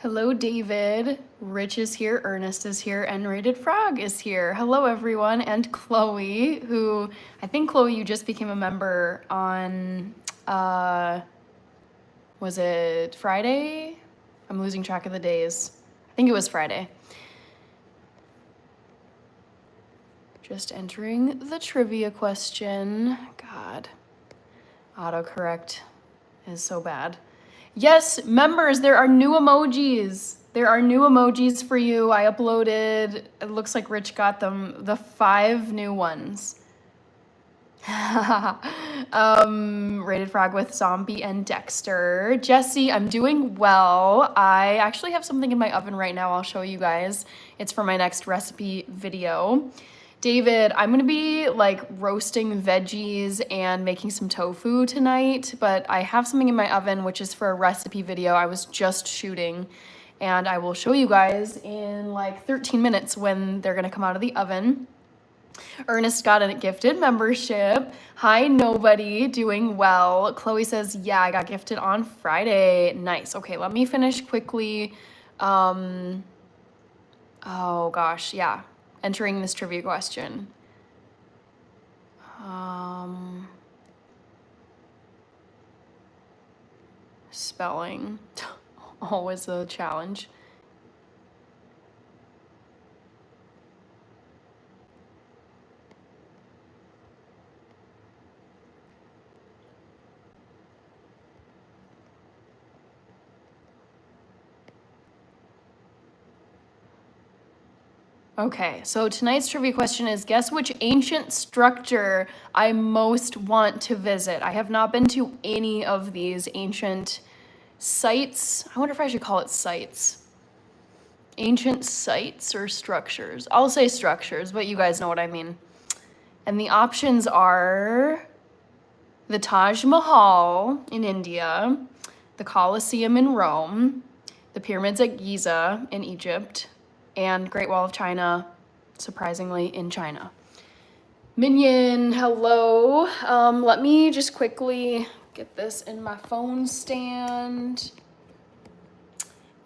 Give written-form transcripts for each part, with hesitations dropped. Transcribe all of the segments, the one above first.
Hello, David. Rich is here, Ernest is here, and Rated Frog is here. Hello, everyone, and Chloe, who I think, Chloe, you just became a member on, was it Friday? I'm losing track of the days. I think it was Friday. Just entering the trivia question. God, autocorrect is so bad. Yes, members, there are new emojis. There are new emojis for you. I uploaded, it looks like Rich got them, the 5 new ones. Rated Frog with Zombie and Dexter. Jesse, I'm doing well. I actually have something in my oven right now I'll show you guys. It's for my next recipe video. David, I'm gonna be like roasting veggies and making some tofu tonight, but I have something in my oven which is for a recipe video I was just shooting, and I will show you guys in like 13 minutes when they're gonna come out of the oven. Ernest got a gifted membership. Hi, nobody, doing well. Chloe says, yeah, I got gifted on Friday. Nice. Okay, let me finish quickly. Oh gosh, yeah. Entering this trivia question. Spelling, always a challenge. Okay, so tonight's trivia question is, guess which ancient structure I most want to visit? I have not been to any of these ancient sites. I wonder if I should call it sites. Ancient sites or structures? I'll say structures, but you guys know what I mean. And the options are the Taj Mahal in India, the Colosseum in Rome, the pyramids at Giza in Egypt, and Great Wall of China, surprisingly, in China. Minion, hello. Let me just quickly get this in my phone stand.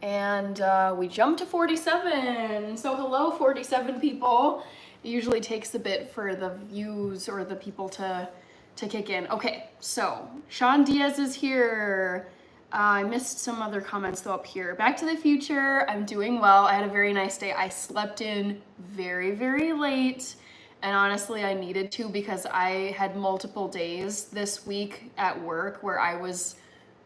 And we jumped to 47. So hello, 47 people. It usually takes a bit for the views or the people to kick in. Okay, so Sean Diaz is here. I missed some other comments though up here. Back to the Future, I'm doing well. I had a very nice day. I slept in very, very late. And honestly, I needed to because I had multiple days this week at work where I was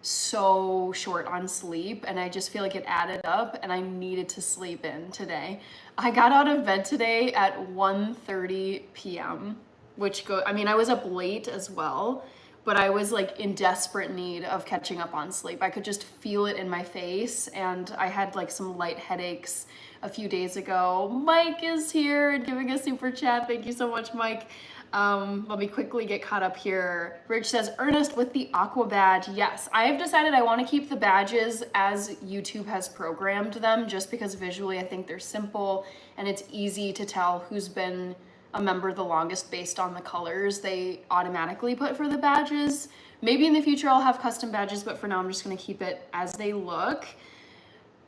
so short on sleep, and I just feel like it added up and I needed to sleep in today. I got out of bed today at 1:30 p.m., I was up late as well, but I was like in desperate need of catching up on sleep. I could just feel it in my face, and I had like some light headaches a few days ago. Mike is here and giving a super chat. Thank you so much, Mike. Let me quickly get caught up here. Rich says, Ernest with the Aqua badge. Yes, I have decided I want to keep the badges as YouTube has programmed them, just because visually I think they're simple and it's easy to tell who's been a member the longest based on the colors they automatically put for the badges. Maybe in the future I'll have custom badges, but for now I'm just going to keep it as they look.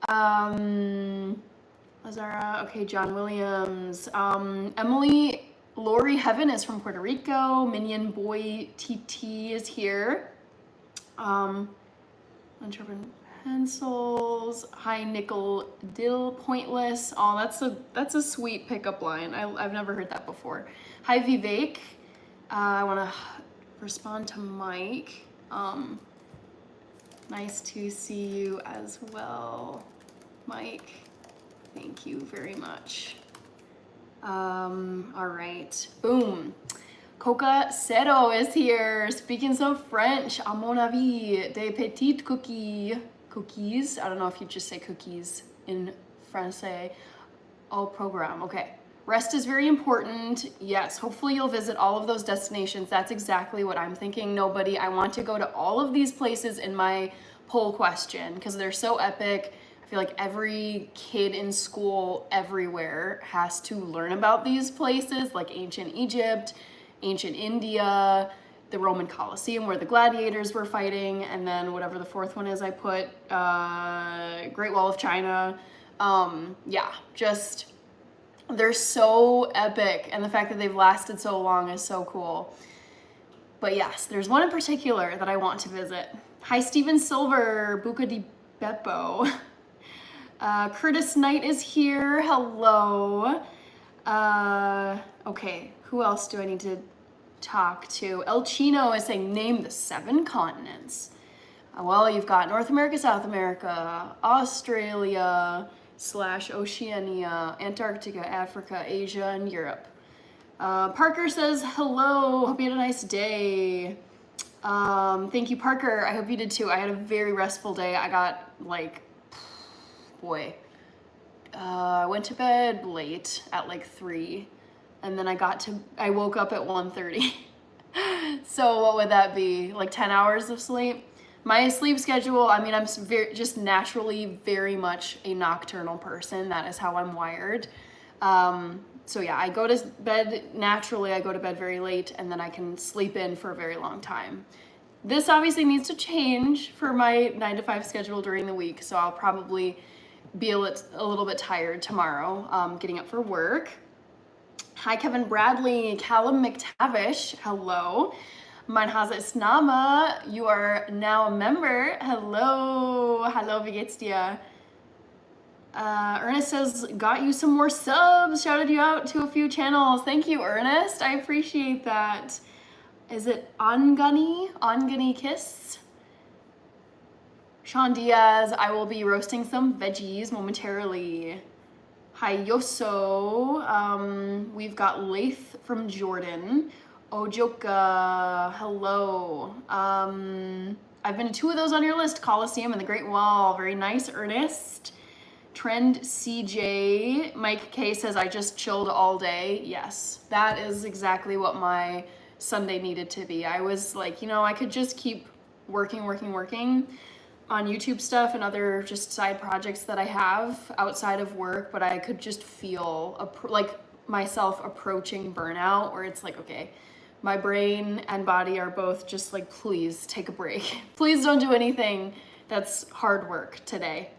Lazara, okay, John Williams. Emily Lori Heaven is from Puerto Rico. Minion Boy TT is here. Unsharpened pencils. Hi, Nickel Dill Pointless. Oh, that's a sweet pickup line. I've never heard that before. Hi, Vivek. I want to respond to Mike. Nice to see you as well, Mike. Thank you very much. All right, boom. Coca Cero is here, speaking some French. À mon avis, des petites cookies. I don't know if you just say cookies in Francais. Au programme, okay. Rest is very important. Yes, hopefully you'll visit all of those destinations. That's exactly what I'm thinking. Nobody, I want to go to all of these places in my poll question because they're so epic. I feel like every kid in school everywhere has to learn about these places, like ancient Egypt, ancient India, the Roman Colosseum where the gladiators were fighting, and then whatever the fourth one is I put, Great Wall of China. Yeah, just, they're so epic, and the fact that they've lasted so long is so cool. But yes, there's one in particular that I want to visit. Hi, Steven Silver, Buca di Beppo. Curtis Knight is here, hello. Okay, who else do I need to talk to? El Chino is saying, name the 7 continents. Well, you've got North America, South America, Australia / Oceania, Antarctica, Africa, Asia, and Europe. Parker says, hello, hope you had a nice day. Thank you, Parker. I hope you did too. I had a very restful day. I got like, boy, I went to bed late at like 3, and then I woke up at 1:30. So what would that be? Like 10 hours of sleep? My sleep schedule, I mean, I'm just naturally very much a nocturnal person. That is how I'm wired. So yeah, I go to bed naturally, I go to bed very late, and then I can sleep in for a very long time. This obviously needs to change for my 9 to 5 schedule during the week, so I'll probably be a little bit tired tomorrow, getting up for work. Hi, Kevin Bradley, Callum McTavish, hello. Mein Hase ist Nama, you are now a member. Hello, wie geht's dir? Ernest says, got you some more subs, shouted you out to a few channels. Thank you, Ernest, I appreciate that. Is it Angani Kiss? Sean Diaz, I will be roasting some veggies momentarily. Hi, Yoso. We've got Laith from Jordan. Ojoka, hello. I've been to 2 of those on your list, Colosseum and the Great Wall. Very nice, Ernest. Trend CJ, Mike K says, I just chilled all day. Yes, that is exactly what my Sunday needed to be. I was like, you know, I could just keep working on YouTube stuff and other just side projects that I have outside of work, but I could just feel like myself approaching burnout, where it's like, okay, my brain and body are both just like, please take a break. Please don't do anything that's hard work today.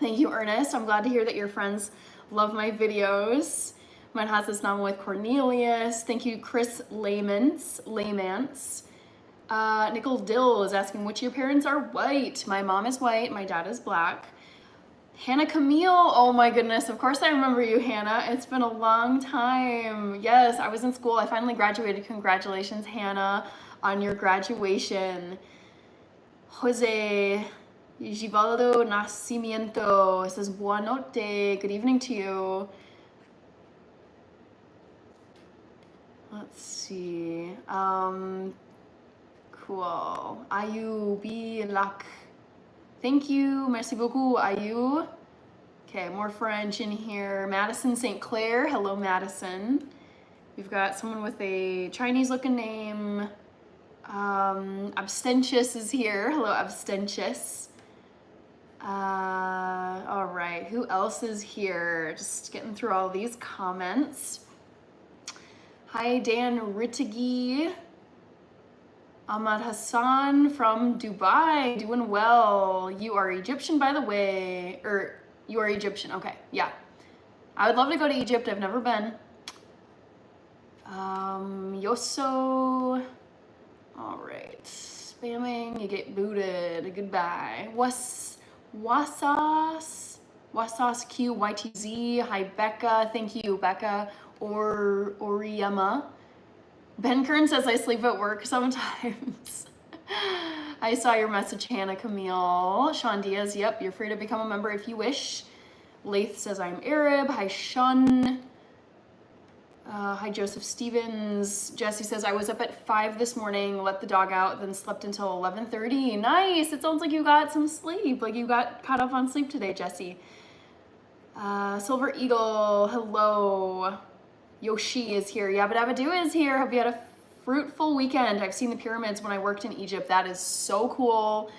Thank you, Ernest. I'm glad to hear that your friends love my videos. Mein Hase ist Nama with Cornelius. Thank you, Chris Laymans. Nicole Dill is asking which of your parents are white. My mom is white, my dad is black. Hannah Camille, oh my goodness, of course I remember you, Hannah. It's been a long time. Yes, I was in school. I finally graduated. Congratulations, Hannah, on your graduation. Jose Givaldo Nascimento says, Buon notte, good evening to you. Let's see, cool. Ayu B. Lak. Thank you, merci beaucoup, Ayu. Okay, more French in here. Madison St. Clair, hello Madison. We've got someone with a Chinese looking name. Abstentious is here, hello Abstentious. All right, who else is here? Just getting through all these comments. Hi, Dan Rittigi. Ahmad Hassan from Dubai, doing well. You are Egyptian, by the way, or you are Egyptian, okay, yeah. I would love to go to Egypt, I've never been. Yoso, all right, spamming, you get booted, goodbye. Wasas QYTZ, hi Becca, thank you Becca, or Oriyama. Ben Kern says I sleep at work sometimes. I saw your message, Hannah Camille. Sean Diaz, yep, you're free to become a member if you wish. Laith says I'm Arab. Hi Shun. Hi Joseph Stevens. Jesse says I was up at 5 this morning, let the dog out, then slept until 11:30. Nice, it sounds like you got some sleep, like you got caught up on sleep today, Jesse. Silver Eagle, hello. Yoshi is here. Yabba Dabba Doo is here. Hope you had a fruitful weekend. I've seen the pyramids when I worked in Egypt. That is so cool.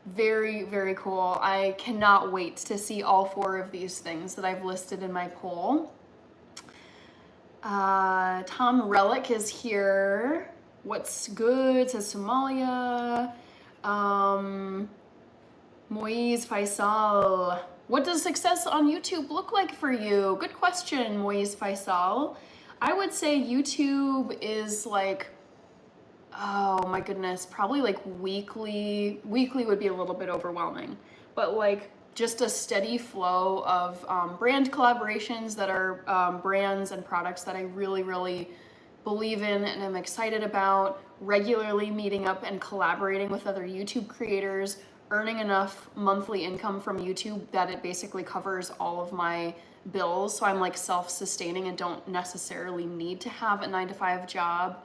Very, very cool. I cannot wait to see all 4 of these things that I've listed in my poll. Tom Relic is here. What's good, says Somalia. Moise Faisal. What does success on YouTube look like for you? Good question, Moise Faisal. I would say YouTube is like, oh my goodness, probably like weekly. Weekly would be a little bit overwhelming, but like just a steady flow of brand collaborations that are brands and products that I really, really believe in and am excited about, regularly meeting up and collaborating with other YouTube creators, earning enough monthly income from YouTube that it basically covers all of my bills. So I'm like self-sustaining and don't necessarily need to have a 9-to-5 job.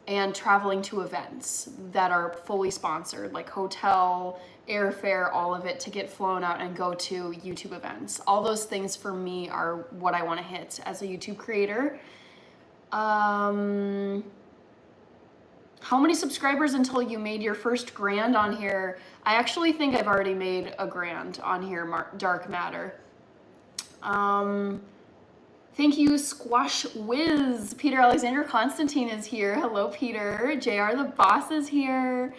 And traveling to events that are fully sponsored, like hotel, airfare, all of it, to get flown out and go to YouTube events. All those things for me are what I want to hit as a YouTube creator. How many subscribers until you made your first grand on here? I actually think I've already made a grand on here, Dark Matter. Thank you, Squash Whiz. Peter Alexander Constantine is here. Hello, Peter. JR the Boss is here.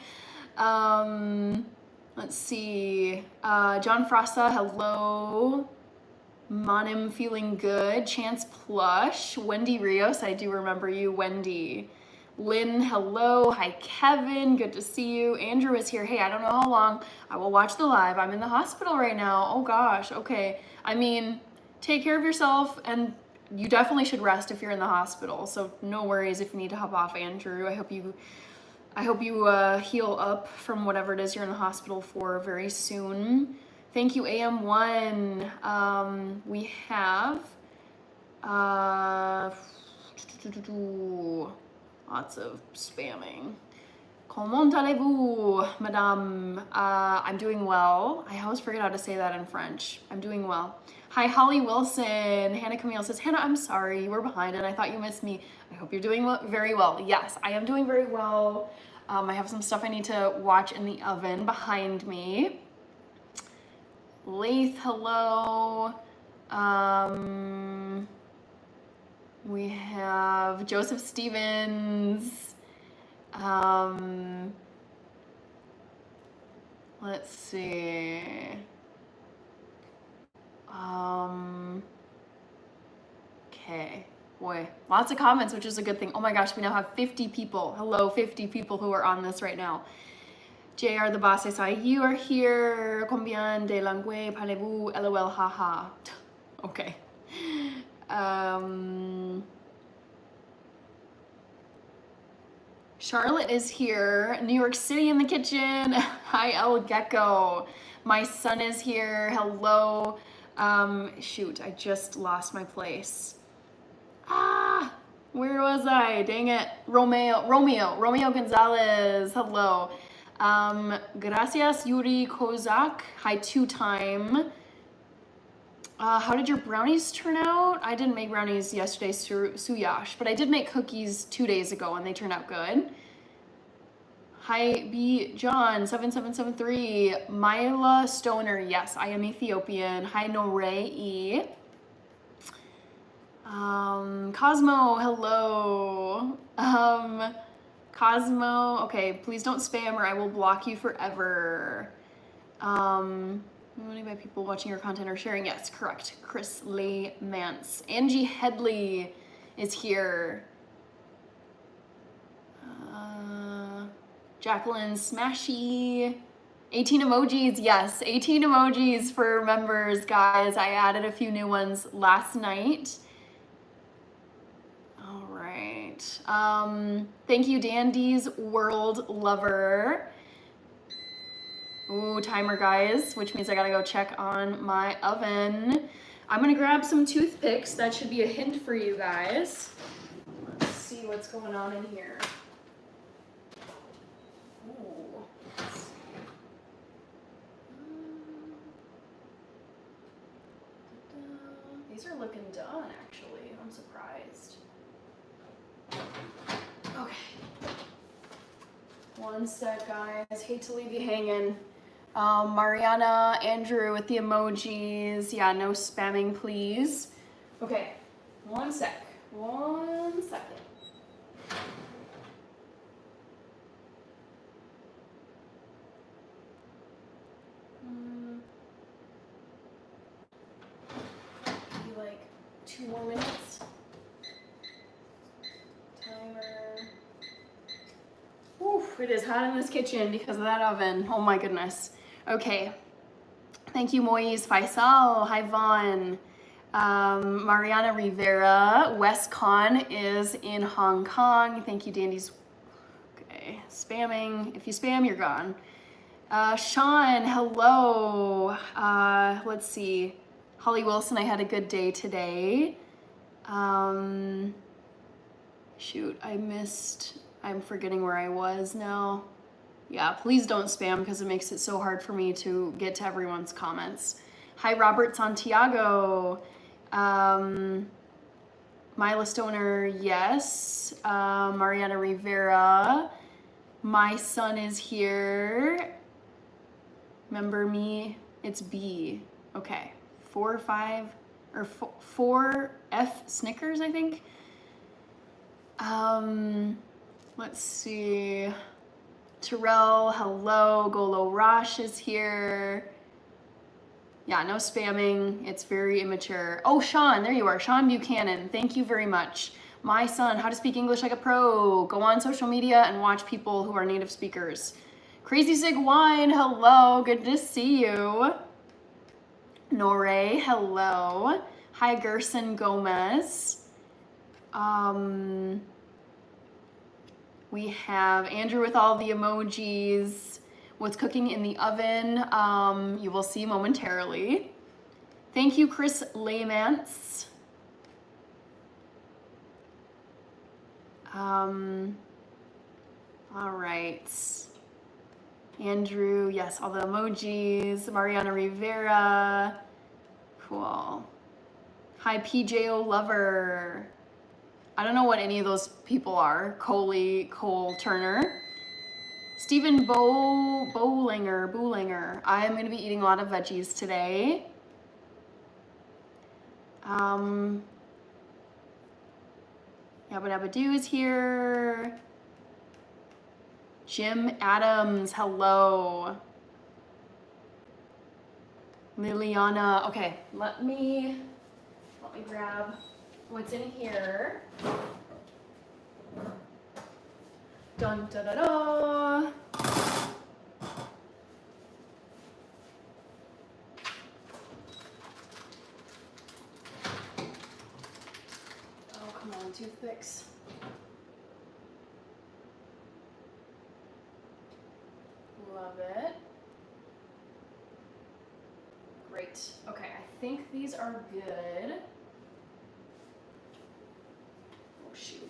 Let's see. John Frosta, hello. Monim feeling good. Chance Plush. Wendy Rios, I do remember you, Wendy. Lynn, hello. Hi, Kevin. Good to see you. Andrew is here. Hey, I don't know how long I will watch the live. I'm in the hospital right now. Oh gosh. Okay. I mean, take care of yourself, and you definitely should rest if you're in the hospital. So no worries if you need to hop off, Andrew. I hope you heal up from whatever it is you're in the hospital for very soon. Thank you, AM1. We have lots of spamming. Comment allez-vous, madame? I'm doing well. I always forget how to say that in French. I'm doing well. Hi, Holly Wilson. Hannah Camille says, Hannah, I'm sorry, you were behind and I thought you missed me. I hope you're doing very well. Yes, I am doing very well. I have some stuff I need to watch in the oven behind me. Laith, hello. We have Joseph Stevens. Let's see. Okay. Boy, lots of comments, which is a good thing. Oh my gosh, we now have 50 people. Hello, 50 people who are on this right now. JR the Boss, I saw you are here. Combien de langue parlez-vous? LOL, haha. Okay. Charlotte is here. New York City in the kitchen. Hi, El Gecko. My son is here. Hello. Shoot, I just lost my place. Where was I? Dang it. Romeo Gonzalez. Hello. Gracias, Yuri Kozak. Hi, 2-time. How did your brownies turn out? I didn't make brownies yesterday, Suyash, but I did make cookies 2 days ago and they turned out good. Hi, B. John, 7773. Myla Stoner, yes, I am Ethiopian. Hi, Norei. Cosmo, hello. Cosmo, okay, please don't spam or I will block you forever. Only by people watching your content or sharing. Yes, correct. Chris Lee Mance. Angie Headley is here. Jacqueline Smashy. 18 emojis. Yes, 18 emojis for members, guys. I added a few new ones last night. All right. Thank you, Dandy's World Lover. Ooh, timer, guys, which means I gotta go check on my oven. I'm gonna grab some toothpicks. That should be a hint for you guys. Let's see what's going on in here. Ooh. These are looking done, actually. I'm surprised. Okay. One sec, guys. Hate to leave you hanging. Mariana, Andrew with the emojis. Yeah, no spamming, please. Okay, one sec. 1 second. Maybe like 2 more minutes. Timer. Oof, it is hot in this kitchen because of that oven. Oh my goodness. Okay. Thank you, Moise, Faisal. Hi, Vaughn. Mariana Rivera. Wes Khan is in Hong Kong. Thank you, Dandy's. Okay. Spamming. If you spam, you're gone. Sean, hello. Let's see. Holly Wilson, I had a good day today. Shoot, I'm forgetting where I was now. Yeah, please don't spam because it makes it so hard for me to get to everyone's comments. Hi, Robert Santiago. Mila Stoner, yes. Mariana Rivera. My son is here. Remember me? It's B. Okay. 4 or 5 or 4 F Snickers, I think. Let's see. Terrell, hello. Golo Rosh is here. Yeah, no spamming. It's very immature. Oh, Sean, there you are. Sean Buchanan. Thank you very much. My son, how to speak English like a pro. Go on social media and watch people who are native speakers. Crazy Sig Wine, hello. Good to see you. Nore, hello. Hi, Gerson Gomez. We have Andrew with all the emojis. What's cooking in the oven? You will see momentarily. Thank you, Chris Laymance. All right. Andrew, yes, all the emojis. Mariana Rivera. Cool. Hi, PJO Lover. I don't know what any of those people are. Cole Turner. Stephen Bowlinger. I'm going to be eating a lot of veggies today. Yabba Dabba Doo is here. Jim Adams, hello. Liliana, okay, let me grab what's in here. Dun da da da. Oh, come on, toothpicks. Love it. Great. Okay, I think these are good. Oh shoot.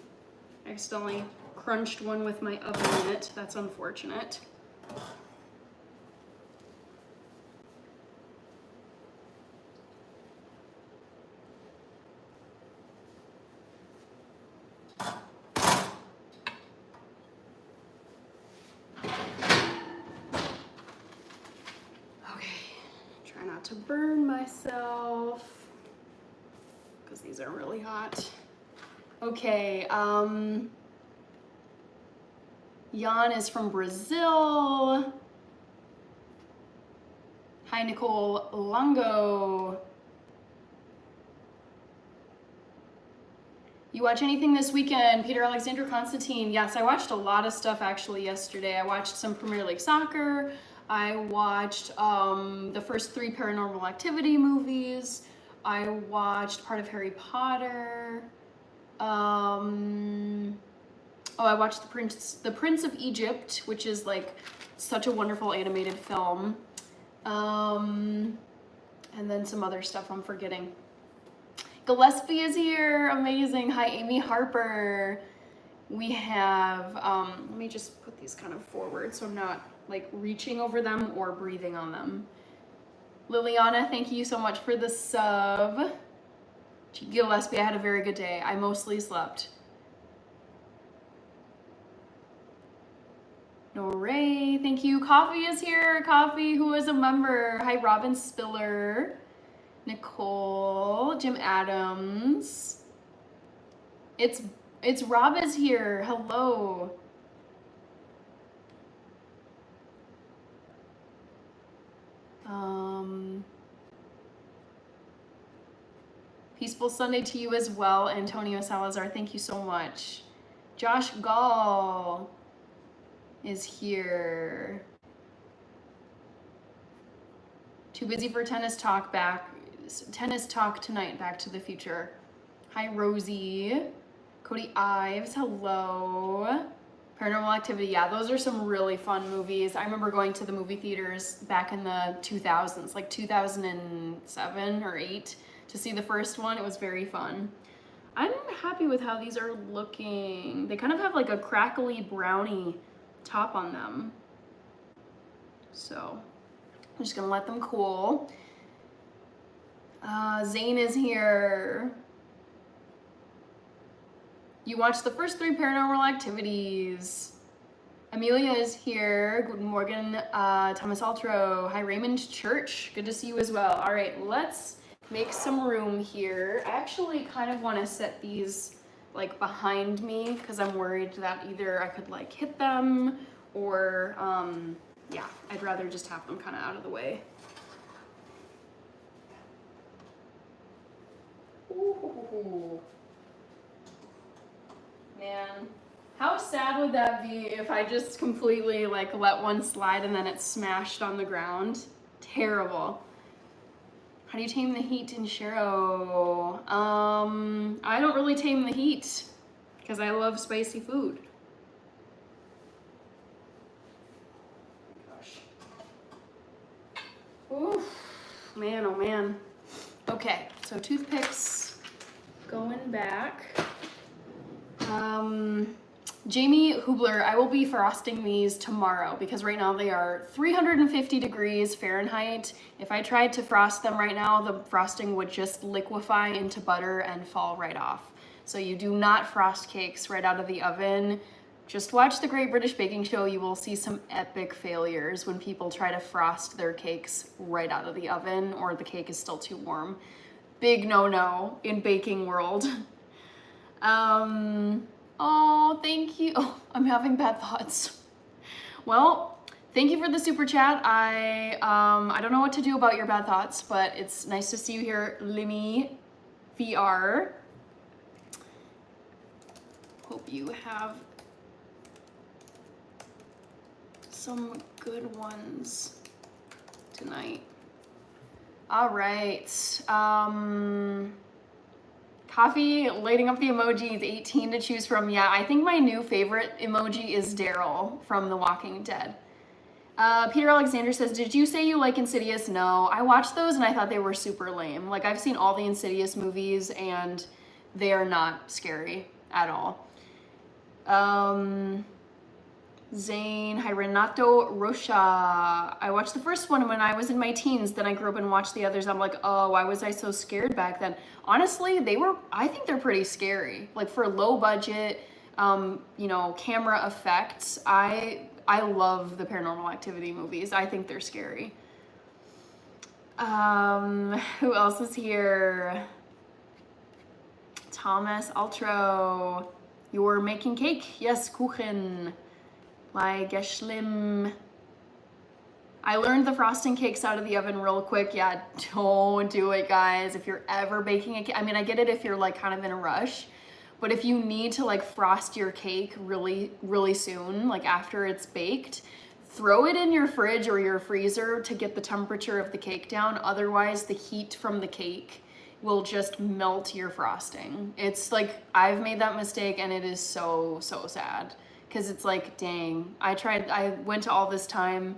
I accidentally crunched one with my oven in it. That's unfortunate. To burn myself because these are really hot. Okay, Jan is from Brazil. Hi, Nicole Longo. You watch anything this weekend? Peter Alexander Constantine. Yes, I watched a lot of stuff actually yesterday. I watched some Premier League soccer. I watched the first 3 Paranormal Activity movies. I watched part of Harry Potter. I watched the Prince of Egypt, which is like such a wonderful animated film. And then some other stuff I'm forgetting. Gillespie is here, amazing. Hi, Amy Harper. We have, let me just put these kind of forward so I'm not like reaching over them or breathing on them. Liliana, thank you so much for the sub. Gillespie, I had a very good day. I mostly slept. Noray, thank you. Coffee is here. Coffee, who is a member. Hi, Robin Spiller. Nicole, Jim Adams. It's It's Rob is here. Hello. Peaceful Sunday to you as well, Antonio Salazar. Thank you so much. Josh Gall is here. Too busy for tennis talk tonight, Back to the Future. Hi, Rosie. Cody Ives, hello. Paranormal Activity, yeah, those are some really fun movies. I remember going to the movie theaters back in the 2000s, like 2007 or 8, to see the first one. It was very fun. I'm happy with how these are looking. They kind of have like a crackly brownie top on them. So I'm just gonna let them cool. Zane is here. You watched the first 3 Paranormal Activities. Amelia is here. Guten Morgen, Thomas Altro. Hi, Raymond Church. Good to see you as well. All right, let's make some room here. I actually kind of want to set these like behind me because I'm worried that either I could like hit them or, yeah, I'd rather just have them kind of out of the way. Ooh. Man, how sad would that be if I just completely like let one slide and then it smashed on the ground? Terrible. How do you tame the heat in Shero? I don't really tame the heat because I love spicy food. Gosh. Oof, man, oh man. Okay, so toothpicks going back. Jamie Hubler, I will be frosting these tomorrow because right now they are 350 degrees Fahrenheit. If I tried to frost them right now, the frosting would just liquefy into butter and fall right off. So you do not frost cakes right out of the oven. Just watch the Great British Baking Show. You will see some epic failures when people try to frost their cakes right out of the oven or the cake is still too warm. Big no-no in baking world. Oh, thank you. Oh, I'm having bad thoughts. Well, thank you for the super chat. I don't know what to do about your bad thoughts, but it's nice to see you here, Limmy VR. Hope you have some good ones tonight. All right. Coffee, lighting up the emojis, 18 to choose from. Yeah, I think my new favorite emoji is Daryl from The Walking Dead. Peter Alexander says, did you say you like Insidious? No, I watched those and I thought they were super lame. Like, I've seen all the Insidious movies and they are not scary at all. Zane, hi, Renato Rocha. I watched the first one when I was in my teens, then I grew up and watched the others. I'm like, oh, why was I so scared back then? Honestly, I think they're pretty scary. Like for low budget, you know, camera effects, I love the Paranormal Activity movies. I think they're scary. Who else is here? Thomas Altro. You're making cake? Yes, Kuchen. Like Geschlim. I learned the frosting cakes out of the oven real quick. Yeah, don't do it, guys. If you're ever baking a cake, I mean, I get it if you're like kind of in a rush, but if you need to like frost your cake really, really soon, like after it's baked, throw it in your fridge or your freezer to get the temperature of the cake down. Otherwise, the heat from the cake will just melt your frosting. It's like, I've made that mistake and it is so, so sad. Because it's like, dang, I went to all this time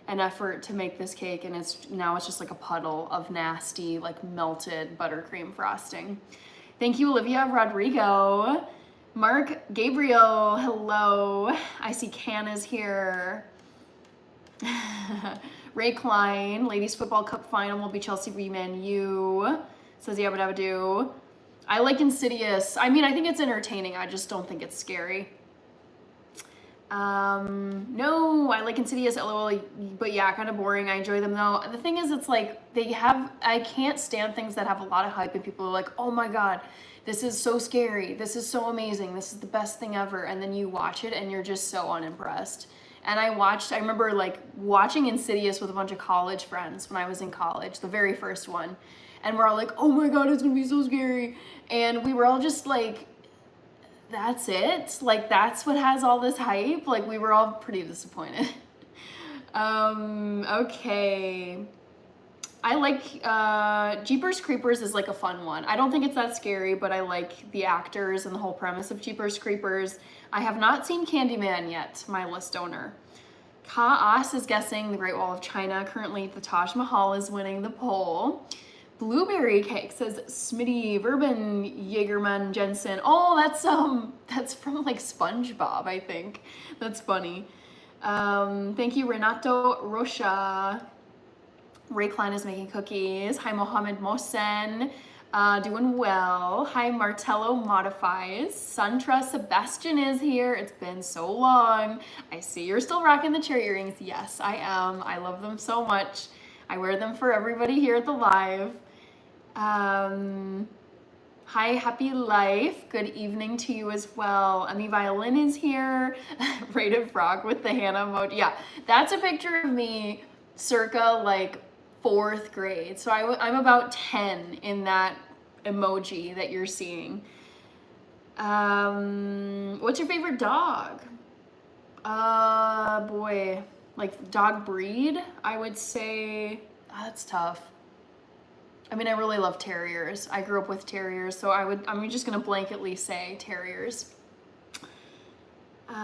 and effort to make this cake and now it's just like a puddle of nasty, like melted buttercream frosting. Thank you, Olivia Rodrigo. Mark Gabriel, hello. I see Can is here. Ray Klein, Ladies Football Cup final will be Chelsea v Man U. Says Yabba Dabba Doo. I like Insidious. I mean, I think it's entertaining. I just don't think it's scary. No, I like Insidious, LOL, but yeah, kind of boring. I enjoy them though. The thing is, it's like I can't stand things that have a lot of hype and people are like, oh my God, this is so scary. This is so amazing. This is the best thing ever. And then you watch it and you're just so unimpressed. And I remember like watching Insidious with a bunch of college friends when I was in college, the very first one. And we're all like, oh my God, it's gonna be so scary. And we were all just like, that's it? Like, that's what has all this hype? Like, we were all pretty disappointed. Okay. I like, Jeepers Creepers is like a fun one. I don't think it's that scary, but I like the actors and the whole premise of Jeepers Creepers. I have not seen Candyman yet, my list owner. Kaas is guessing the Great Wall of China. Currently, the Taj Mahal is winning the poll. Blueberry Cake says Smitty, Verben, Jaegerman, Jensen. Oh, that's from like SpongeBob, I think. That's funny. Thank you, Renato Rocha. Ray Klein is making cookies. Hi, Mohammed Mohsen. Doing well. Hi, Martello Modifies. Suntra Sebastian is here. It's been so long. I see you're still rocking the cherry earrings. Yes, I am. I love them so much. I wear them for everybody here at the live. Hi, Happy Life. Good evening to you as well. Emmy Violin is here. Rated Frog with the Hannah emoji. Yeah, that's a picture of me circa like 4th grade. So I'm about 10 in that emoji that you're seeing. What's your favorite dog? Boy, like dog breed, I would say, that's tough. I mean, I really love terriers. I grew up with terriers, so I'm just gonna blanketly say terriers. 2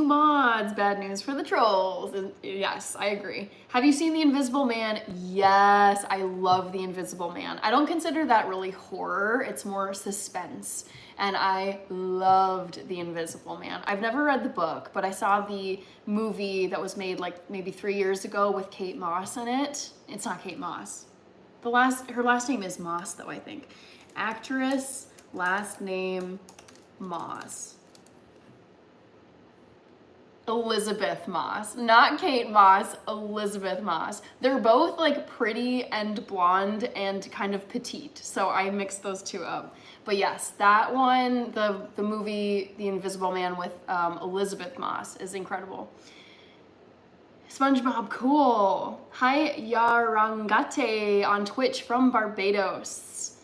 mods, bad news for the trolls. Yes, I agree. Have you seen The Invisible Man? Yes, I love The Invisible Man. I don't consider that really horror, it's more suspense. And I loved The Invisible Man. I've never read the book, but I saw the movie that was made like maybe 3 years ago with Kate Moss in it. It's not Kate Moss. Her last name is Moss though, I think. Actress, last name Moss. Elizabeth Moss, not Kate Moss, Elizabeth Moss. They're both like pretty and blonde and kind of petite, so I mixed those two up. But yes, that one, the movie The Invisible Man with Elizabeth Moss is incredible. SpongeBob, cool. Hi, Yarangate on Twitch from Barbados.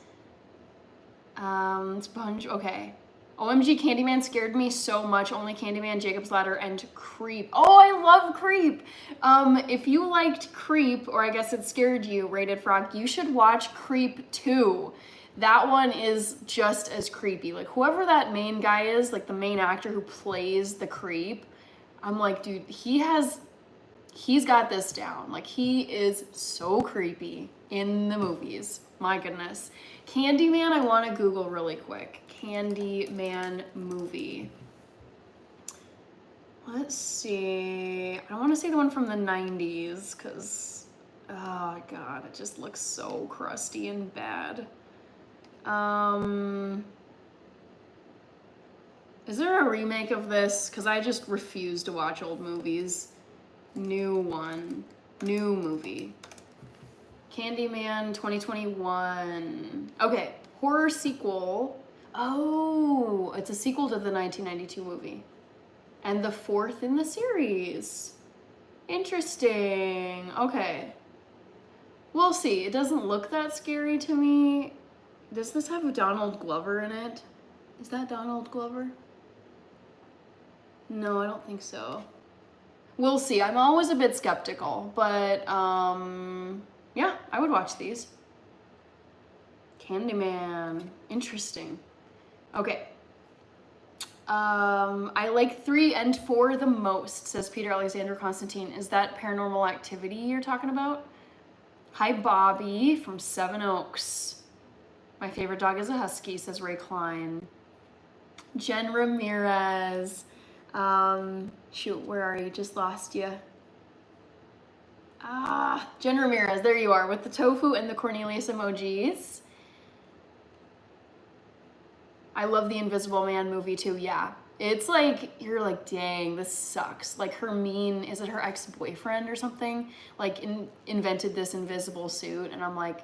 Okay. OMG, Candyman scared me so much. Only Candyman, Jacob's Ladder, and Creep. Oh, I love Creep. If you liked Creep, or I guess it scared you, Rated Frog, you should watch Creep 2. That one is just as creepy. Like, whoever that main guy is, like the main actor who plays the Creep, I'm like, dude, he's got this down. Like, he is so creepy in the movies. My goodness. Candyman, I want to Google really quick. Candyman movie. Let's see. I don't want to say the one from the 90s because, oh God, it just looks so crusty and bad. Is there a remake of this? Because I just refuse to watch old movies. New one. New movie. Candyman 2021. Okay, horror sequel. Oh, it's a sequel to the 1992 movie. And the 4th in the series. Interesting. Okay. We'll see. It doesn't look that scary to me. Does this have Donald Glover in it? Is that Donald Glover? No, I don't think so. We'll see. I'm always a bit skeptical, but yeah, I would watch these. Candyman. Interesting. Okay. I like 3 and 4 the most, says Peter Alexander Constantine. Is that Paranormal Activity you're talking about? Hi, Bobby from Seven Oaks. My favorite dog is a husky, says Ray Klein. Jen Ramirez. Shoot, where are you? Just lost you. Jen Ramirez, there you are, with the tofu and the Cornelius emojis. I love the Invisible Man movie too, yeah. It's like, you're like, dang, this sucks. Like is it her ex-boyfriend or something? Like invented this invisible suit, and I'm like,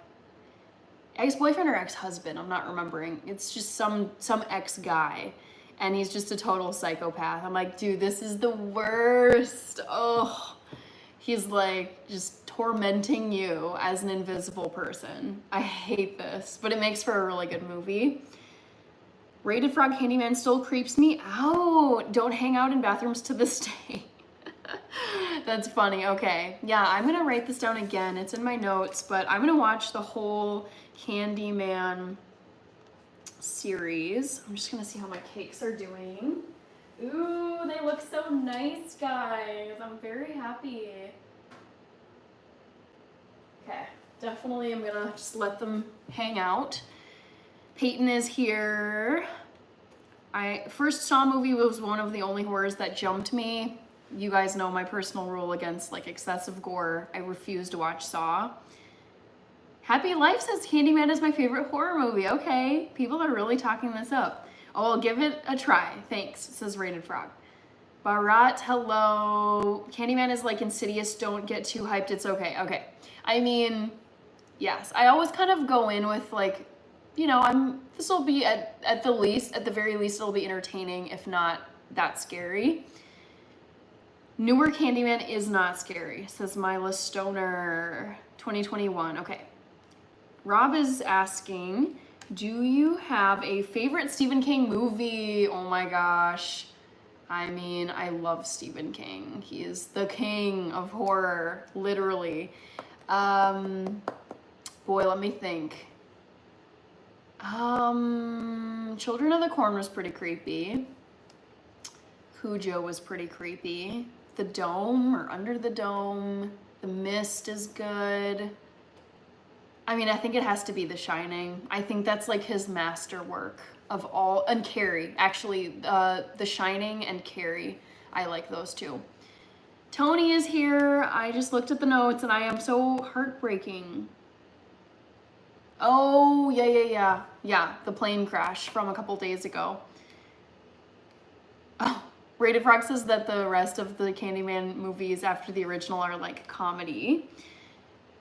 ex-boyfriend or ex-husband, I'm not remembering. It's just some ex-guy, and he's just a total psychopath. I'm like, dude, this is the worst. Oh, he's like just tormenting you as an invisible person. I hate this, but it makes for a really good movie. Rated Frog Candyman still creeps me out. Don't hang out in bathrooms to this day. That's funny. Okay. Yeah, I'm going to write this down again. It's in my notes, but I'm going to watch the whole Candyman series. I'm just going to see how my cakes are doing. Ooh, they look so nice, guys. I'm very happy. Okay. Definitely I'm going to just let them hang out. Peyton is here. First Saw movie was one of the only horrors that jumped me. You guys know my personal rule against like excessive gore. I refuse to watch Saw. Happy Life says Candyman is my favorite horror movie. Okay, people are really talking this up. Oh, I'll give it a try. Thanks, says Rated Frog. Barat, hello. Candyman is like Insidious. Don't get too hyped. It's okay. Okay. I mean, yes. I always kind of go in with like, you know, this will be at the very least, it'll be entertaining, if not that scary. Newer Candyman is not scary, says Mila Stoner, 2021. Okay. Rob is asking, do you have a favorite Stephen King movie? Oh my gosh. I mean, I love Stephen King. He is the king of horror, literally. Boy, let me think. Children of the Corn was pretty creepy. Cujo was pretty creepy. The Dome or Under the Dome. The Mist is good. I mean, I think it has to be The Shining. I think that's like his masterwork of all. And Carrie, actually, The Shining and Carrie. I like those two. Tony is here. I just looked at the notes and I am so heartbreaking. Oh, yeah. Yeah, the plane crash from a couple days ago. Oh, Rated Frog says that the rest of the Candyman movies after the original are like comedy.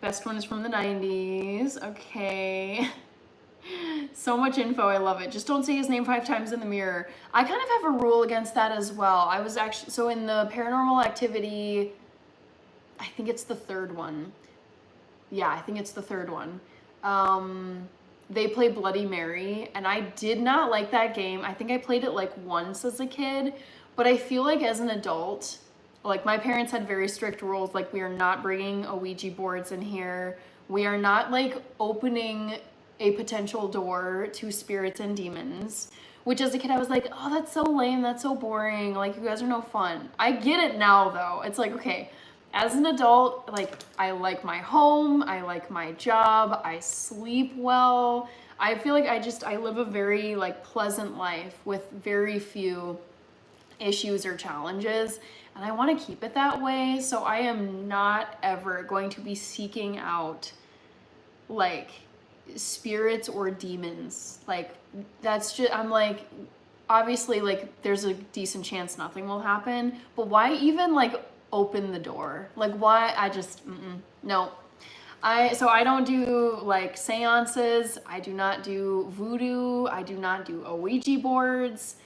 Best one is from the 90s. Okay. So much info, I love it. Just don't say his name 5 times in the mirror. I kind of have a rule against that as well. I was actually, so in the Paranormal Activity, I think it's the 3rd one. Yeah, I think it's the 3rd one. They play Bloody Mary, and I did not like that game. I think I played it like once as a kid, but I feel like as an adult, like my parents had very strict rules, like we are not bringing Ouija boards in here. We are not like opening a potential door to spirits and demons, which as a kid I was like, oh, that's so lame, that's so boring, like you guys are no fun. I get it now though. It's like, okay, as an adult, like I like my home, I like my job, I sleep well. I feel like I live a very like pleasant life with very few issues or challenges, and I want to keep it that way. So I am not ever going to be seeking out like spirits or demons. Like that's just, I'm like, obviously like there's a decent chance nothing will happen, but why even like open the door? Like why? I just no. So I don't do like seances. I do not do voodoo. I do not do Ouija boards.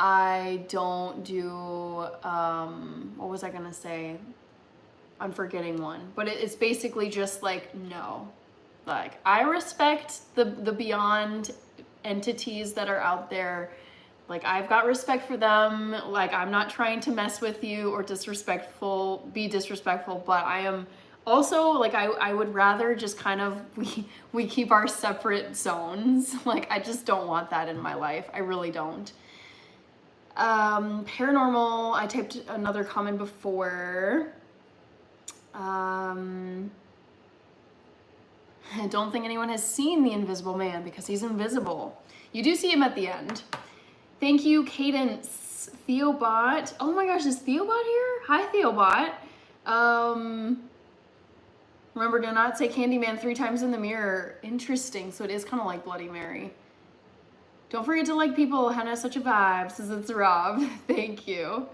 I don't do what was I gonna say? I'm forgetting one, but it's basically just like no. Like I respect the beyond entities that are out there. Like I've got respect for them. Like I'm not trying to mess with you or be disrespectful, but I am also like I would rather just kind of we keep our separate zones. Like I just don't want that in my life. I really don't. Paranormal, I typed another comment before. I don't think anyone has seen the Invisible Man because he's invisible. You do see him at the end. Thank you, Cadence. Theobot. Oh my gosh, is Theobot here? Hi, Theobot. Remember, do not say Candyman 3 times in the mirror. Interesting. So it is kind of like Bloody Mary. Don't forget to like people. Hannah has such a vibe, says it's Rob. Thank you.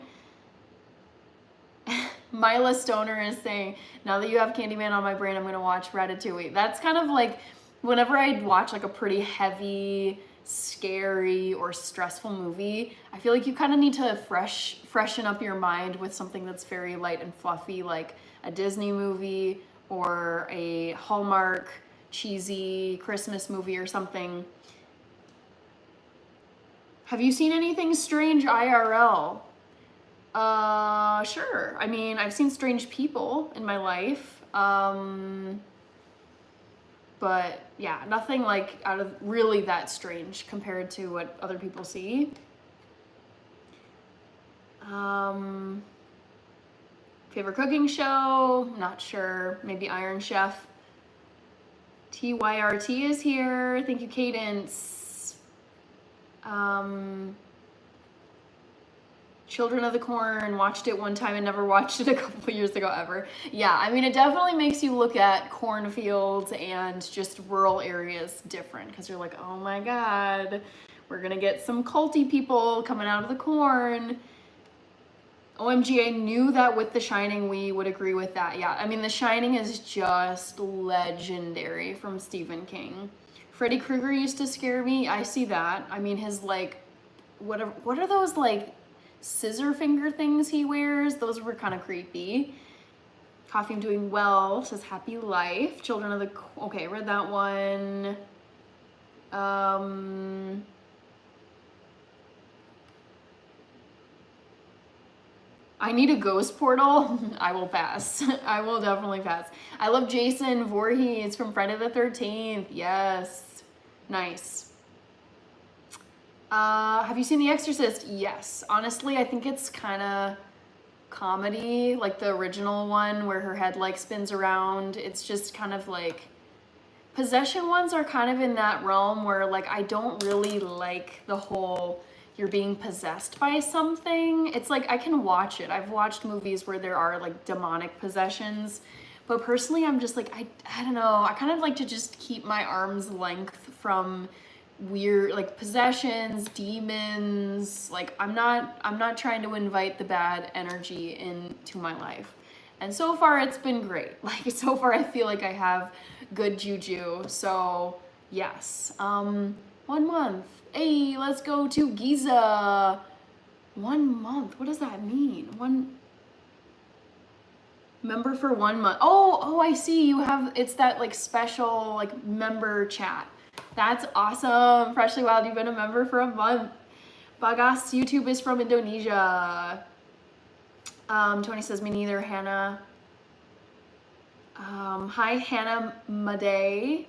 Mila Stoner is saying, now that you have Candyman on my brain, I'm going to watch Ratatouille. That's kind of like, whenever I watch like a pretty heavy, scary, or stressful movie, I feel like you kind of need to freshen up your mind with something that's very light and fluffy, like a Disney movie or a Hallmark cheesy Christmas movie or something. Have you seen anything strange IRL? Sure. I mean, I've seen strange people in my life. But yeah, nothing like out of really that strange compared to what other people see. Favorite cooking show? Not sure. Maybe Iron Chef. TYRT is here. Thank you, Cadence. Children of the Corn, watched it one time and never watched it a couple of years ago ever. Yeah, I mean, it definitely makes you look at cornfields and just rural areas different, because you're like, oh my God, we're gonna get some culty people coming out of the corn. OMG, I knew that with The Shining we would agree with that. Yeah, I mean, The Shining is just legendary from Stephen King. Freddy Krueger used to scare me. I see that. I mean, his like, what are those like scissor finger things he wears? Those were kind of creepy. Coffee, I'm doing well, says happy life. Children of the, okay, read that one. I need a ghost portal. I will pass. I will definitely pass. I love Jason Voorhees from Friday the 13th. Yes. Nice. Have you seen The Exorcist? Yes. Honestly, I think it's kind of comedy, like the original one where her head like spins around. It's just kind of like, possession ones are kind of in that realm where like I don't really like the whole you're being possessed by something. It's like I can watch it. I've watched movies where there are like demonic possessions, but personally I'm just like, I don't know. I kind of like to just keep my arm's length from weird like possessions, demons. Like I'm not trying to invite the bad energy into my life. And so far it's been great. Like so far I feel like I have good juju. So yes. 1 month. Hey, let's go to Giza. 1 month. What does that mean? One member for 1 month. Oh, I see. You have, it's that like special like member chat. That's awesome. Freshly Wild, you've been a member for a month. Bagas YouTube is from Indonesia. Tony says, me neither, Hannah. Hi, Hannah Maday.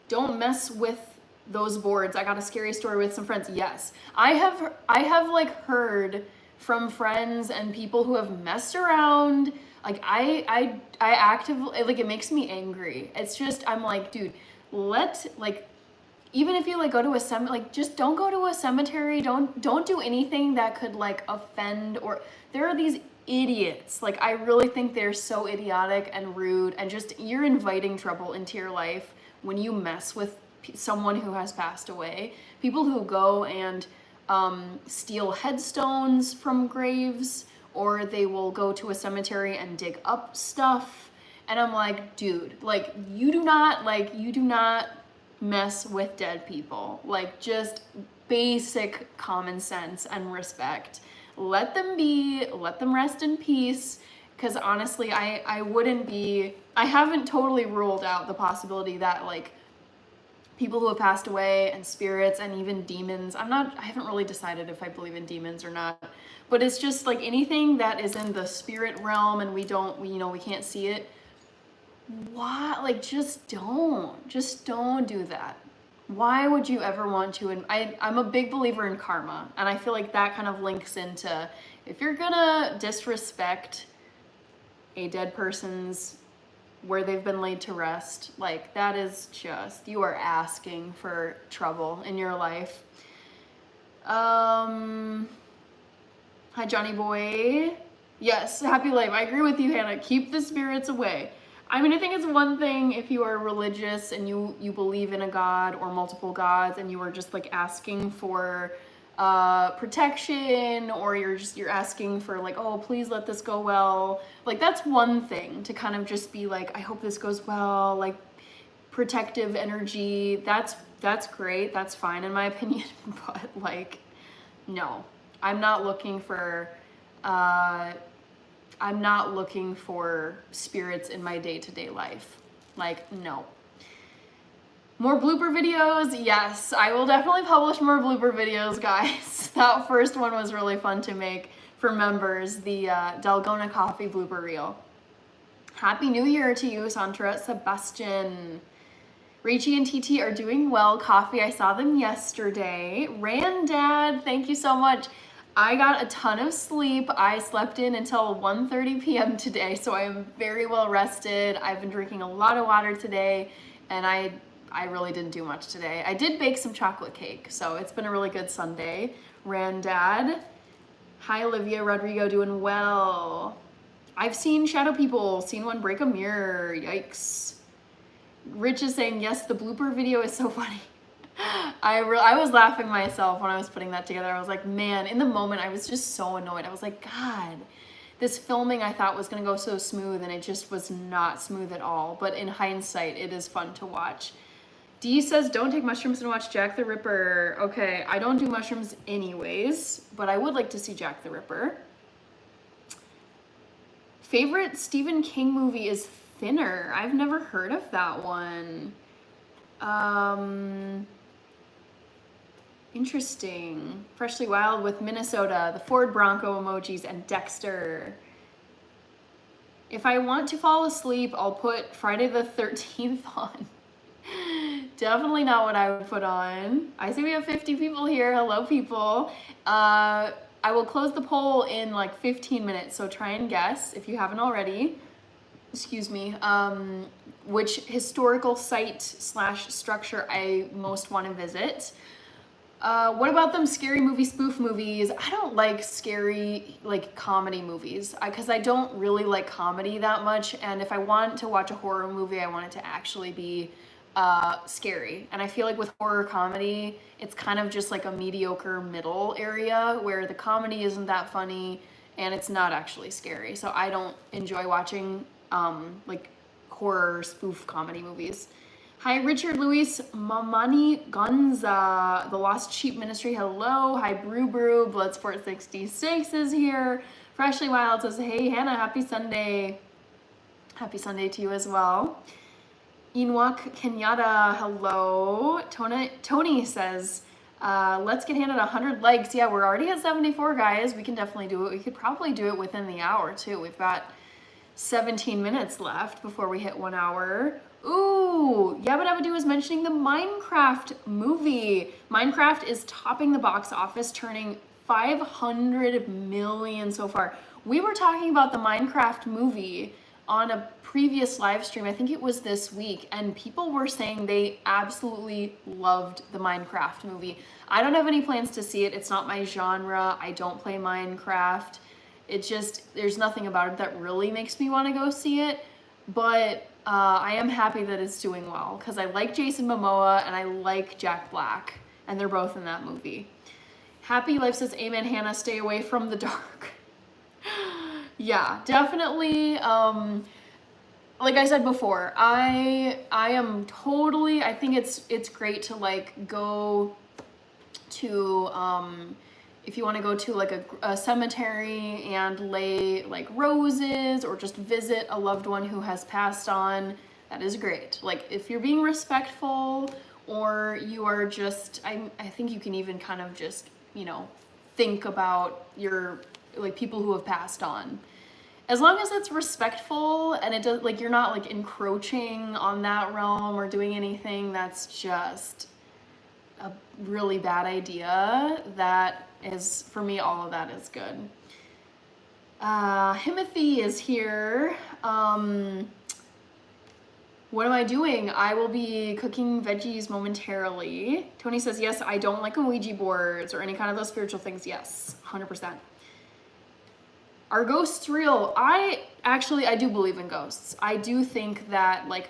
Don't mess with those boards. I got a scary story with some friends. Yes, I have like heard from friends and people who have messed around. Like I actively, like it makes me angry. It's just, I'm like, dude, even if you like go to a cemetery, like just don't go to a cemetery. Don't do anything that could like offend, or there are these idiots. Like I really think they're so idiotic and rude, and just you're inviting trouble into your life when you mess with someone who has passed away. People who go and steal headstones from graves, or they will go to a cemetery and dig up stuff. And I'm like, dude, like you do not mess with dead people. Like just basic common sense and respect. Let them be, let them rest in peace. Because honestly, I haven't totally ruled out the possibility that like people who have passed away and spirits and even demons, I haven't really decided if I believe in demons or not, but it's just like anything that is in the spirit realm and we can't see it. Why? Like just don't do that. Why would you ever want to? And I'm a big believer in karma, and I feel like that kind of links into, if you're gonna disrespect a dead person's where they've been laid to rest, like that is just, you are asking for trouble in your life. Hi Johnny boy. Yes, happy life. I agree with you, Hannah. Keep the spirits away. I mean, I think it's one thing if you are religious and you believe in a god or multiple gods and you are just like asking for protection, or you're asking for like, oh, please let this go well. Like, that's one thing to kind of just be like, I hope this goes well, like protective energy. That's great. That's fine in my opinion. But like, no, I'm not looking for spirits in my day-to-day life. Like, no. More blooper videos? Yes, I will definitely publish more blooper videos, guys. That first one was really fun to make for members, the Dalgona Coffee blooper reel. Happy New Year to you, Sandra, Sebastian. Rachie and TT are doing well. Coffee, I saw them yesterday. Randad, thank you so much. I got a ton of sleep. I slept in until 1:30 p.m. today, so I am very well rested. I've been drinking a lot of water today, and I really didn't do much today. I did bake some chocolate cake, so it's been a really good Sunday. Randad. Hi, Olivia Rodrigo, doing well. I've seen shadow people, seen one break a mirror, yikes. Rich is saying, yes, the blooper video is so funny. I was laughing myself when I was putting that together. I was like, man, in the moment, I was just so annoyed. I was like, God, this filming I thought was gonna go so smooth, and it just was not smooth at all. But in hindsight, it is fun to watch. Dee says, don't take mushrooms and watch Jack the Ripper. Okay, I don't do mushrooms anyways, but I would like to see Jack the Ripper. Favorite Stephen King movie is Thinner. I've never heard of that one. Interesting. Freshly Wild with Minnesota, the Ford Bronco emojis, and Dexter. If I want to fall asleep, I'll put Friday the 13th on. Definitely not what I would put on. I see we have 50 people here. Hello, people. I will close the poll in like 15 minutes, so try and guess if you haven't already. Excuse me. Which historical site / structure I most want to visit. What about them scary movie spoof movies? I don't like scary like comedy movies because I don't really like comedy that much, and if I want to watch a horror movie, I want it to actually be scary. And I feel like with horror comedy, it's kind of just like a mediocre middle area where the comedy isn't that funny and it's not actually scary. So I don't enjoy watching like horror spoof comedy movies. Hi, Richard Luis Mamani Gonza, The Lost Sheep Ministry, hello. Hi, Brew Brew, Bloodsport66 is here. Freshly Wild says, hey, Hannah, happy Sunday. Happy Sunday to you as well. Inwak Kenyatta, hello. Tony says, let's get Hannah to 100 likes. Yeah, we're already at 74, guys. We can definitely do it. We could probably do it within the hour, too. We've got 17 minutes left before we hit 1 hour. Ooh, Yabba Dabba Doo is mentioning the Minecraft movie. Minecraft is topping the box office, turning 500 million so far. We were talking about the Minecraft movie on a previous live stream, I think it was this week, and people were saying they absolutely loved the Minecraft movie. I don't have any plans to see it. It's not my genre. I don't play Minecraft. It just, there's nothing about it that really makes me want to go see it, but I am happy that it's doing well because I like Jason Momoa and I like Jack Black, and they're both in that movie. Happy Life says, amen, Hannah, stay away from the dark. Yeah, definitely. Like I said before, I am totally, I think it's great to like go to, if you want to go to like a cemetery and lay like roses or just visit a loved one who has passed on, that is great. Like if you're being respectful or you are just, I think you can even kind of just, you know, think about your like people who have passed on. As long as it's respectful and it does, like you're not like encroaching on that realm or doing anything that's just a really bad idea, that is, for me, all of that is good. Himothy is here. What am I doing? I will be cooking veggies momentarily. Tony says, yes, I don't like Ouija boards or any kind of those spiritual things. Yes, 100%. Are ghosts real? I do believe in ghosts. I do think that like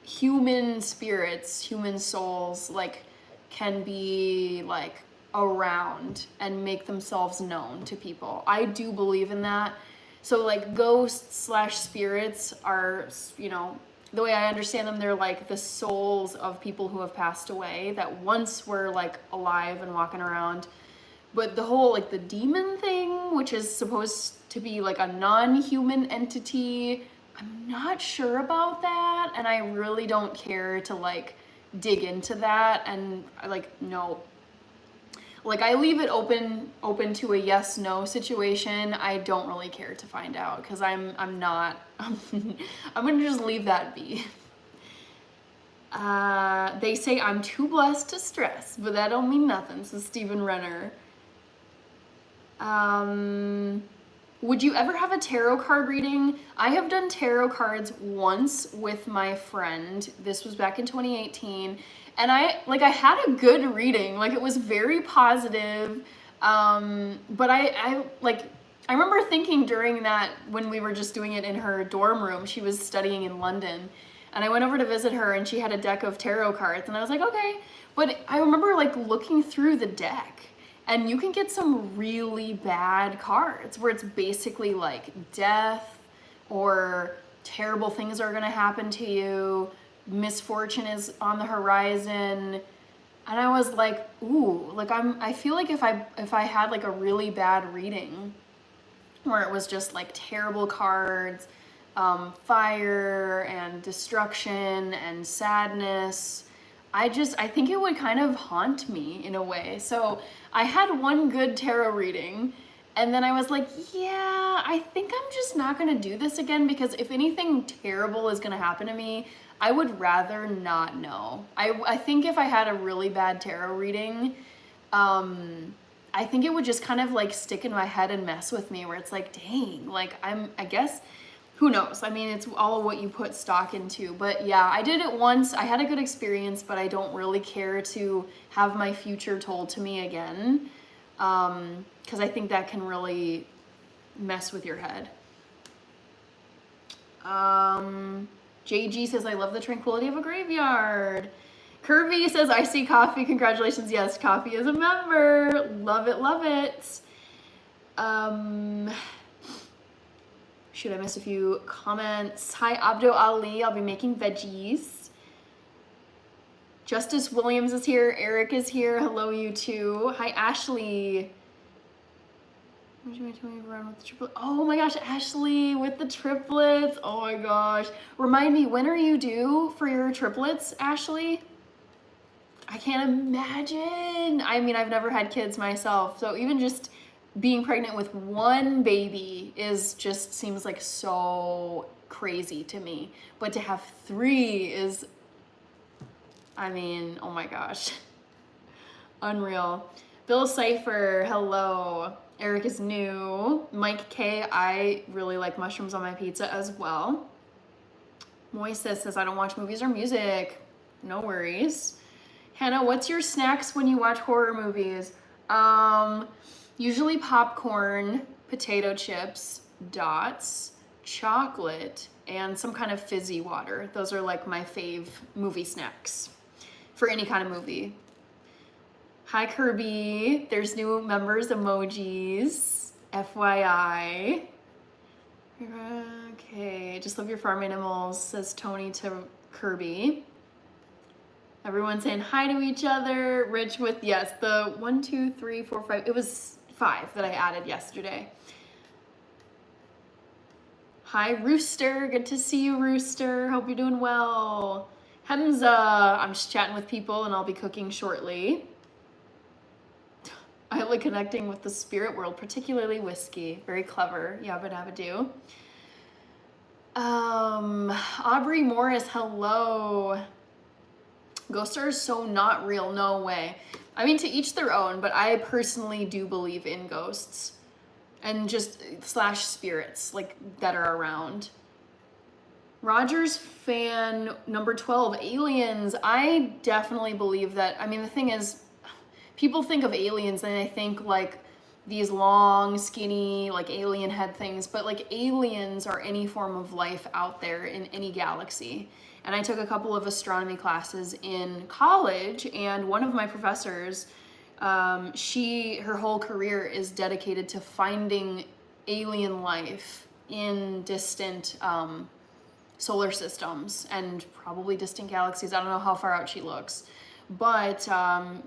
human spirits, human souls, like can be like around and make themselves known to people. I do believe in that. So like ghosts slash spirits are, you know, the way I understand them, they're like the souls of people who have passed away that once were like alive and walking around. But the whole like the demon thing, which is supposed to be like a non-human entity, I'm not sure about that, and I really don't care to like dig into that. And like, no, like I leave it open to a yes no situation. I don't really care to find out because I'm not I'm gonna just leave that be. They say I'm too blessed to stress, but that don't mean nothing, says Stephen Renner. Would you ever have a tarot card reading? I have done tarot cards once with my friend. This was back in 2018. And I had a good reading. Like, it was very positive. But I remember thinking during that, when we were just doing it in her dorm room, she was studying in London. And I went over to visit her and she had a deck of tarot cards. And I was like, okay. But I remember like looking through the deck. And you can get some really bad cards where it's basically like death or terrible things are gonna happen to you, misfortune is on the horizon. And I was like, ooh, like I feel like if I had like a really bad reading where it was just like terrible cards, fire and destruction and sadness, I think it would kind of haunt me in a way. So I had one good tarot reading and then I was like, yeah, I think I'm just not gonna do this again, because if anything terrible is gonna happen to me, I would rather not know. I think if I had a really bad tarot reading, I think it would just kind of like stick in my head and mess with me, where it's like, dang, like I guess, who knows? I mean, it's all of what you put stock into. But yeah, I did it once. I had a good experience, but I don't really care to have my future told to me again, because I think that can really mess with your head. JG says, I love the tranquility of a graveyard. Kirby says, I see coffee. Congratulations. Yes, coffee is a member. Love it, love it. Shoot, I missed a few comments. Hi, Abdo Ali. I'll be making veggies. Justice Williams is here. Eric is here. Hello, you two. Hi, Ashley. Would you make me run with the triplets? Oh my gosh, Ashley with the triplets. Oh my gosh. Remind me, when are you due for your triplets, Ashley? I can't imagine. I mean, I've never had kids myself, so even just being pregnant with one baby seems like so crazy to me. But to have 3 is, I mean, oh my gosh. Unreal. Bill Cipher, hello. Eric is new. Mike K, I really like mushrooms on my pizza as well. Moises says, I don't watch movies or music. No worries. Hannah, what's your snacks when you watch horror movies? Usually popcorn, potato chips, dots, chocolate, and some kind of fizzy water. Those are like my fave movie snacks for any kind of movie. Hi, Kirby. There's new members emojis. FYI. Okay, just love your farm animals, says Tony to Kirby. Everyone's saying hi to each other. Rich with, yes, the 1, 2, 3, 4, 5. It was 5 that I added yesterday. Hi, Rooster. Good to see you, Rooster. Hope you're doing well. Hemza. I'm just chatting with people and I'll be cooking shortly. I like connecting with the spirit world, particularly whiskey. Very clever. Yabba dabba do. Aubrey Morris, hello. Ghosts are so not real, no way. I mean, to each their own, but I personally do believe in ghosts and just / spirits like that are around. Rogers fan number 12, aliens. I definitely believe that. I mean, the thing is, people think of aliens and I think like these long, skinny, like alien head things, but like aliens are any form of life out there in any galaxy. And I took a couple of astronomy classes in college, and one of my professors, her whole career is dedicated to finding alien life in distant solar systems and probably distant galaxies. I don't know how far out she looks. But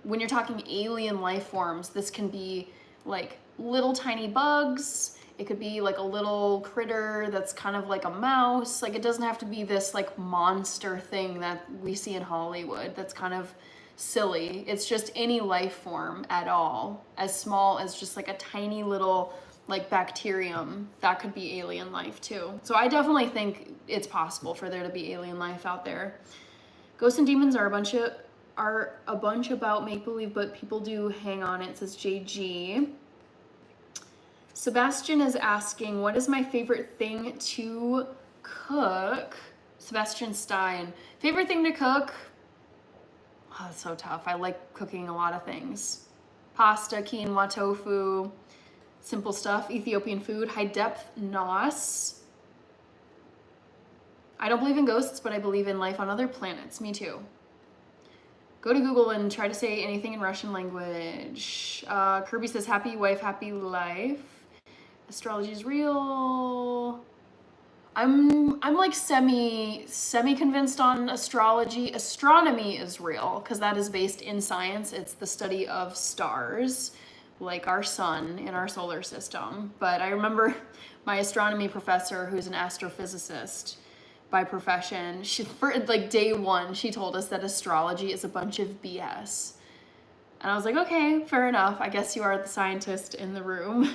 when you're talking alien life forms, this can be like little tiny bugs. It could be like a little critter that's kind of like a mouse. Like, it doesn't have to be this like monster thing that we see in Hollywood that's kind of silly. It's just any life form at all, as small as just like a tiny little like bacterium. That could be alien life too. So I definitely think it's possible for there to be alien life out there. Ghosts and demons are a bunch about make-believe, but people do hang on it, says JG. Sebastian is asking, what is my favorite thing to cook? Sebastian Stein. Favorite thing to cook? Oh, that's so tough. I like cooking a lot of things. Pasta, quinoa, tofu, simple stuff, Ethiopian food, high depth nos. I don't believe in ghosts, but I believe in life on other planets. Me too. Go to Google and try to say anything in Russian language. Kirby says, happy wife, happy life. Astrology is real. I'm like semi convinced on astrology. Astronomy is real because that is based in science. It's the study of stars, like our sun in our solar system. But I remember my astronomy professor, who's an astrophysicist by profession, for like day one, she told us that astrology is a bunch of BS. And I was like, okay, fair enough. I guess you are the scientist in the room.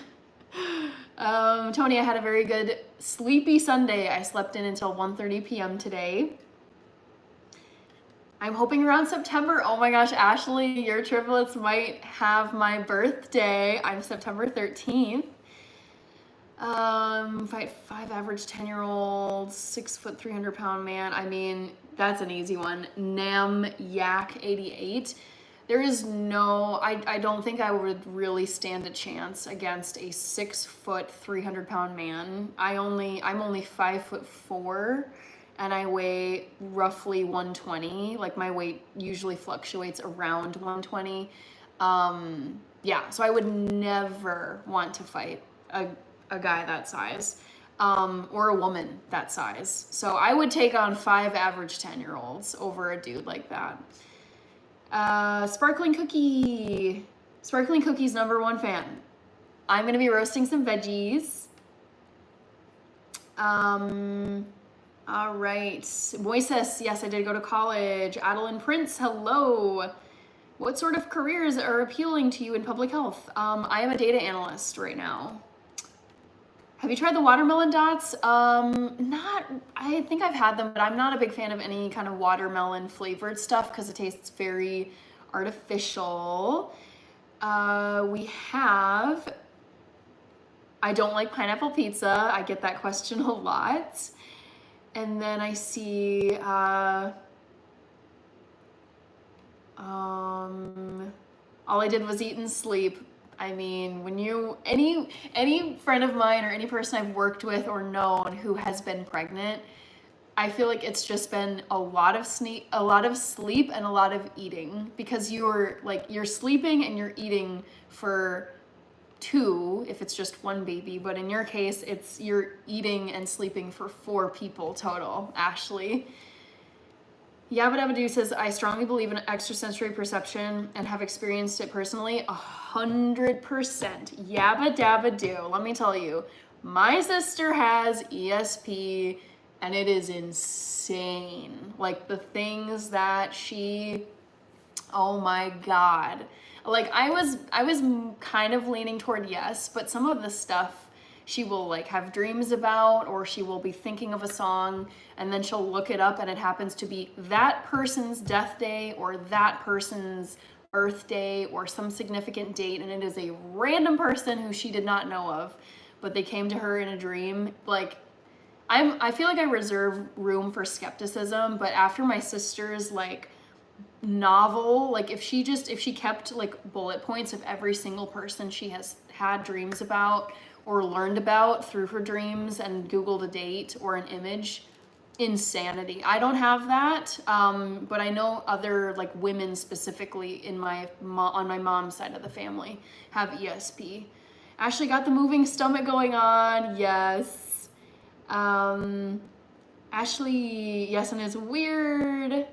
Tony, I had a very good sleepy Sunday. I slept in until 1:30 p.m. today. I'm hoping around September. Oh my gosh, Ashley, your triplets might have my birthday. I'm September 13th. Five average 10-year-olds, 6 foot, 300-pound man. I mean, that's an easy one. Nam Yak 88. There is no, I don't think I would really stand a chance against a 6 foot, 300-pound man. I'm only 5'4", and I weigh roughly 120. Like, my weight usually fluctuates around 120. Yeah, so I would never want to fight a guy that size, or a woman that size. So I would take on 5 average 10-year-olds over a dude like that. Sparkling Cookie's #1 fan. I'm gonna be roasting some veggies. All right. Moises, yes, I did go to college. Adeline Prince, hello. What sort of careers are appealing to you in public health? I am a data analyst right now. Have you tried the watermelon dots? I think I've had them, but I'm not a big fan of any kind of watermelon flavored stuff because it tastes very artificial. I don't like pineapple pizza. I get that question a lot. And then I see, all I did was eat and sleep. I mean, when any friend of mine or any person I've worked with or known who has been pregnant, I feel like it's just been a lot of sleep and a lot of eating, because you're sleeping and you're eating for 2 if it's just one baby, but in your case, you're eating and sleeping for 4 people total. Ashley. Yabba Dabba Doo says, I strongly believe in extrasensory perception and have experienced it personally 100%. Yabba Dabba Doo. Let me tell you, my sister has ESP and it is insane. Like, the things that oh my God. Like, I was kind of leaning toward yes, but some of the stuff she will like have dreams about, or she will be thinking of a song and then she'll look it up and it happens to be that person's death day or that person's birthday or some significant date, and it is a random person who she did not know of, but they came to her in a dream. Like, I feel like I reserve room for skepticism, but after my sister's like novel, like if she kept like bullet points of every single person she has had dreams about or learned about through her dreams and Googled a date or an image. Insanity. I don't have that, but I know other like women specifically in on my mom's side of the family have ESP. Ashley got the moving stomach going on. Yes. Ashley, yes, and it's weird.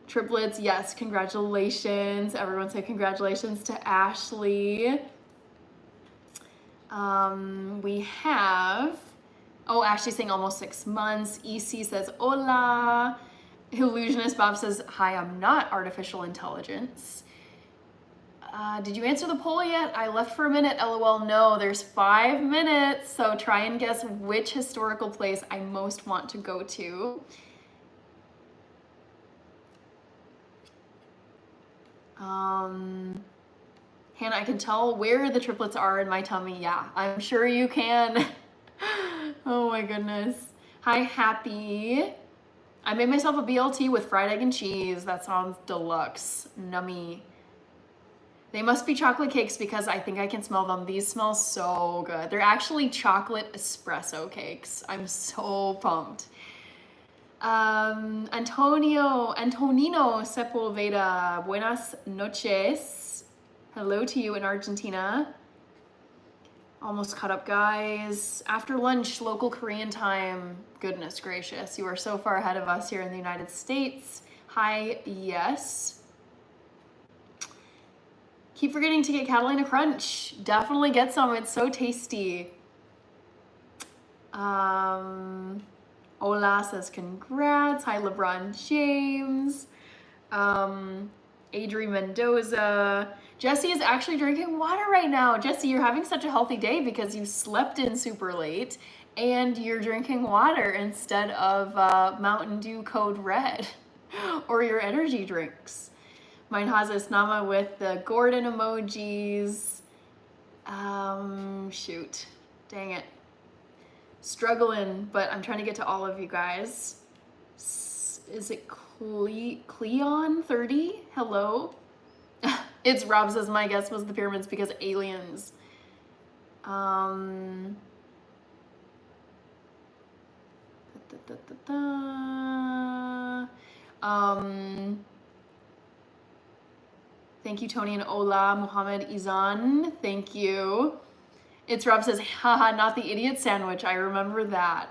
Triplets, yes, congratulations. Everyone say congratulations to Ashley. We have, oh, Ashley's saying almost 6 months. EC says, hola. Illusionist Bob says, hi, I'm not artificial intelligence. Did you answer the poll yet? I left for a minute, LOL. No, there's 5 minutes. So try and guess which historical place I most want to go to. Hannah, I can tell where the triplets are in my tummy. Yeah, I'm sure you can. Oh my goodness. Hi, Happy. I made myself a BLT with fried egg and cheese. That sounds deluxe. Nummy. They must be chocolate cakes because I think I can smell them. These smell so good. They're actually chocolate espresso cakes. I'm so pumped. Antonino Sepulveda, buenas noches. Hello to you in Argentina. Almost caught up, guys. After lunch, local Korean time. Goodness gracious, you are so far ahead of us here in the United States. Hi, yes. Keep forgetting to get Catalina Crunch. Definitely get some, it's so tasty. Ola says congrats. Hi, LeBron James. Adri Mendoza. Jesse is actually drinking water right now. Jesse, you're having such a healthy day because you slept in super late and you're drinking water instead of Mountain Dew Code Red or your energy drinks. Mine has a Nama with the Gordon emojis. Shoot, dang it. Struggling, but I'm trying to get to all of you guys. Is it Cleon 30? Hello? It's Rob says my guess was the pyramids because aliens. Thank you, Tony and Ola. Muhammad Izan, thank you. It's Rob says, haha, not the idiot sandwich. I remember that.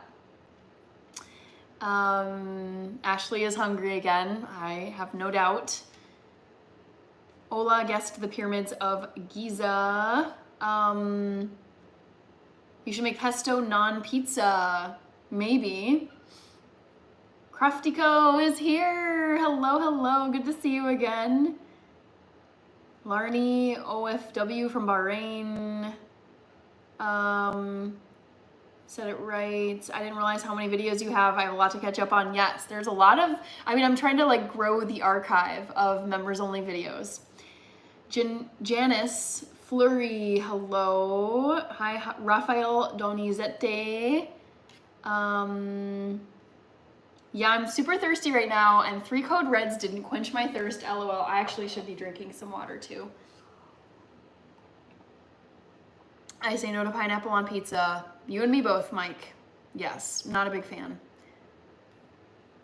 Ashley is hungry again. I have no doubt. Ola guessed the pyramids of Giza. You should make pesto non-pizza. Maybe. Craftico is here. Hello, hello. Good to see you again. Larny OFW from Bahrain. Said it right. I didn't realize how many videos you have. I have a lot to catch up on. Yes, there's a lot of, I'm trying to like grow the archive of members only videos. Janice Fleury, hello. Hi, Rafael Donizete. Yeah, I'm super thirsty right now and 3 Code Reds didn't quench my thirst, LOL. I actually should be drinking some water too. I say no to pineapple on pizza. You and me both, Mike. Yes, not a big fan.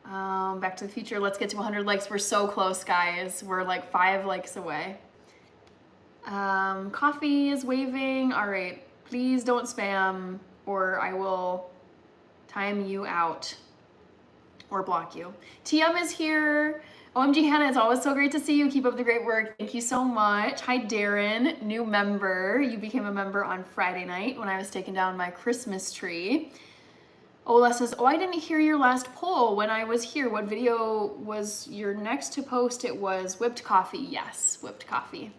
Back to the Future. Let's get to 100 likes. We're so close, guys. We're like 5 likes away. Coffee is waving. All right, please don't spam or I will time you out or block you. TM is here. OMG Hannah, it's always so great to see you. Keep up the great work. Thank you so much. Hi Darren, new member. You became a member on Friday night when I was taking down my Christmas tree. Ola says, oh, I didn't hear your last poll when I was here. What video was your next to post? It was whipped coffee. Yes, whipped coffee.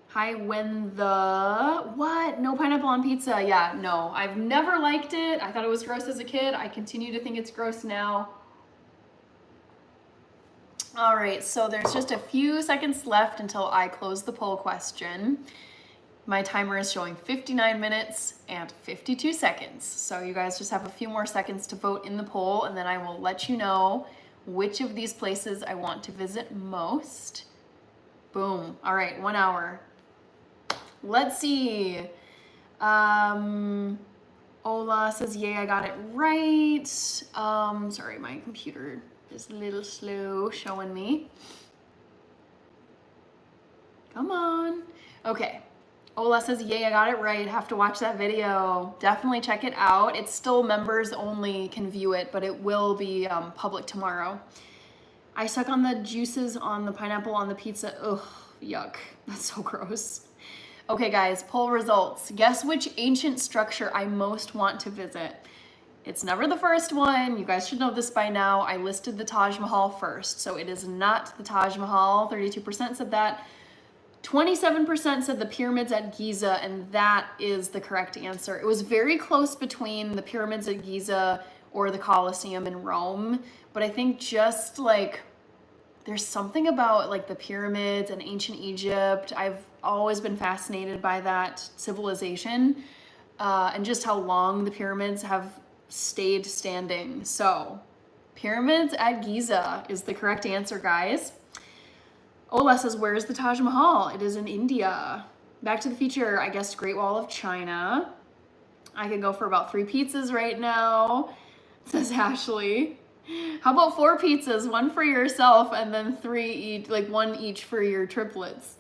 Hi, when the, what? No pineapple on pizza. Yeah, no, I've never liked it. I thought it was gross as a kid. I continue to think it's gross now. All right, so there's just a few seconds left until I close the poll question. My timer is showing 59 minutes and 52 seconds. So you guys just have a few more seconds to vote in the poll and then I will let you know which of these places I want to visit most. Boom. All right, 1 hour. Let's see. Ola says, yay, I got it right. Sorry, my computer is a little slow showing me. Come on. Okay. Ola says, yay, I got it right. Have to watch that video. Definitely check it out. It's still members only can view it, but it will be public tomorrow. I suck on the juices on the pineapple on the pizza. Ugh, yuck. That's so gross. Okay, guys, poll results. Guess which ancient structure I most want to visit. It's never the first one. You guys should know this by now. I listed the Taj Mahal first, so it is not the Taj Mahal. 32% said that. 27% said the pyramids at Giza, and that is the correct answer. It was very close between the pyramids at Giza or the Colosseum in Rome, but I think just like there's something about like the pyramids and ancient Egypt. I've always been fascinated by that civilization and just how long the pyramids have stayed standing. So pyramids at Giza is the correct answer, guys. Ola says, where's the Taj Mahal? It is in India. Back to the Future, I guessed Great Wall of China. I could go for about 3 pizzas right now, says Ashley. How about 4 pizzas, 1 for yourself and then 3 each, like 1 each for your triplets.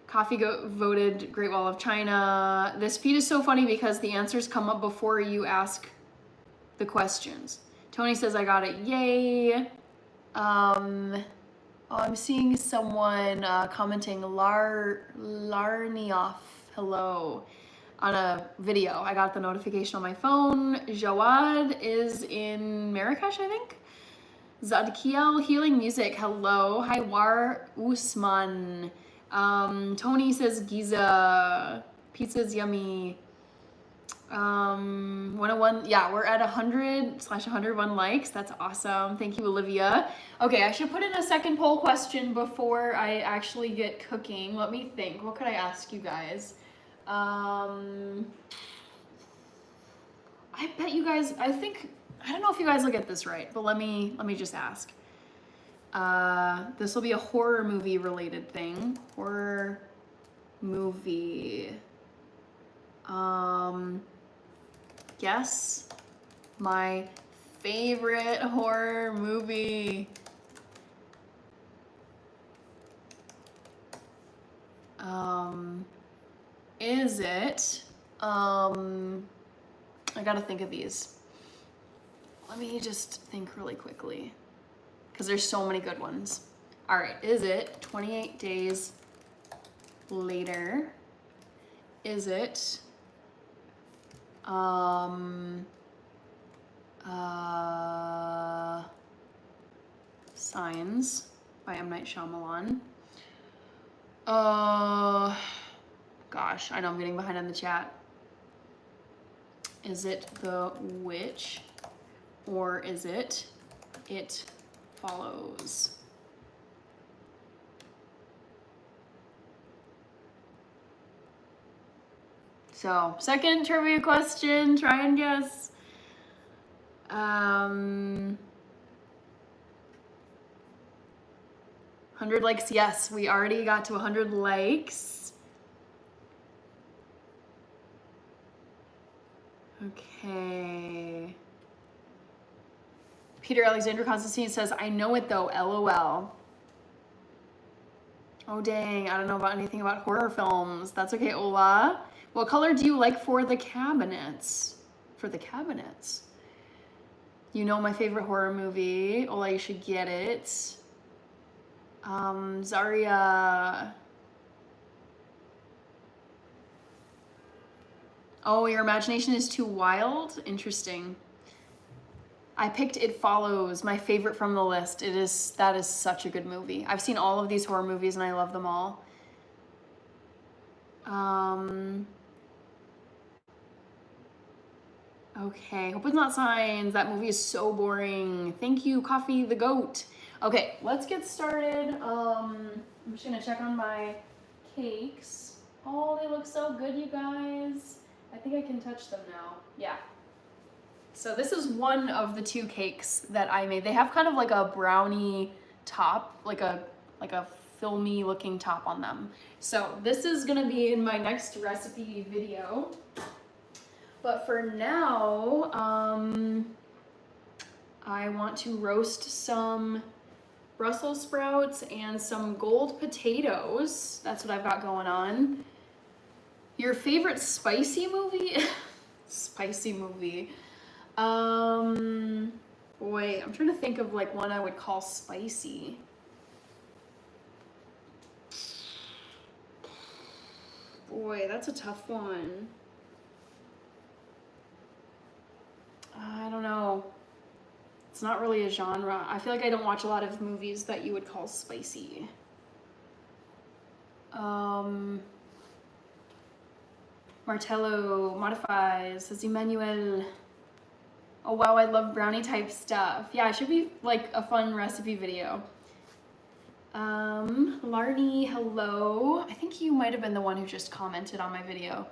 Coffee voted Great Wall of China. This feed is so funny because the answers come up before you ask the questions. Tony says, I got it, yay. I'm seeing someone commenting Larnioff, hello, on a video. I got the notification on my phone. Jawad is in Marrakesh, I think. Zadkiel Healing Music, hello. Hi, War Usman. Tony says Giza. Pizza's yummy. 101, yeah, we're at 100/101 likes. That's awesome. Thank you, Olivia. Okay, I should put in a second poll question before I actually get cooking. Let me think. What could I ask you guys? I bet you guys, I don't know if you guys will get this right, but let me just ask. This will be a horror movie related thing. Horror movie. Guess my favorite horror movie. Is it, I gotta think of these. Let me just think really quickly, because there's so many good ones. All right, is it 28 Days Later? Is it Signs by M. Night Shyamalan? Gosh, I know I'm getting behind on the chat. Is it The Witch, or is it It Follows? So, second trivia question, try and guess. 100 likes, yes, we already got to 100 likes. Okay. Peter Alexander Constantine says, I know it though, LOL. Oh dang, I don't know about anything about horror films. That's okay, Ola. What color do you like for the cabinets? For the cabinets. You know my favorite horror movie. Ola, you should get it. Zaria. Oh, your imagination is too wild? Interesting. I picked It Follows, my favorite from the list. That is such a good movie. I've seen all of these horror movies and I love them all. Okay, hope it's not Signs. That movie is so boring. Thank you, Coffee the Goat. Okay, let's get started. I'm just gonna check on my cakes. Oh, they look so good, you guys. I think I can touch them now. Yeah. So this is one of the 2 cakes that I made. They have kind of like a brownie top, like a filmy looking top on them. So this is gonna be in my next recipe video. But for now, I want to roast some Brussels sprouts and some gold potatoes. That's what I've got going on. Your favorite spicy movie? Spicy movie. Boy, I'm trying to think of like one I would call spicy. Boy, that's a tough one. I don't know. It's not really a genre. I feel like I don't watch a lot of movies that you would call spicy. Martello modifies, says Emmanuel. Oh wow, I love brownie type stuff. Yeah, it should be like a fun recipe video. Larny, hello. I think you might have been the one who just commented on my video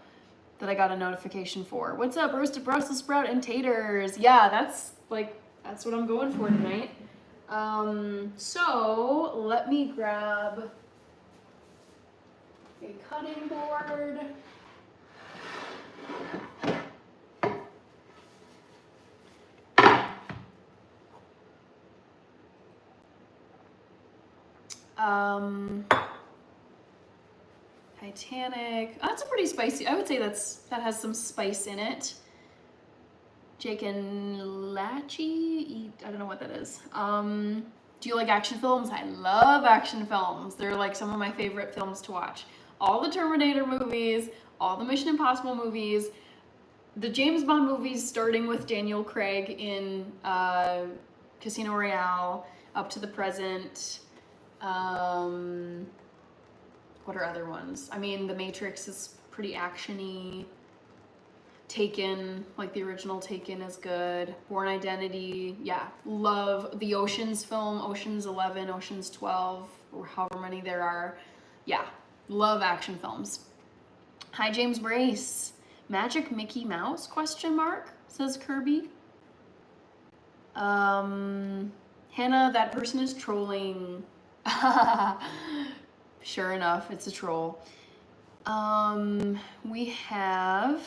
that I got a notification for. What's up, roasted Brussels sprout and taters? Yeah, that's what I'm going for tonight. So let me grab a cutting board. Titanic. Oh, that's a pretty spicy. I would say that has some spice in it. Jake and Lachie. I don't know what that is. Do you like action films? I love action films. They're like some of my favorite films to watch. All the Terminator movies, all the Mission Impossible movies, the James Bond movies, starting with Daniel Craig in Casino Royale up to the present. What are other ones? I mean, The Matrix is pretty action-y. Taken, like the original Taken, is good. Born Identity, yeah. Love the Oceans film, Oceans 11, Oceans 12, or however many there are. Yeah, love action films. Hi, James Brace. Magic Mickey Mouse, question mark, says Kirby. Hannah, that person is trolling. Sure enough, it's a troll. We have...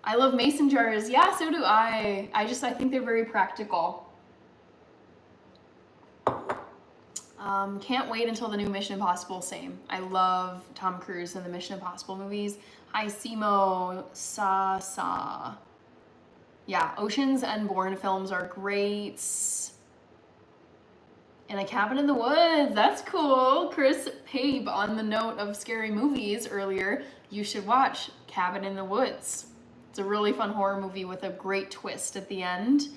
I love mason jars. Yeah, so do I. I think they're very practical. Can't wait until the new Mission Impossible. Same. I love Tom Cruise in the Mission Impossible movies. Hi, Simo. Sa. Yeah, Oceans and Bourne films are great. And A Cabin in the Woods. That's cool. Chris Pabe, on the note of scary movies earlier, you should watch Cabin in the Woods. It's a really fun horror movie with a great twist at the end.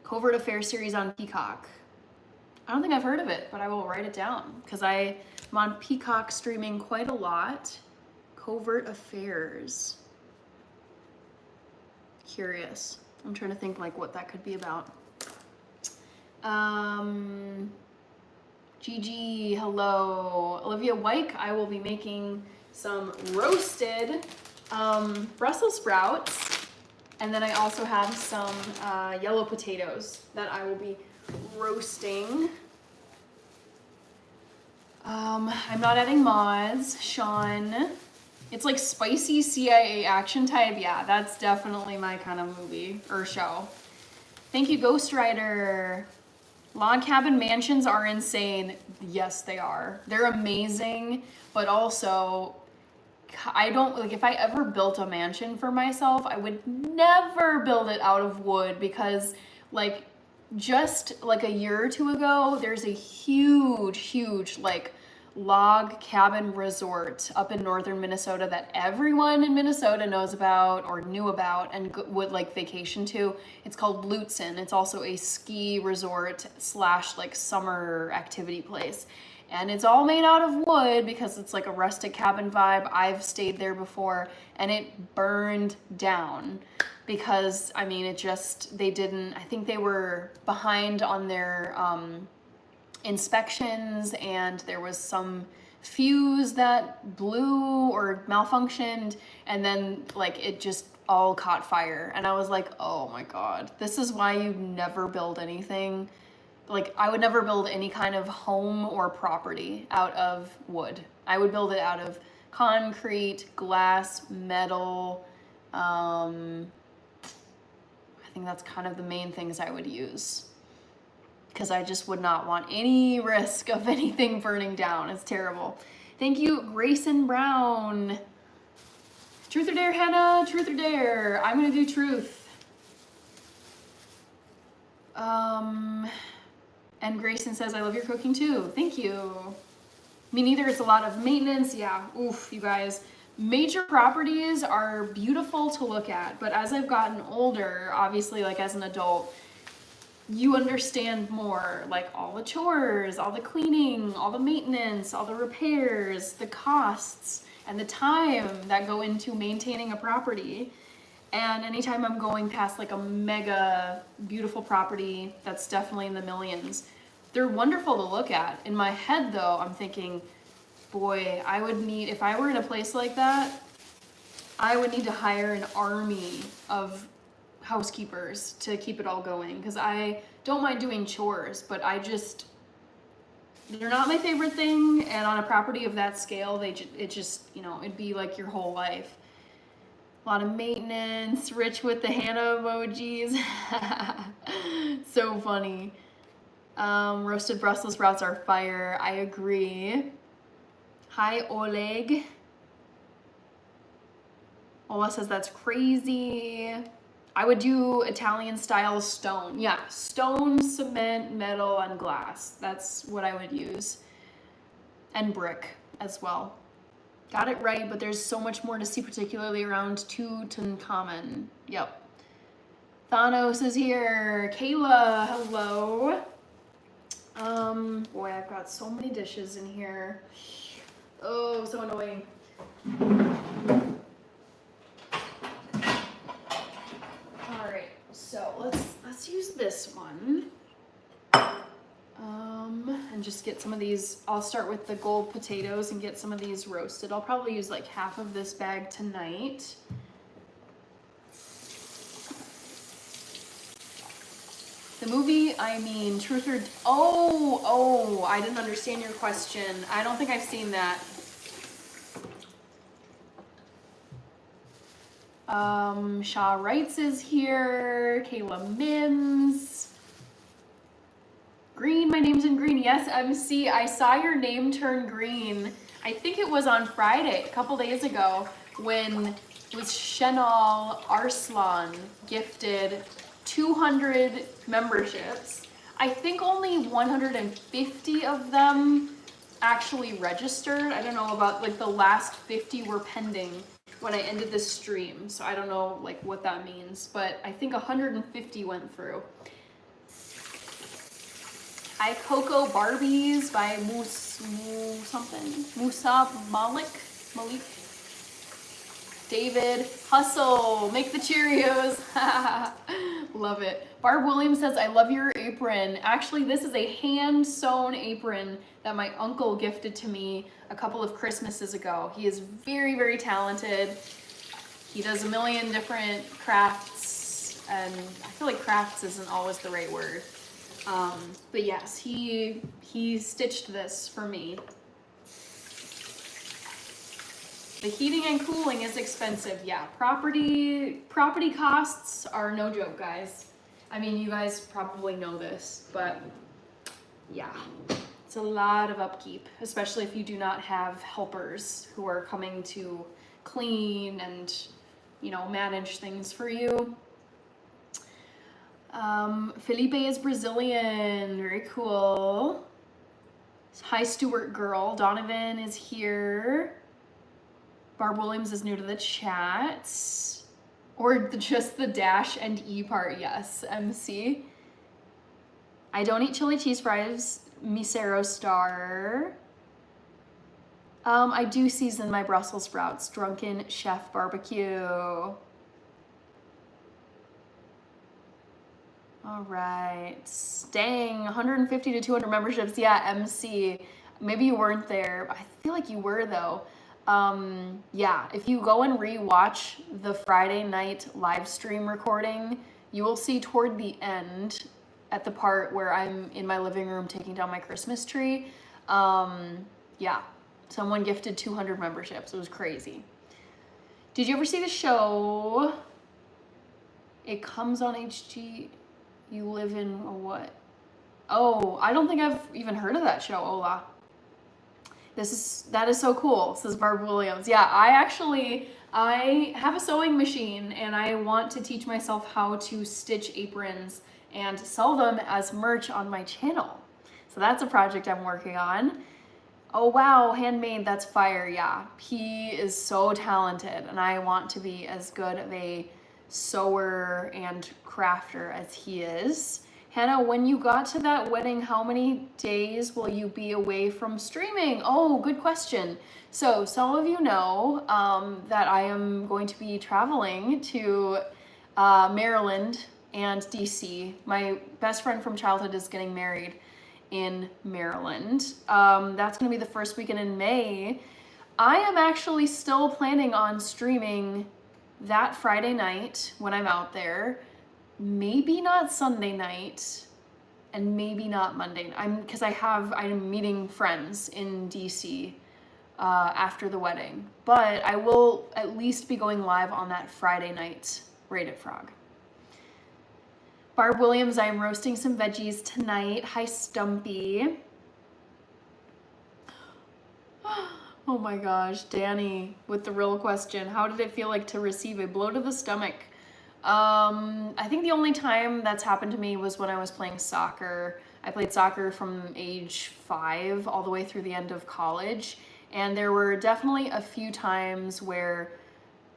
Covert Affairs series on Peacock. I don't think I've heard of it, but I will write it down because I'm on Peacock streaming quite a lot. Covert Affairs. Curious. I'm trying to think like what that could be about. Gigi, hello. Olivia Wyke, I will be making some roasted Brussels sprouts, and then I also have some yellow potatoes that I will be roasting. I'm not adding mods. Sean, it's like spicy CIA action type. Yeah, that's definitely my kind of movie or show. Thank you, Ghost Rider. Log cabin mansions are insane. Yes, they are. They're amazing, but also I don't, like, if I ever built a mansion for myself, I would never build it out of wood because, like, just like a year or two ago, there's a huge, like, log cabin resort up in northern Minnesota that everyone in Minnesota knows about or knew about and would like vacation to. It's called Lutsen. It's also a ski resort / like summer activity place. And it's all made out of wood because it's like a rustic cabin vibe. I've stayed there before and it burned down because, I mean, I think they were behind on their inspections and there was some fuse that blew or malfunctioned and then like it just all caught fire. And I was like, oh my God, this is why you never build anything like I would never build any kind of home or property out of wood. I would build it out of concrete, glass, metal. I think that's kind of the main things I would use, because I just would not want any risk of anything burning down. It's terrible. Thank you, Grayson Brown. Truth or dare, Hannah? Truth or dare? I'm gonna do truth. And Grayson says, I love your cooking too. Thank you. Me neither. It's a lot of maintenance. Yeah, oof, you guys. Major properties are beautiful to look at, but as I've gotten older, obviously, like as an adult, you understand more, like all the chores, all the cleaning, all the maintenance, all the repairs, the costs, and the time that go into maintaining a property. And anytime I'm going past like a mega beautiful property that's definitely in the millions, they're wonderful to look at. In my head though, I'm thinking, boy, I would need, if I were in a place like that, I would need to hire an army of housekeepers to keep it all going, because I don't mind doing chores, but they're not my favorite thing. And on a property of that scale, it just, you know, it'd be like your whole life. A lot of maintenance, Rich with the Hannah emojis. So funny. Roasted Brussels sprouts are fire. I agree. Hi, Oleg. Ola says that's crazy. I would do Italian style stone. Yeah, stone, cement, metal, and glass. That's what I would use. And brick as well. Got it right, but there's so much more to see, particularly around Tutankhamun. Yep. Thanos is here. Kayla, hello. Boy, I've got so many dishes in here. Oh, so annoying. All right, so let's use this one. And just get some of these. I'll start with the gold potatoes and get some of these roasted. I'll probably use like half of this bag tonight. The movie, I mean, Truth or... Oh, I didn't understand your question. I don't think I've seen that. Shaw Wrights is here. Kayla Mims. Green, my name's in green. Yes, MC, I saw your name turn green. I think it was on Friday, a couple days ago, when it was Shenal Arslan gifted 200 memberships. I think only 150 of them actually registered. I don't know about, like, the last 50 were pending when I ended this stream. So I don't know like what that means, but I think 150 went through. Hi, Coco Barbies by Musa Malik. David, hustle, make the Cheerios. Love it. Barb Williams says, I love your apron. Actually, this is a hand-sewn apron that my uncle gifted to me a couple of Christmases ago. He is very, very talented. He does a million different crafts, and I feel like crafts isn't always the right word. But yes, he stitched this for me. The heating and cooling is expensive. Yeah, property costs are no joke, guys. I mean, you guys probably know this, but yeah, it's a lot of upkeep, especially if you do not have helpers who are coming to clean and, you know, manage things for you. Felipe is Brazilian. Very cool. Hi, Stuart Girl. Donovan is here. Barb Williams is new to the chat. Or just the dash and E part, yes, MC. I don't eat chili cheese fries, Misero Star. I do season my Brussels sprouts, Drunken Chef Barbecue. All right, dang, 150 to 200 memberships. Yeah, MC, maybe you weren't there. I feel like you were though. Yeah, if you go and re-watch the Friday night live stream recording, you will see toward the end, at the part where I'm in my living room taking down my Christmas tree. Yeah, someone gifted 200 memberships. It was crazy. Did you ever see the show? It comes on HG. You live in a what? Oh, I don't think I've even heard of that show, Ola. That is so cool, says Barb Williams. Yeah, I have a sewing machine and I want to teach myself how to stitch aprons and sell them as merch on my channel. So that's a project I'm working on. Oh wow, handmade, that's fire, yeah. He is so talented and I want to be as good of a sewer and crafter as he is. Hannah, when you got to that wedding, how many days will you be away from streaming? Oh, good question. So some of you know that I am going to be traveling to Maryland and DC. My best friend from childhood is getting married in Maryland. That's gonna be the first weekend in May. I am actually still planning on streaming that Friday night when I'm out there. Maybe not Sunday night, and maybe not Monday. I'm meeting friends in DC after the wedding, but I will at least be going live on that Friday night. Rated Frog. Barb Williams, I am roasting some veggies tonight. Hi, Stumpy. Oh my gosh, Danny with the real question. How did it feel like to receive a blow to the stomach? I think the only time that's happened to me was when I was playing soccer. I played soccer from age 5 all the way through the end of college. And there were definitely a few times where,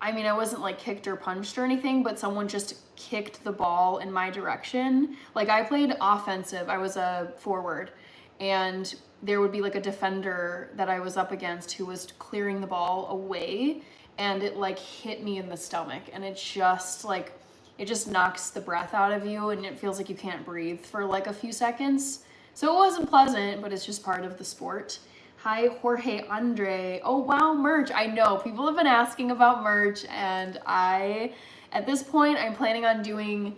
I mean, I wasn't like kicked or punched or anything, but someone just kicked the ball in my direction. Like I played offensive, I was a forward, and there would be like a defender that I was up against who was clearing the ball away, and it like hit me in the stomach, and it just knocks the breath out of you and it feels like you can't breathe for like a few seconds. So it wasn't pleasant, but it's just part of the sport. Hi, Jorge Andre. Oh wow, merch. I know people have been asking about merch, and at this point, I'm planning on doing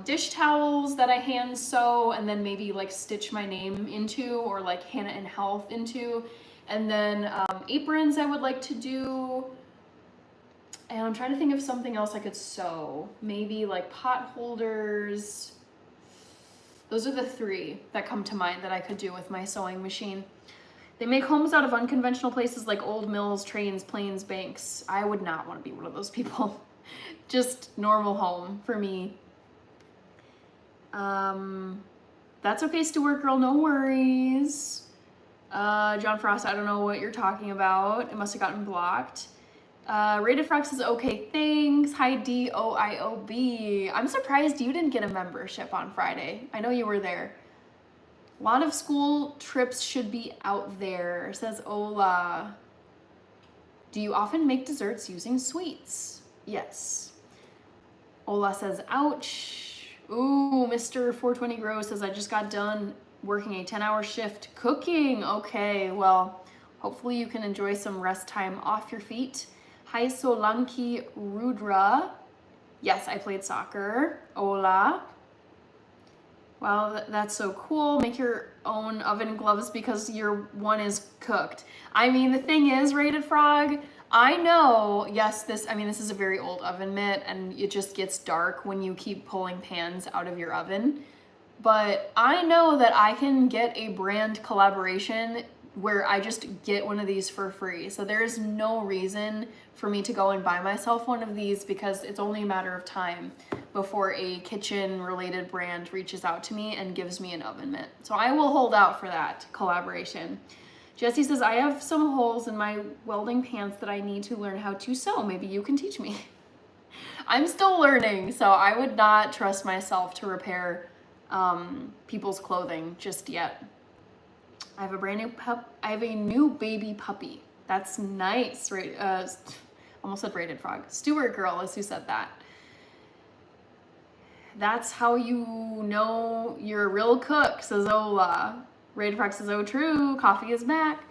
dish towels that I hand sew and then maybe like stitch my name into, or like Hannah in Health into. And then aprons I would like to do. And I'm trying to think of something else I could sew. Maybe like pot holders. Those are the 3 that come to mind that I could do with my sewing machine. They make homes out of unconventional places like old mills, trains, planes, banks. I would not want to be one of those people. Just normal home for me. That's okay, Stuart girl, no worries. John Frost, I don't know what you're talking about. It must have gotten blocked. Rated Frog says, okay, thanks. Hi, DOIOB. I'm surprised you didn't get a membership on Friday. I know you were there. A lot of school trips should be out there, says Ola. Do you often make desserts using sweets? Yes. Ola says, ouch. Ooh, Mr. 420 Grow says, I just got done working a 10-hour shift cooking. Okay, well, hopefully you can enjoy some rest time off your feet. Hi, Solanki Rudra. Yes, I played soccer. Ola. Wow, that's so cool. Make your own oven gloves because your one is cooked. I mean, the thing is, Rated Frog, I know, yes, this is a very old oven mitt and it just gets dark when you keep pulling pans out of your oven. But I know that I can get a brand collaboration where I just get one of these for free. So there is no reason for me to go and buy myself one of these because it's only a matter of time before a kitchen related brand reaches out to me and gives me an oven mitt. So I will hold out for that collaboration. Jesse says, I have some holes in my welding pants that I need to learn how to sew. Maybe you can teach me. I'm still learning, so I would not trust myself to repair people's clothing just yet. I have a new baby puppy. That's nice. Right? Almost said Rated Frog. Stuart girl is who said that. That's how you know you're a real cook, says Ola. Rated Frog says, oh true, coffee is back.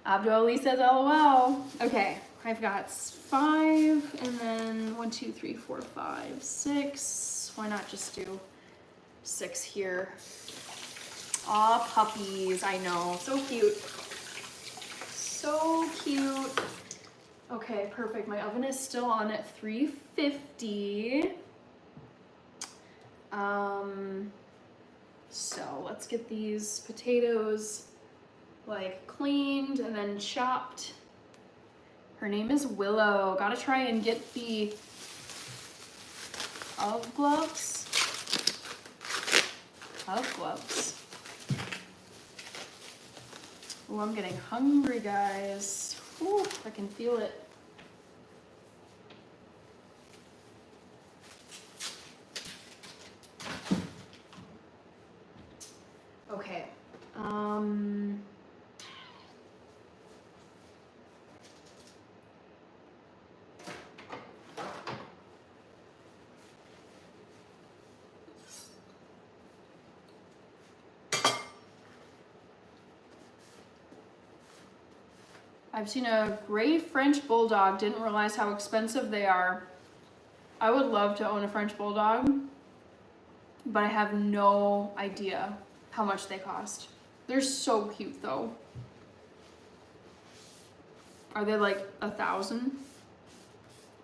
Abdul Ali says, LOL. Okay, I've got 5 and then 1, 2, 3, 4, 5, 6. Why not just do 6 here. Aw, puppies, I know, so cute. So cute. Okay, perfect. My oven is still on at 350. So let's get these potatoes like cleaned and then chopped. Her name is Willow. Gotta try and get the gloves. Oh, I'm getting hungry, guys. Ooh, I can feel it. Okay. I've seen a gray French bulldog, didn't realize how expensive they are. I would love to own a French bulldog, but I have no idea how much they cost. They're so cute though. Are they like 1,000?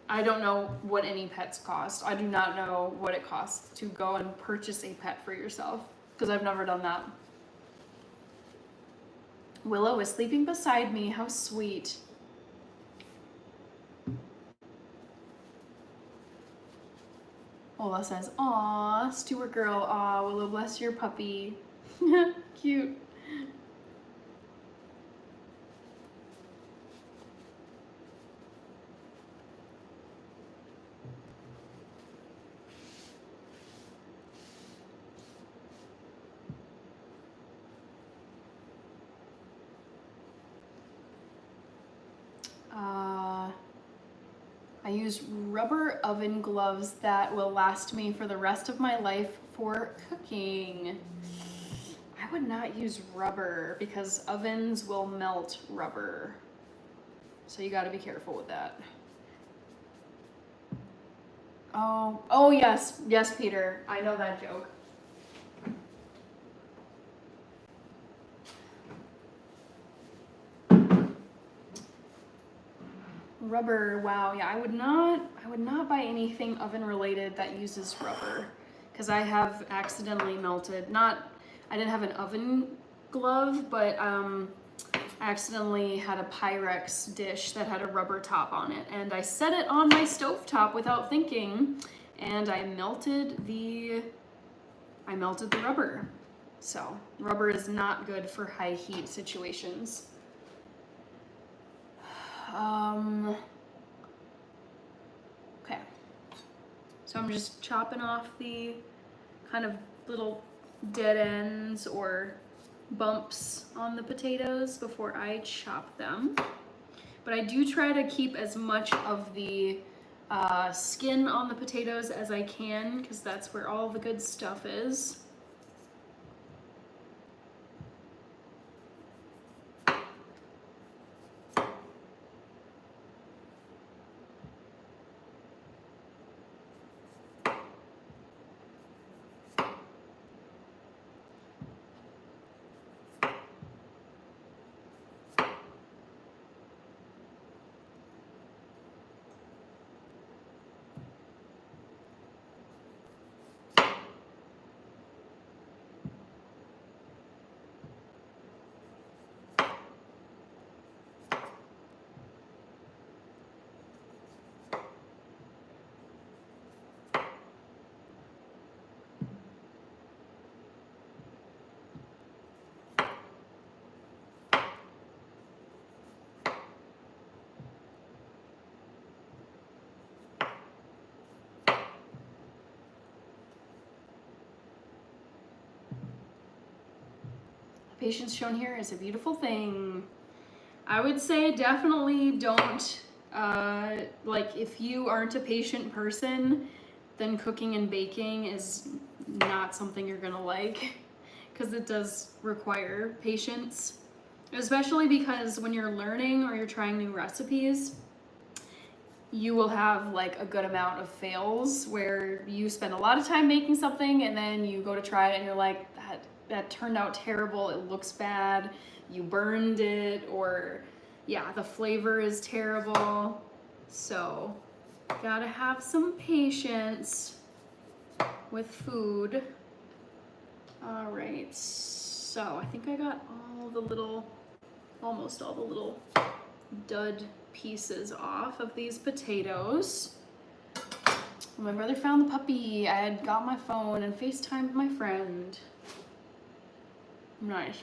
I don't know what any pets cost. I do not know what it costs to go and purchase a pet for yourself, because I've never done that. Willow is sleeping beside me. How sweet. Ola says, "Aw, Stuart girl, aw, Willow, bless your puppy." Cute. I use rubber oven gloves that will last me for the rest of my life for cooking. I would not use rubber because ovens will melt rubber. So you gotta be careful with that. Oh yes, yes, Peter, I know that joke. Rubber, wow, yeah, I would not buy anything oven related that uses rubber, because I have accidentally melted, I didn't have an oven glove, but I accidentally had a Pyrex dish that had a rubber top on it, and I set it on my stovetop without thinking, and I melted the rubber. So rubber is not good for high heat situations. Okay, so I'm just chopping off the kind of little dead ends or bumps on the potatoes before I chop them. But I do try to keep as much of the skin on the potatoes as I can, because that's where all the good stuff is. Patience shown here is a beautiful thing. I would say definitely don't, like if you aren't a patient person, then cooking and baking is not something you're gonna like, because it does require patience, especially because when you're learning or you're trying new recipes, you will have like a good amount of fails where you spend a lot of time making something and then you go to try it and you're like, that turned out terrible, it looks bad, you burned it, or yeah, the flavor is terrible. So gotta have some patience with food. All right, so I think I got almost all the little dud pieces off of these potatoes. My brother found the puppy. I had got my phone and FaceTimed my friend. Nice.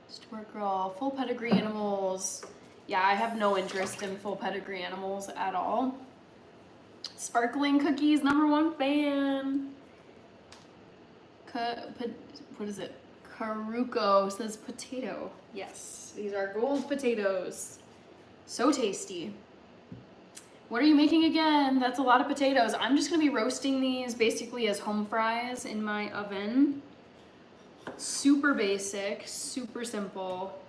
Stuart Girl, full pedigree animals. Yeah, I have no interest in full pedigree animals at all. Sparkling Cookies, #1 fan. What is it? Karuko says potato. Yes, these are gold potatoes. So tasty. What are you making again? That's a lot of potatoes. I'm just gonna be roasting these basically as home fries in my oven. Super basic, super simple.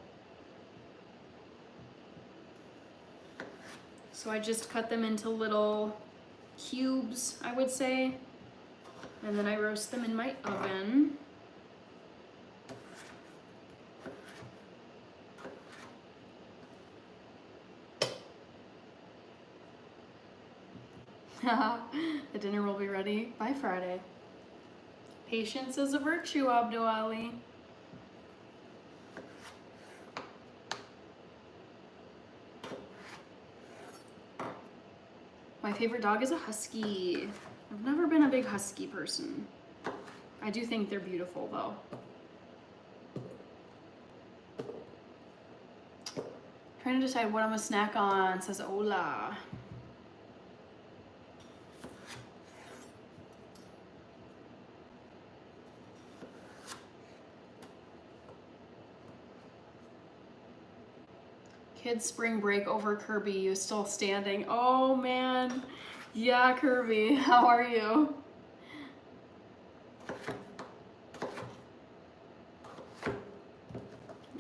So I just cut them into little cubes, I would say, and then I roast them in my oven. The dinner will be ready by Friday. Patience is a virtue, Abdul Ali. My favorite dog is a husky. I've never been a big husky person. I do think they're beautiful though. Trying to decide what I'm gonna snack on, says Ola. Kids spring break over Kirby, you still standing? Oh man, yeah, Kirby, how are you?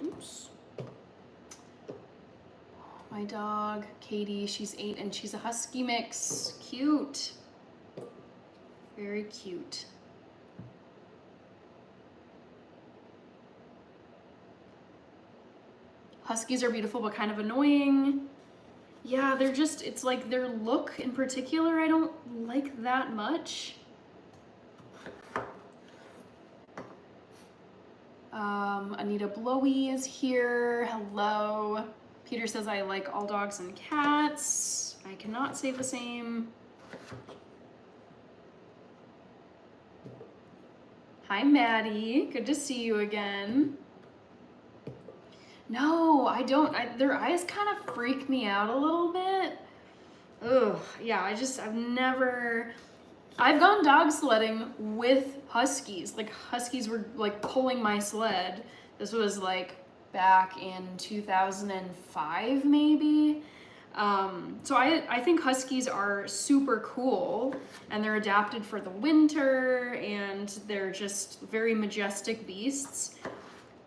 Oops. My dog, Katie, she's 8 and she's a husky mix. Cute. Very cute. Huskies are beautiful, but kind of annoying. Yeah, they're just, it's like their look in particular, I don't like that much. Anita Blowy is here. Hello. Peter says I like all dogs and cats. I cannot say the same. Hi, Maddie. Good to see you again. No, I don't. Their eyes kind of freak me out a little bit. Ugh, yeah, I've gone dog sledding with huskies. Like, huskies were like pulling my sled. This was like back in 2005, maybe. So I think huskies are super cool and they're adapted for the winter and they're just very majestic beasts.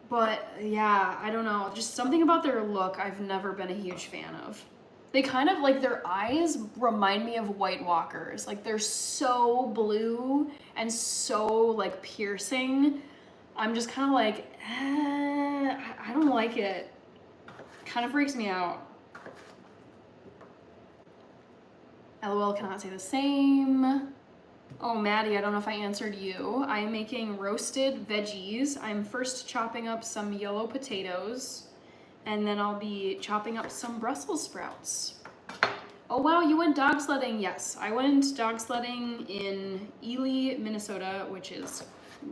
But yeah, I don't know, just something about their look I've never been a huge fan of. They kind of, like, their eyes remind me of White Walkers. Like, they're so blue and so, like, piercing. I'm just kind of like, I don't like it. Kind of freaks me out. LOL cannot say the same. Oh, Maddie, I don't know if I answered you. I am making roasted veggies. I'm first chopping up some yellow potatoes, and then I'll be chopping up some Brussels sprouts. Oh wow, you went dog sledding. Yes, I went dog sledding in Ely, Minnesota, which is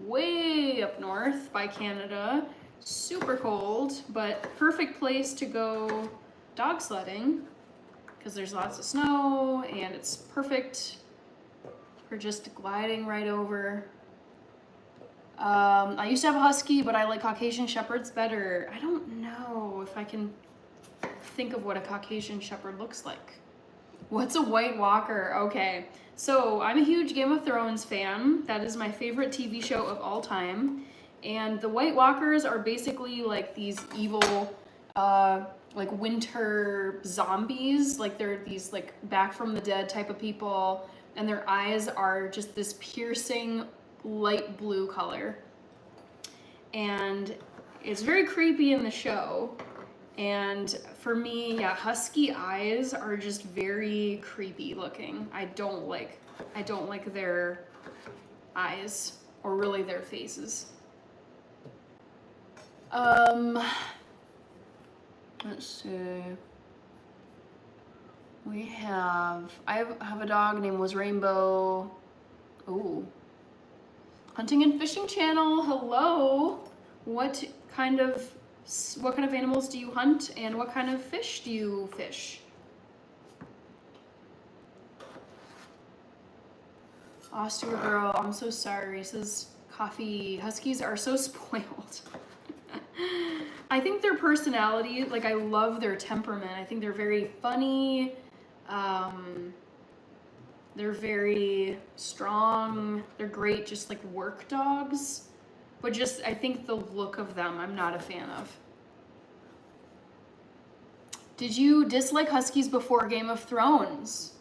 way up north by Canada. Super cold, but perfect place to go dog sledding because there's lots of snow and it's perfect for just gliding right over. I used to have a husky, but I like Caucasian Shepherds better. I don't know if I can think of what a Caucasian Shepherd looks like. What's a White Walker? Okay, so I'm a huge Game of Thrones fan. That is my favorite TV show of all time. And the White Walkers are basically like these evil like winter zombies. Like they're these like back from the dead type of people, and their eyes are just this piercing light blue color. And it's very creepy in the show. And for me, yeah, husky eyes are just very creepy looking. I don't like their eyes, or really their faces. Let's see. I have a dog named Was Rainbow. Ooh. Hunting and Fishing Channel, hello. What kind of animals do you hunt, and what kind of fish do you fish? Aw, Stuart Girl, I'm so sorry. Says Coffee, huskies are so spoiled. I think their personality, like I love their temperament. I think they're very funny. They're very strong. They're great, just like work dogs. But just, I think the look of them, I'm not a fan of. Did you dislike huskies before Game of Thrones?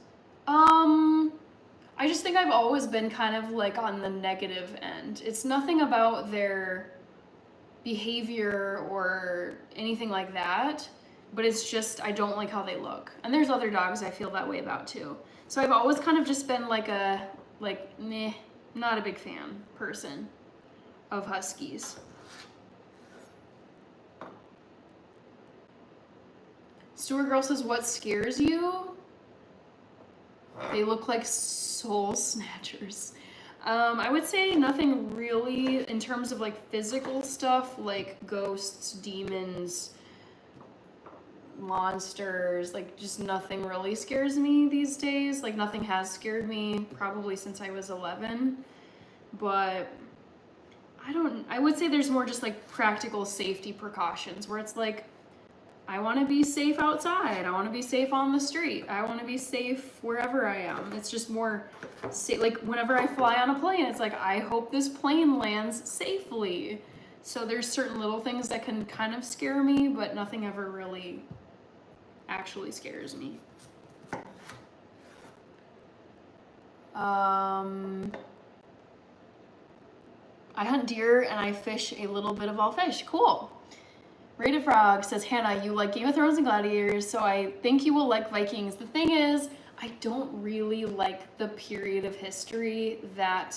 I just think I've always been kind of like on the negative end. It's nothing about their behavior or anything like that, but it's just, I don't like how they look. And there's other dogs I feel that way about too. So I've always kind of just been like meh, not a big fan person of huskies. Stuart Girl says, what scares you? They look like soul snatchers. I would say nothing really in terms of like physical stuff, like ghosts, demons, monsters, like just nothing really scares me these days. Like nothing has scared me probably since I was 11, but I would say there's more just like practical safety precautions where it's like, I want to be safe outside. I want to be safe on the street. I want to be safe wherever I am. It's just more like whenever I fly on a plane, it's like, I hope this plane lands safely. So there's certain little things that can kind of scare me, but nothing ever really actually scares me. I hunt deer and I fish a little bit of all fish. Cool. Rated Frog says, Hannah, you like Game of Thrones and Gladiators, so I think you will like Vikings. The thing is, I don't really like the period of history that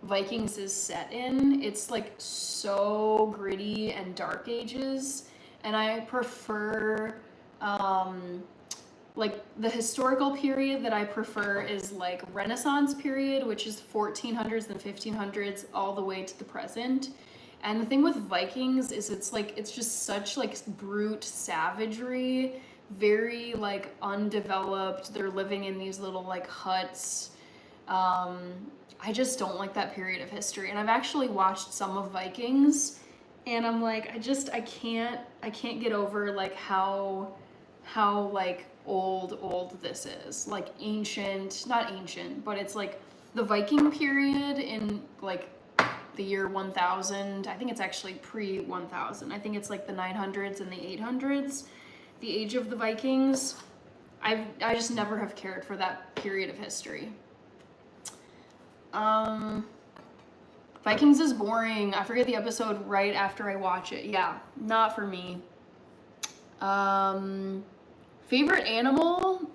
Vikings is set in. It's like so gritty and dark ages, and I prefer like the historical period that I prefer is like Renaissance period, which is 1400s and 1500s all the way to the present. And the thing with Vikings is it's just such like brute savagery, very like undeveloped. They're living in these little like huts. I just don't like that period of history. And I've actually watched some of Vikings, and I'm like, I can't get over like how like old this is. Like ancient, not ancient, but it's like the Viking period in like the year 1000. I think it's actually pre-1000. I think it's like the 900s and the 800s, the age of the Vikings. I just never have cared for that period of history. Vikings is boring. I forget the episode right after I watch it. Yeah, not for me. Favorite animal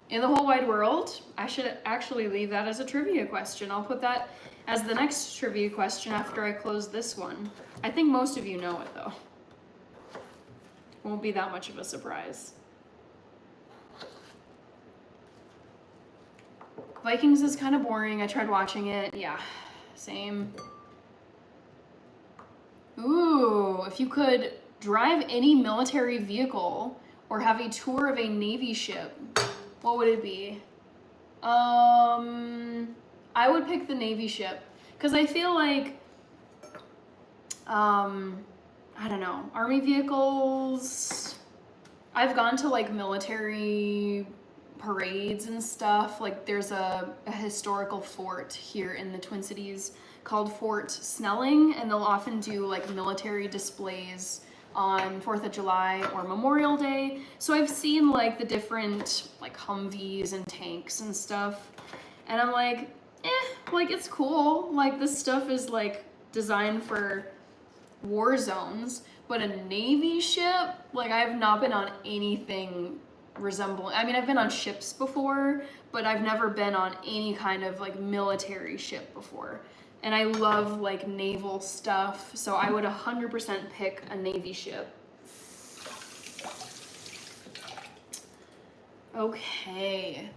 in the whole wide world? I should actually leave that as a trivia question. I'll put that as the next trivia question after I close this one. I think most of you know it though. Won't be that much of a surprise. Vikings is kind of boring. I tried watching it. Yeah, same. Ooh, if you could drive any military vehicle or have a tour of a Navy ship, what would it be? I would pick the Navy ship because I feel like, I don't know, Army vehicles, I've gone to like military parades and stuff. Like there's a historical fort here in the Twin Cities called Fort Snelling, and they'll often do like military displays on 4th of July or Memorial Day. So I've seen like the different like Humvees and tanks and stuff. And I'm like, like it's cool. Like this stuff is like designed for war zones, but a Navy ship, like I have not been on anything resembling, I mean, I've been on ships before, but I've never been on any kind of like military ship before. And I love like naval stuff, so I would 100% pick a Navy ship. Okay.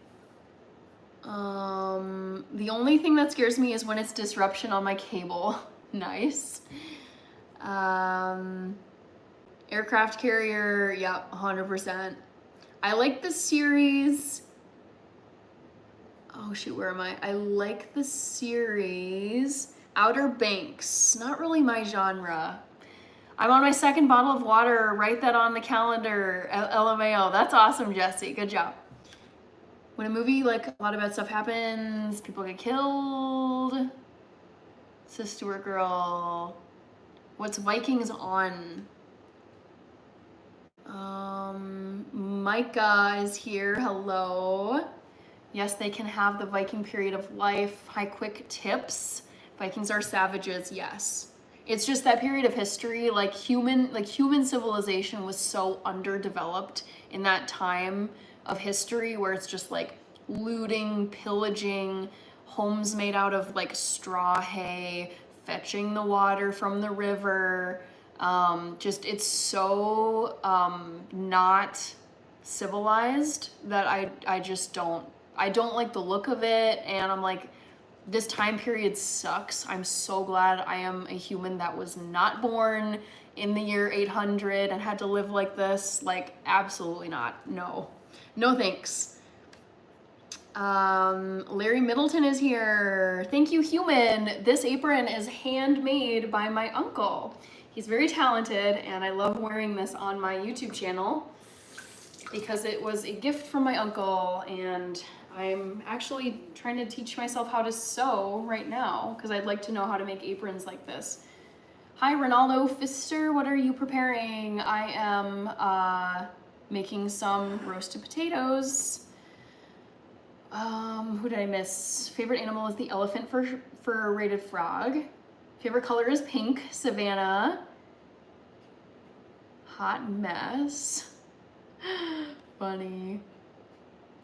The only thing that scares me is when it's disruption on my cable. Nice. Aircraft carrier, yep, 100%. I like the series. Oh shoot, where am I? I like the series Outer Banks. Not really my genre. I'm on my second bottle of water. Write that on the calendar. LMAO. That's awesome, Jesse. Good job. When a movie, like a lot of bad stuff happens, people get killed. Sister Girl. What's Vikings on? Micah is here. Hello. Yes, they can have the Viking period of life. Hi, quick tips. Vikings are savages. Yes. It's just that period of history, like human civilization was so underdeveloped in that time of history where it's just like looting, pillaging, homes made out of like straw hay, fetching the water from the river. Just it's so not civilized that I just don't like the look of it, and I'm like, this time period sucks. I'm so glad I am a human that was not born in the year 800 and had to live like this. Like, absolutely not. No thanks. Larry Middleton is here. Thank you, human. This apron is handmade by my uncle. He's very talented, and I love wearing this on my YouTube channel because it was a gift from my uncle, and I'm actually trying to teach myself how to sew right now because I'd like to know how to make aprons like this. Hi, Ronaldo Fister. What are you preparing? I am making some roasted potatoes. Who did I miss? Favorite animal is the elephant for rated frog. Favorite color is pink. Savannah. Hot mess. Funny.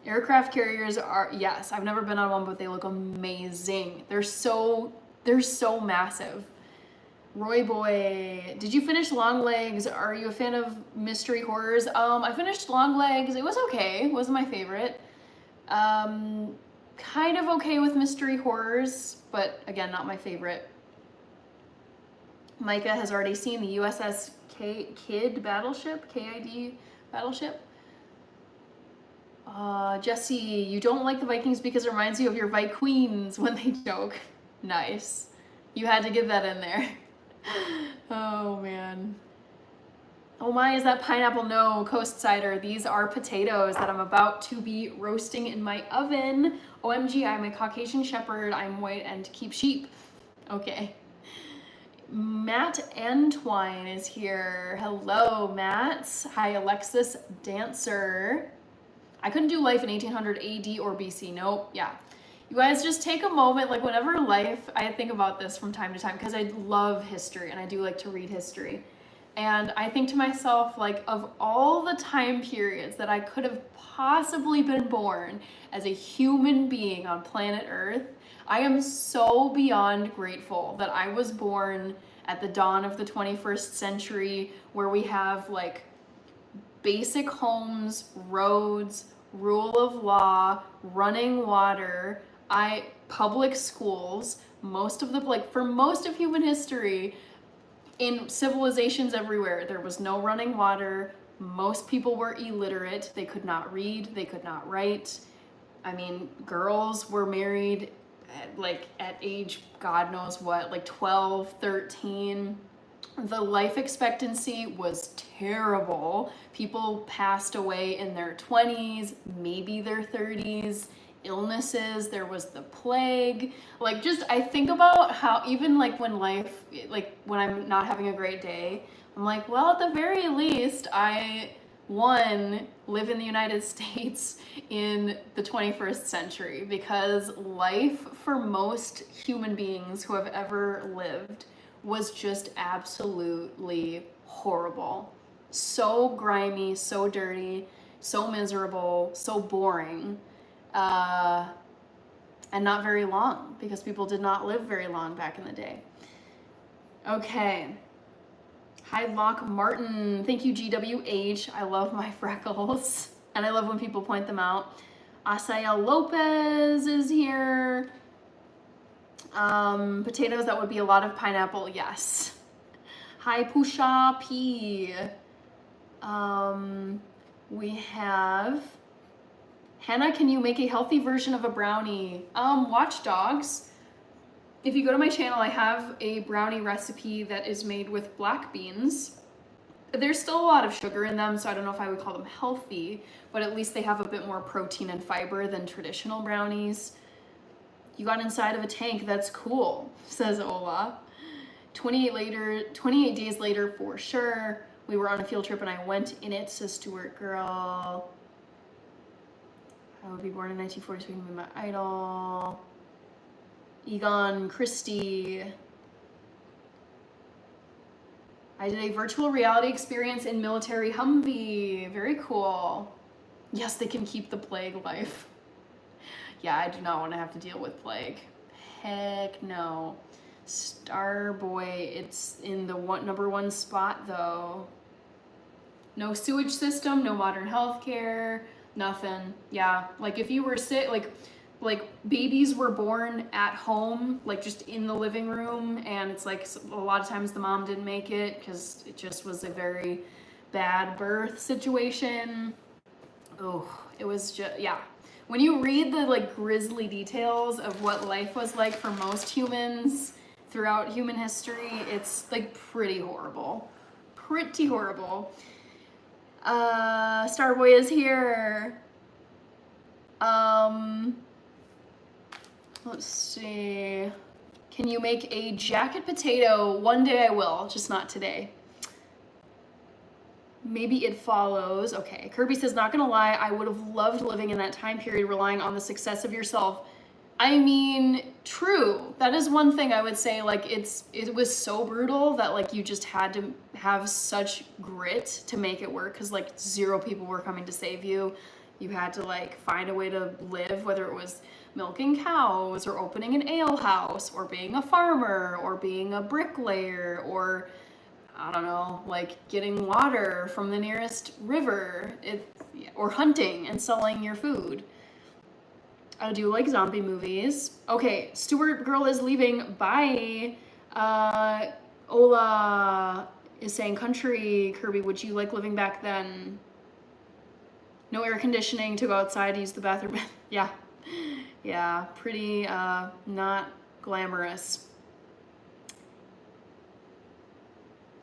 Aircraft carriers are, yes, I've never been on one, but they look amazing. They're so massive. Roy Boy, did you finish Long Legs? Are you a fan of mystery horrors? I finished Long Legs. It was okay. It wasn't my favorite. Kind of okay with mystery horrors, but again, not my favorite. Micah has already seen the USS Kidd battleship, KID battleship. Jesse, you don't like the Vikings because it reminds you of your Vikings when they joke. Nice. You had to get that in there. Oh man. Oh my, is that pineapple? No, Coast Cider. These are potatoes that I'm about to be roasting in my oven. OMG, I'm a Caucasian Shepherd. I'm white and keep sheep. Okay. Matt Antwine is here. Hello, Matt. Hi, Alexis Dancer. I couldn't do life in 1800 AD or BC. Nope. Yeah. You guys just take a moment, like whenever life, I think about this from time to time because I love history and I do like to read history. And I think to myself, like, of all the time periods that I could have possibly been born as a human being on planet Earth, I am so beyond grateful that I was born at the dawn of the 21st century where we have like basic homes, roads, rule of law, running water, public schools, most of human history, in civilizations everywhere, there was no running water. Most people were illiterate. They could not read, they could not write. I mean, girls were married at age, God knows what, like 12, 13. The life expectancy was terrible. People passed away in their 20s, maybe their 30s. Illnesses, there was the plague. I think about how even when life, when I'm not having a great day, I'm like, well, at the very least, I, one, live in the United States in the 21st century, because life for most human beings who have ever lived was just absolutely horrible. So grimy, so dirty, so miserable, so boring, and not very long, because people did not live very long back in the day. Okay. Hi, Lock Martin. Thank you, GWH. I love my freckles, and I love when people point them out. Asaya Lopez is here. Potatoes, that would be a lot of pineapple, yes. Hi, Pusha P. We have Hannah, can you make a healthy version of a brownie? Watch Dogs. If you go to my channel, I have a brownie recipe that is made with black beans. There's still a lot of sugar in them, so I don't know if I would call them healthy, but at least they have a bit more protein and fiber than traditional brownies. You got inside of a tank, that's cool, says Ola. 28 days later for sure. We were on a field trip and I went in it, says Stuart Girl. I would be born in 1940, so you can be my idol. Egon Christie. I did a virtual reality experience in military Humvee. Very cool. Yes, they can keep the plague life. Yeah, I do not want to have to deal with plague. Heck no. Starboy, it's in the number one spot though. No sewage system, no modern healthcare, nothing. Yeah, like if you were sick, like babies were born at home, like just in the living room, and it's like a lot of times the mom didn't make it because it just was a very bad birth situation. Oh, it was just, yeah. When you read the like grisly details of what life was like for most humans throughout human history, it's like pretty horrible. Pretty horrible. Starboy is here. Let's see. Can you make a jacket potato? One day I will, just not today. Maybe It Follows. Okay, Kirby says, not gonna lie, I would have loved living in that time period, relying on the success of yourself. I mean, true. That is one thing I would say, like, it was so brutal that, like, you just had to have such grit to make it work, because, like, 0 people were coming to save you. You had to, like, find a way to live, whether it was milking cows, or opening an ale house, or being a farmer, or being a bricklayer, or, I don't know, like, getting water from the nearest river, or hunting and selling your food. I do like zombie movies. Okay, Stuart Girl is leaving. Bye. Ola is saying, country, Kirby, would you like living back then? No air conditioning, to go outside, use the bathroom. Yeah. Yeah, pretty not glamorous.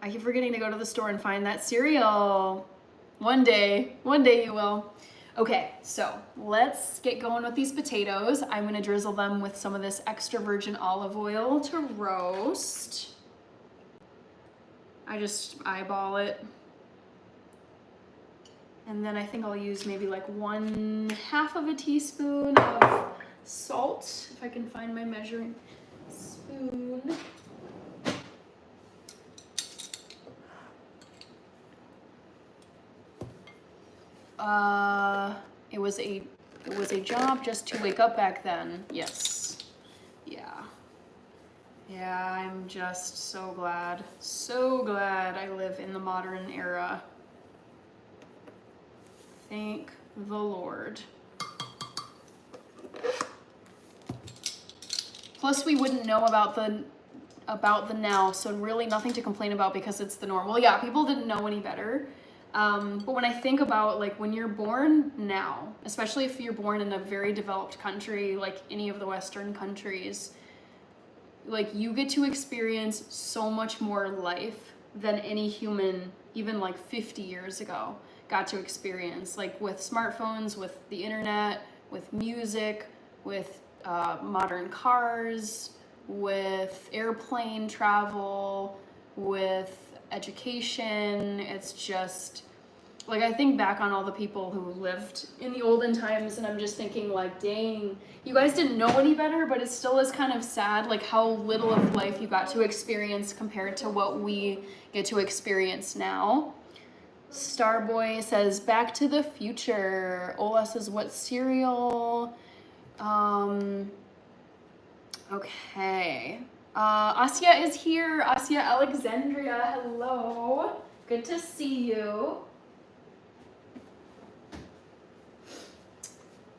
I keep forgetting to go to the store and find that cereal. One day you will. Okay, so let's get going with these potatoes. I'm gonna drizzle them with some of this extra virgin olive oil to roast. I just eyeball it. And then I think I'll use maybe like 1/2 teaspoon of salt, if I can find my measuring spoon. It was a job just to wake up back then. Yes. Yeah. Yeah, I'm just so glad I live in the modern era. Thank the Lord. Plus, we wouldn't know about the now, so really nothing to complain about because it's the norm. Well, yeah, people didn't know any better. But when I think about, like, when you're born now, especially if you're born in a very developed country, like any of the Western countries, like, you get to experience so much more life than any human, even like 50 years ago, got to experience. Like, with smartphones, with the internet, with music, with modern cars, with airplane travel, with education. It's just, like, I think back on all the people who lived in the olden times, and I'm just thinking, like, dang, you guys didn't know any better, but it still is kind of sad, like, how little of life you got to experience compared to what we get to experience now. Starboy says, Back to the Future. Ola says, what cereal? Okay. Asya is here. Asya Alexandria, hello. Good to see you.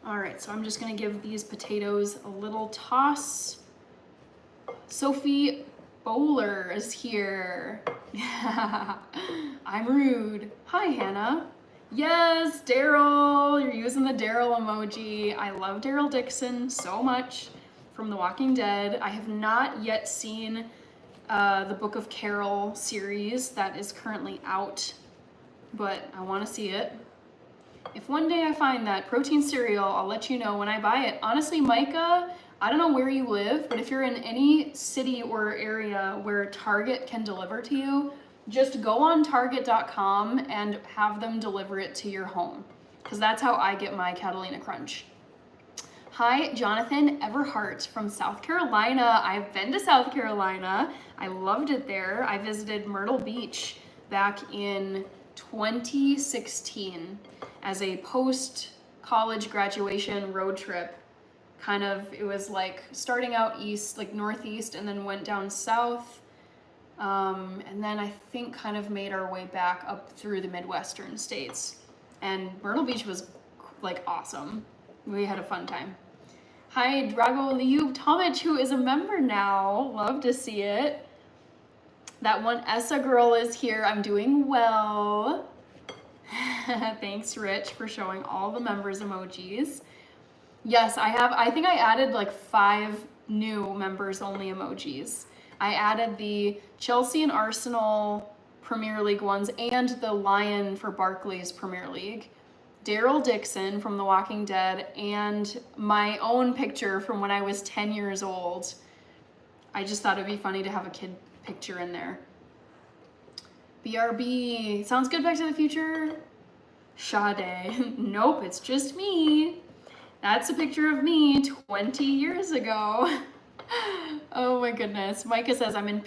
All right, so I'm just gonna give these potatoes a little toss. Sophie Bowler is here. I'm rude. Hi, Hannah. Yes, Daryl, you're using the Daryl emoji. I love Daryl Dixon so much from The Walking Dead. I have not yet seen the Book of Carol series that is currently out, but I want to see it. If one day I find that protein cereal, I'll let you know when I buy it. Honestly, Micah, I don't know where you live, but if you're in any city or area where Target can deliver to you, just go on target.com and have them deliver it to your home, because that's how I get my Catalina Crunch. Hi, Jonathan Everhart from South Carolina. I've been to South Carolina. I loved it there. I visited Myrtle Beach back in 2016 as a post-college graduation road trip. Kind of, it was like starting out east, like northeast, and then went down south. And then I think kind of made our way back up through the Midwestern states. And Myrtle Beach was like awesome. We had a fun time. Hi, Drago Liu Tomic, who is a member now. Love to see it. That one Essa girl is here. I'm doing well. Thanks, Rich, for showing all the members emojis. Yes, I think I added like 5 new members only emojis. I added the Chelsea and Arsenal Premier League ones and the Lion for Barclays Premier League. Daryl Dixon from The Walking Dead, and my own picture from when I was 10 years old. I just thought it'd be funny to have a kid picture in there. BRB, sounds good, Back to the Future? Sade, nope, it's just me. That's a picture of me 20 years ago. Oh my goodness. Micah says, I'm in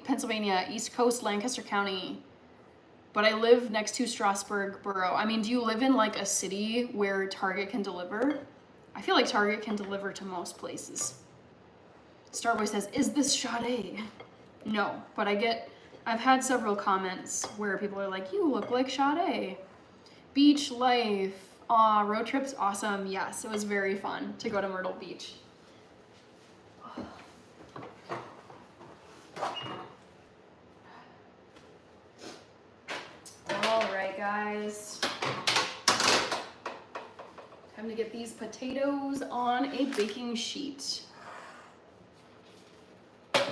Pennsylvania, East Coast, Lancaster County. But I live next to Strasburg Borough. I mean, do you live in like a city where Target can deliver? I feel like Target can deliver to most places. Starboy says, is this Sade? No, but I've had several comments where people are like, you look like Sade. Beach life. Aw, road trip's awesome. Yes, it was very fun to go to Myrtle Beach. All right, guys. Time to get these potatoes on a baking sheet. I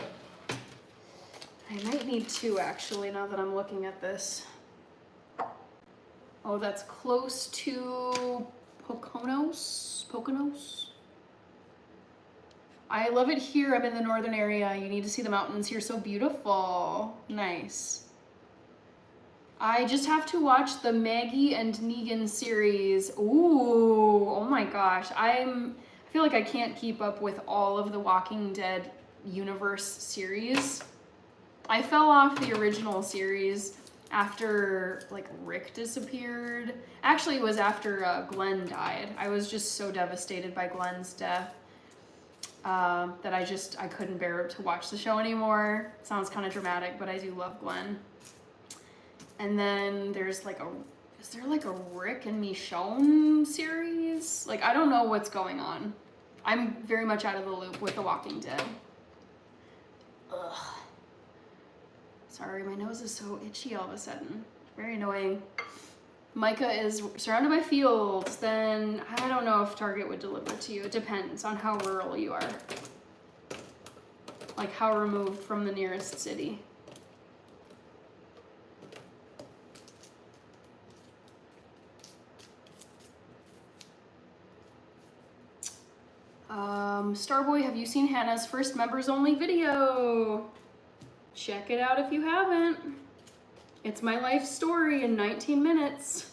might need 2 actually, now that I'm looking at this. Oh, that's close to Poconos. I love it here. I'm in the northern area. You need to see the mountains here. So beautiful. Nice. I just have to watch the Maggie and Negan series. Ooh, oh my gosh. I feel like I can't keep up with all of the Walking Dead universe series. I fell off the original series after like Rick disappeared. Actually, it was after Glenn died. I was just so devastated by Glenn's death that I couldn't bear to watch the show anymore. Sounds kind of dramatic, but I do love Glenn. And then there's like is there like a Rick and Michonne series? Like, I don't know what's going on. I'm very much out of the loop with The Walking Dead. Ugh. Sorry, my nose is so itchy all of a sudden. Very annoying. Micah is surrounded by fields. Then I don't know if Target would deliver to you. It depends on how rural you are. Like how removed from the nearest city. Starboy, have you seen Hannah's first members only video? Check it out if you haven't. It's my life story in 19 minutes.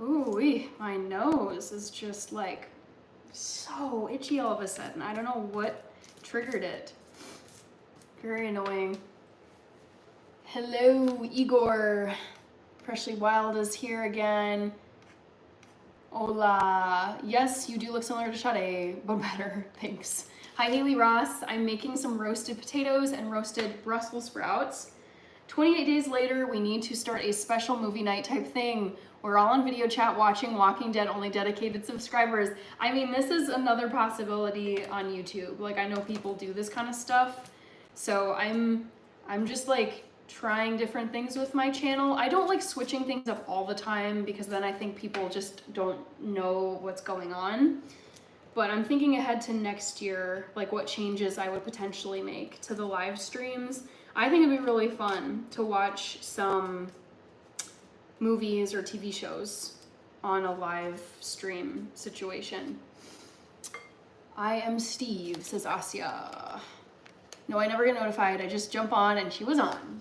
Ooh, my nose is just like so itchy all of a sudden. I don't know what triggered it. Very annoying. Hello, Igor. Freshly Wild is here again. Hola. Yes, you do look similar to Sade, but better. Thanks. Hi, Haley Ross. I'm making some roasted potatoes and roasted Brussels sprouts. 28 days later, we need to start a special movie night type thing. We're all on video chat watching Walking Dead, only dedicated subscribers. I mean, this is another possibility on YouTube. Like, I know people do this kind of stuff. So I'm just like trying different things with my channel. I don't like switching things up all the time because then I think people just don't know what's going on. But I'm thinking ahead to next year, like what changes I would potentially make to the live streams. I think it'd be really fun to watch some movies or TV shows on a live stream situation. I am Steve, says Asya. No, I never get notified. I just jump on and she was on.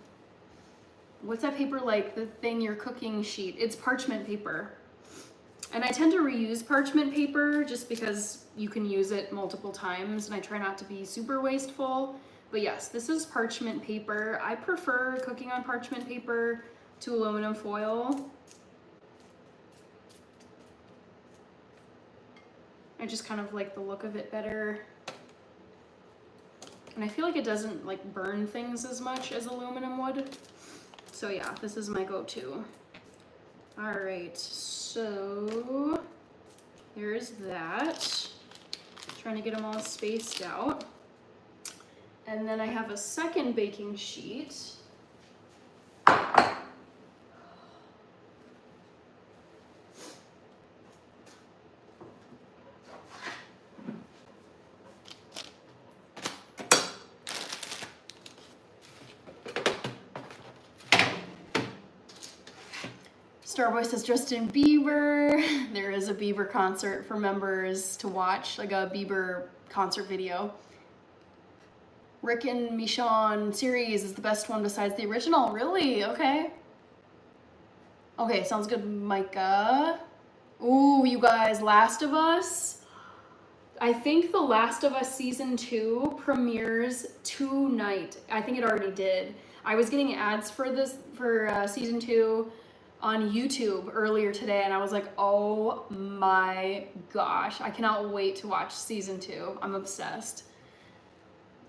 What's that paper like? The thing you're cooking sheet. It's parchment paper. And I tend to reuse parchment paper just because you can use it multiple times and I try not to be super wasteful. But yes, this is parchment paper. I prefer cooking on parchment paper to aluminum foil. I just kind of like the look of it better. And I feel like it doesn't like burn things as much as aluminum would. So yeah, this is my go-to. All right, so here's that. Trying to get them all spaced out. And then I have a second baking sheet. Starboy says Justin Bieber. There is a Bieber concert for members to watch, like a Bieber concert video. Rick and Michonne series is the best one besides the original. Really? Okay. Okay, sounds good, Micah. Ooh, you guys, Last of Us. I think The Last of Us season 2 premieres tonight. I think it already did. I was getting ads for this for season 2 on YouTube earlier today and I was like, oh my gosh, I cannot wait to watch season 2. I'm obsessed.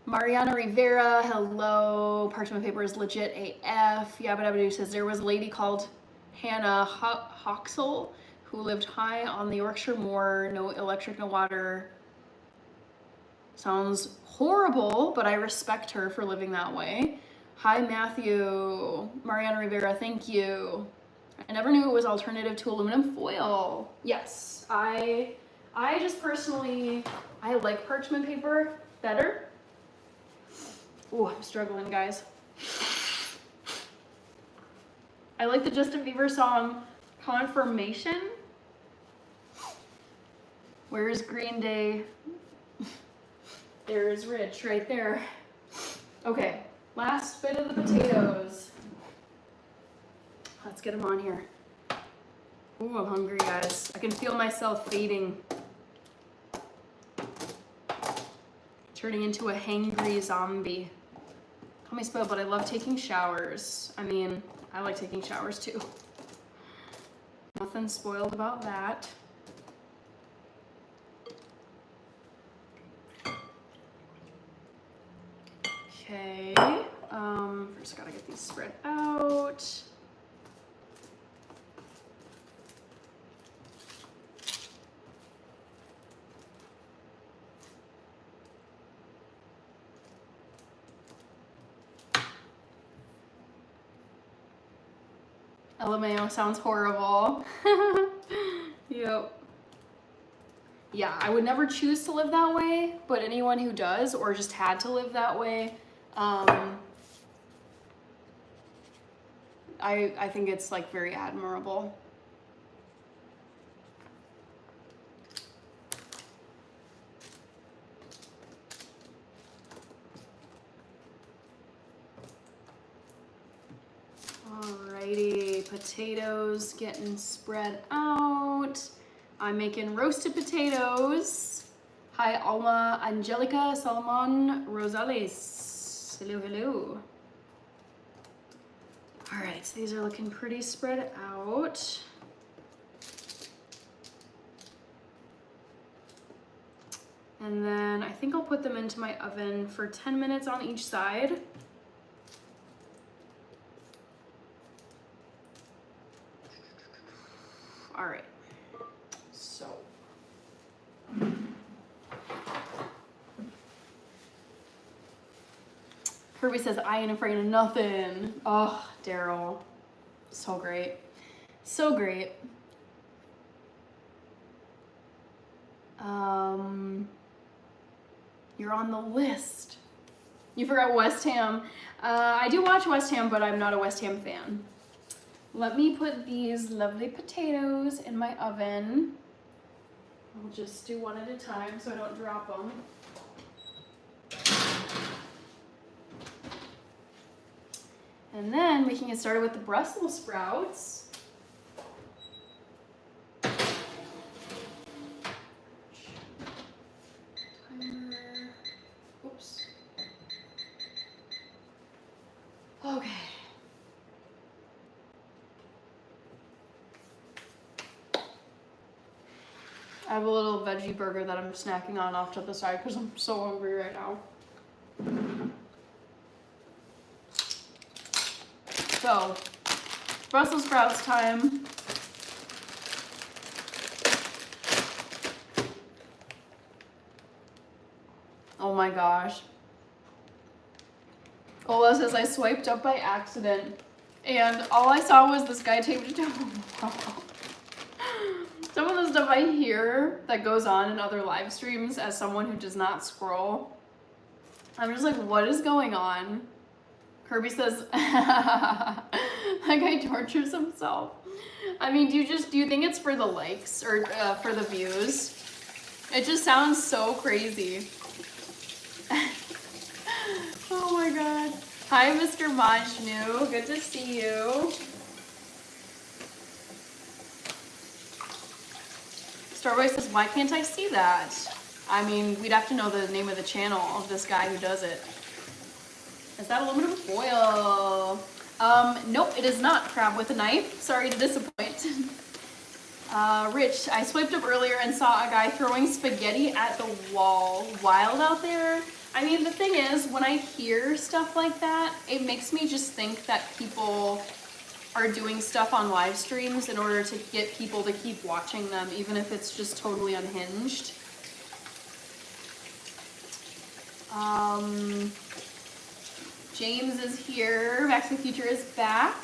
Mariana Rivera, hello. Parchment paper is legit AF. Yabba Dabba Doo says there was a lady called Hannah Hoxel who lived high on the Yorkshire Moor, no electric, no water. Sounds horrible, but I respect her for living that way. Hi Matthew. Mariana Rivera, thank you. I never knew it was alternative to aluminum foil. Yes, I just personally, I like parchment paper better. Ooh, I'm struggling, guys. I like the Justin Bieber song, Confirmation. Where is Green Day? There is Rich right there. Okay, last bit of the potatoes. Let's get them on here. Ooh, I'm hungry, guys. I can feel myself fading. Turning into a hangry zombie. Call me spoiled, but I love taking showers. I mean, I like taking showers too. Nothing spoiled about that. Okay, first gotta get these spread out. LMAO sounds horrible. Yep. Yeah, I would never choose to live that way, but anyone who does or just had to live that way, I think it's like very admirable. potatoes getting spread out. I'm making roasted potatoes. Hi, Alma Angelica Salomon Rosales. Hello, hello. All right, so these are looking pretty spread out. And then I think I'll put them into my oven for 10 minutes on each side. All right, so. Kirby says, I ain't afraid of nothing. Oh, Daryl. So great. So great. You're on the list. You forgot West Ham. I do watch West Ham, but I'm not a West Ham fan. Let me put these lovely potatoes in my oven. I'll just do one at a time so I don't drop them. And then we can get started with the Brussels sprouts. Oops. Okay. I have a little veggie burger that I'm snacking on off to the side because I'm so hungry right now. So, Brussels sprouts time. Oh my gosh. Ola says I swiped up by accident and all I saw was this guy taped it to a wall. Some of the stuff I hear that goes on in other live streams as someone who does not scroll, I'm just like, what is going on? Kirby says, that guy tortures himself. I mean, do you think it's for the likes or for the views? It just sounds so crazy. Oh my god. Hi, Mr. Majnu. Good to see you. Starboy says, why can't I see that? I mean, we'd have to know the name of the channel of this guy who does it. Is that aluminum foil? Nope, it is not. Crab with a knife. Sorry to disappoint. Rich, I swiped up earlier and saw a guy throwing spaghetti at the wall. Wild out there. I mean, the thing is, when I hear stuff like that, it makes me just think that people are doing stuff on live streams in order to get people to keep watching them, even if it's just totally unhinged. James is here. Back to the Future is back.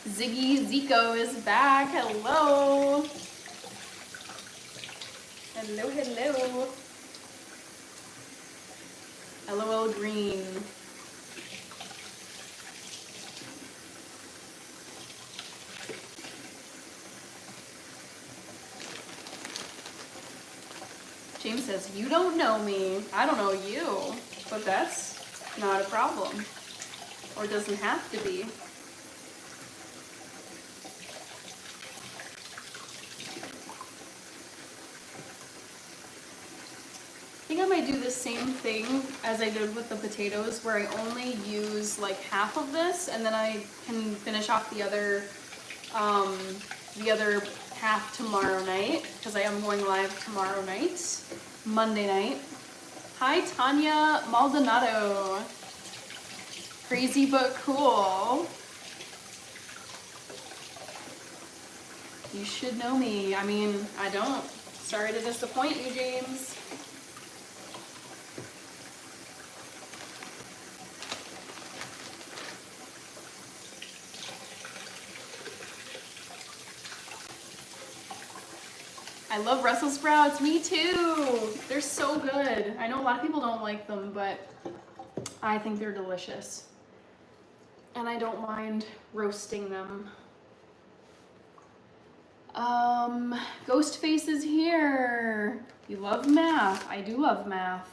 Ziggy Zico is back. Hello. Hello, hello. LOL Green. James says, you don't know me. I don't know you, but that's not a problem. Or doesn't have to be. I think I might do the same thing as I did with the potatoes, where I only use like half of this, and then I can finish off the other half tomorrow night, because I am going live tomorrow night, Monday night. Hi, Tanya Maldonado. Crazy but cool. You should know me. I mean, I don't. Sorry to disappoint you, James. I love Brussels sprouts. Me too. They're so good. I know a lot of people don't like them, but I think they're delicious. And I don't mind roasting them. Ghostface is here. You love math. I do love math.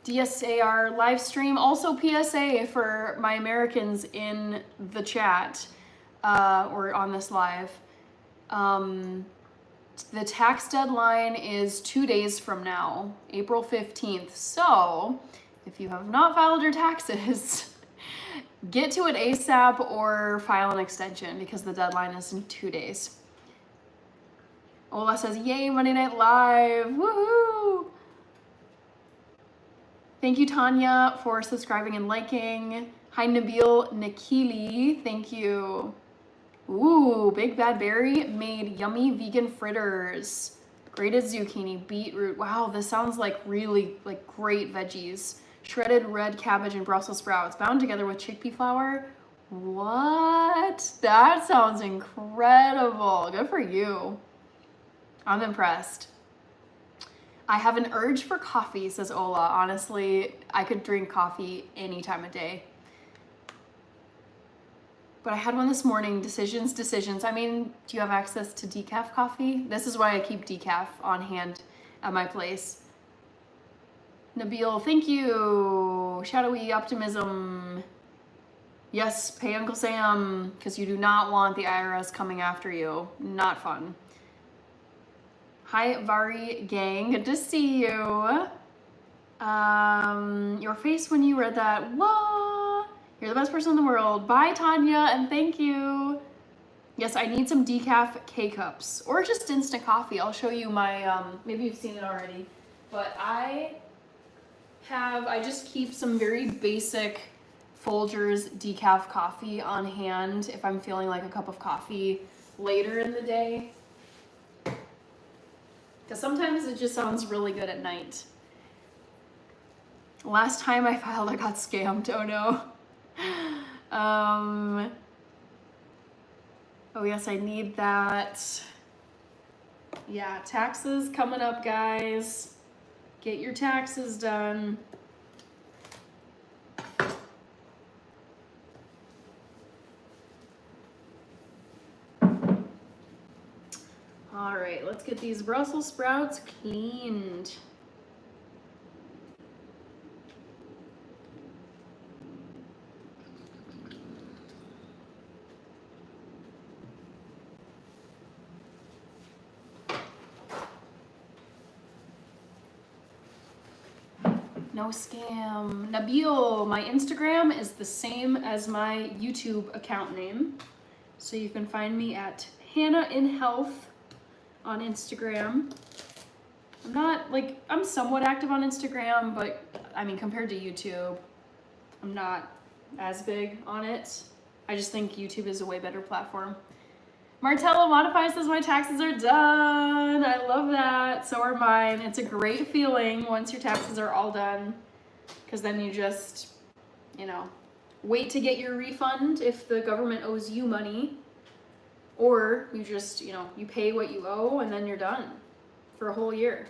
DSAR live stream. Also PSA for my Americans in the chat or on this live. The tax deadline is 2 days from now, April 15th. So if you have not filed your taxes, get to it ASAP or file an extension because the deadline is in 2 days. Ola says, yay, Monday Night Live, woohoo! Thank you, Tanya, for subscribing and liking. Hi, Nabil Nikili, thank you. Ooh, Big Bad Berry made yummy vegan fritters. Grated zucchini, beetroot. Wow, this sounds like really great veggies. Shredded red cabbage and Brussels sprouts bound together with chickpea flour. What? That sounds incredible. Good for you. I'm impressed. I have an urge for coffee, says Ola. Honestly, I could drink coffee any time of day. But I had one this morning. Decisions. I mean, do you have access to decaf coffee? This is why I keep decaf on hand at my place. Nabil, thank you. Shadowy optimism. Yes, pay Uncle Sam, because you do not want the IRS coming after you. Not fun. Hi, Vari gang. Good to see you. Your face when you read that. What? You're the best person in the world. Bye, Tanya, and thank you. Yes, I need some decaf K-cups or just instant coffee. I'll show you my, maybe you've seen it already, but I just keep some very basic Folgers decaf coffee on hand if I'm feeling like a cup of coffee later in the day. Because sometimes it just sounds really good at night. Last time I filed, I got scammed. Oh no. Oh yes, I need that. Yeah, taxes coming up, guys. Get your taxes done. All right, let's get these Brussels sprouts cleaned. No scam. Nabil, my Instagram is the same as my YouTube account name. So you can find me at Hannah in Health on Instagram. I'm somewhat active on Instagram, but I mean, compared to YouTube, I'm not as big on it. I just think YouTube is a way better platform. Martella Modify says my taxes are done. I love that. So are mine. It's a great feeling once your taxes are all done, because then you just, wait to get your refund if the government owes you money, or you just, you pay what you owe and then you're done for a whole year.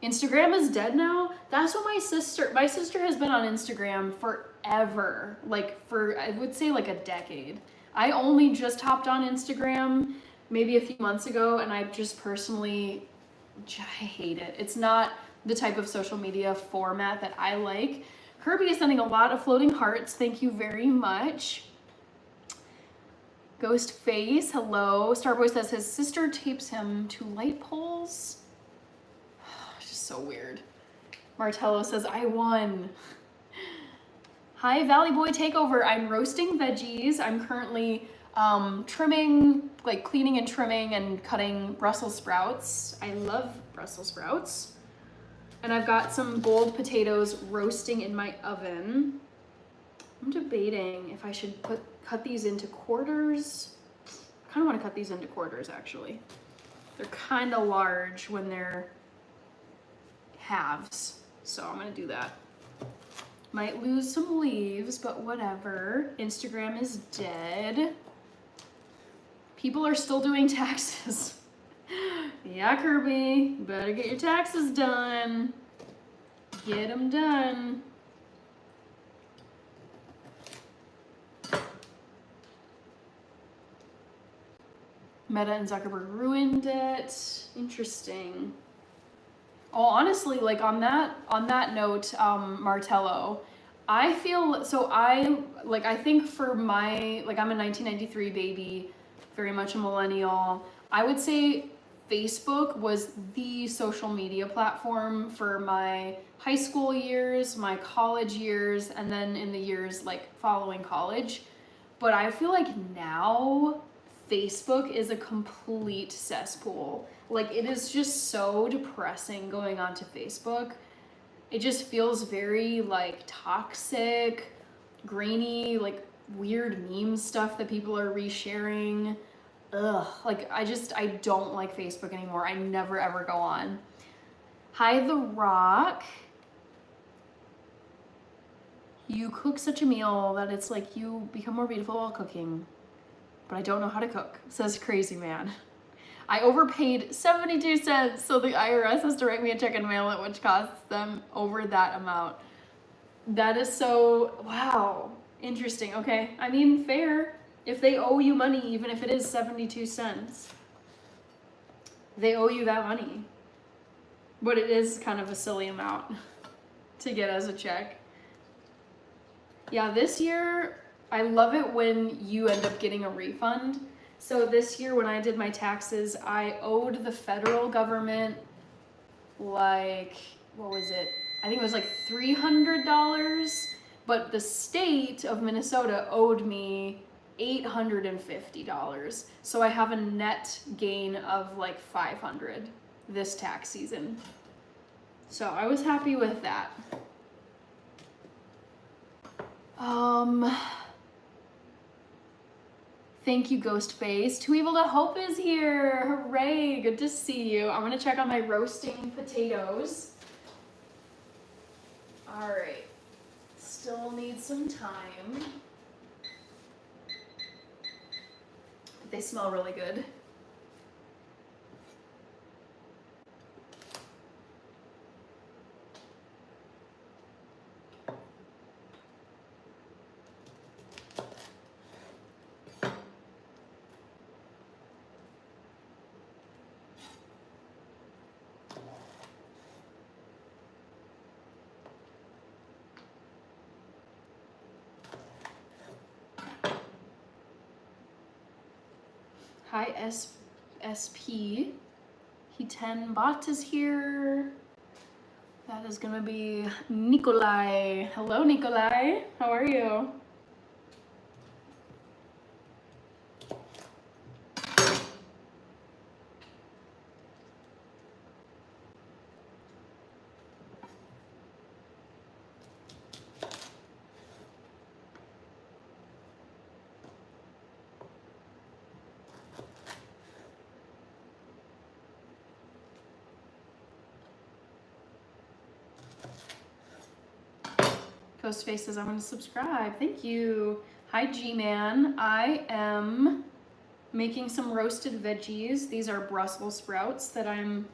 Instagram is dead now. That's what my sister has been on Instagram forever. I would say a decade. I only just hopped on Instagram maybe a few months ago, and I just personally, I hate it. It's not the type of social media format that I like. Kirby is sending a lot of floating hearts. Thank you very much. Ghost Face, hello. Starboy says his sister tapes him to light poles. It's just so weird. Martello says, I won. Hi, Valley Boy Takeover. I'm roasting veggies. I'm currently trimming, cleaning and trimming and cutting Brussels sprouts. I love Brussels sprouts. And I've got some boiled potatoes roasting in my oven. I'm debating if I should cut these into quarters. I kind of want to cut these into quarters, actually. They're kind of large when they're halves, so I'm going to do that. Might lose some leaves, but whatever. Instagram is dead. People are still doing taxes. Yeah, Kirby, better get your taxes done. Get them done. Meta and Zuckerberg ruined it. Interesting. Oh, honestly, like on that note, Martello, I feel so I think for my like I'm a 1993 baby, very much a millennial. I would say Facebook was the social media platform for my high school years, my college years, and then in the years like following college. But I feel like now Facebook is a complete cesspool. Like it is just so depressing going onto Facebook. It just feels very like toxic, grainy, like weird meme stuff that people are resharing. Ugh, like I don't like Facebook anymore. I never ever go on. Hi, The Rock. You cook such a meal that it's like you become more beautiful while cooking. But I don't know how to cook, says Crazy Man. I overpaid 72 cents, so the IRS has to write me a check and mail it, which costs them over that amount. That is so, wow, interesting. Okay, I mean, fair. If they owe you money, even if it is 72 cents, they owe you that money. But it is kind of a silly amount to get as a check. Yeah, this year, I love it when you end up getting a refund. So this year when I did my taxes, I owed the federal government like, what was it? I think it was like $300, but the state of Minnesota owed me $850. So I have a net gain of like 500 this tax season. So I was happy with that. Thank you, Ghostface. Too Evil to Hope is here. Hooray, good to see you. I'm gonna check on my roasting potatoes. All right, still need some time. They smell really good. Hi, SP. He 10 bot is here. That is gonna be Nikolai. Hello, Nikolai. How are you? Ghostface says, I'm gonna subscribe. Thank you. Hi, G-Man. I am making some roasted veggies. These are Brussels sprouts that I'm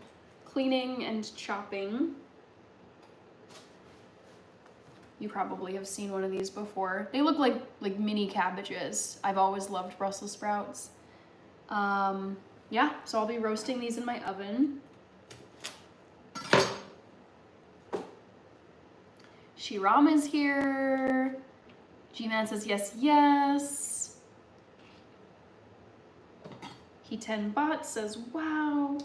cleaning and chopping. You probably have seen one of these before. They look like mini cabbages. I've always loved Brussels sprouts. Yeah, so I'll be roasting these in my oven. Shiram is here. G-Man says yes, yes. He 10 bot says wow.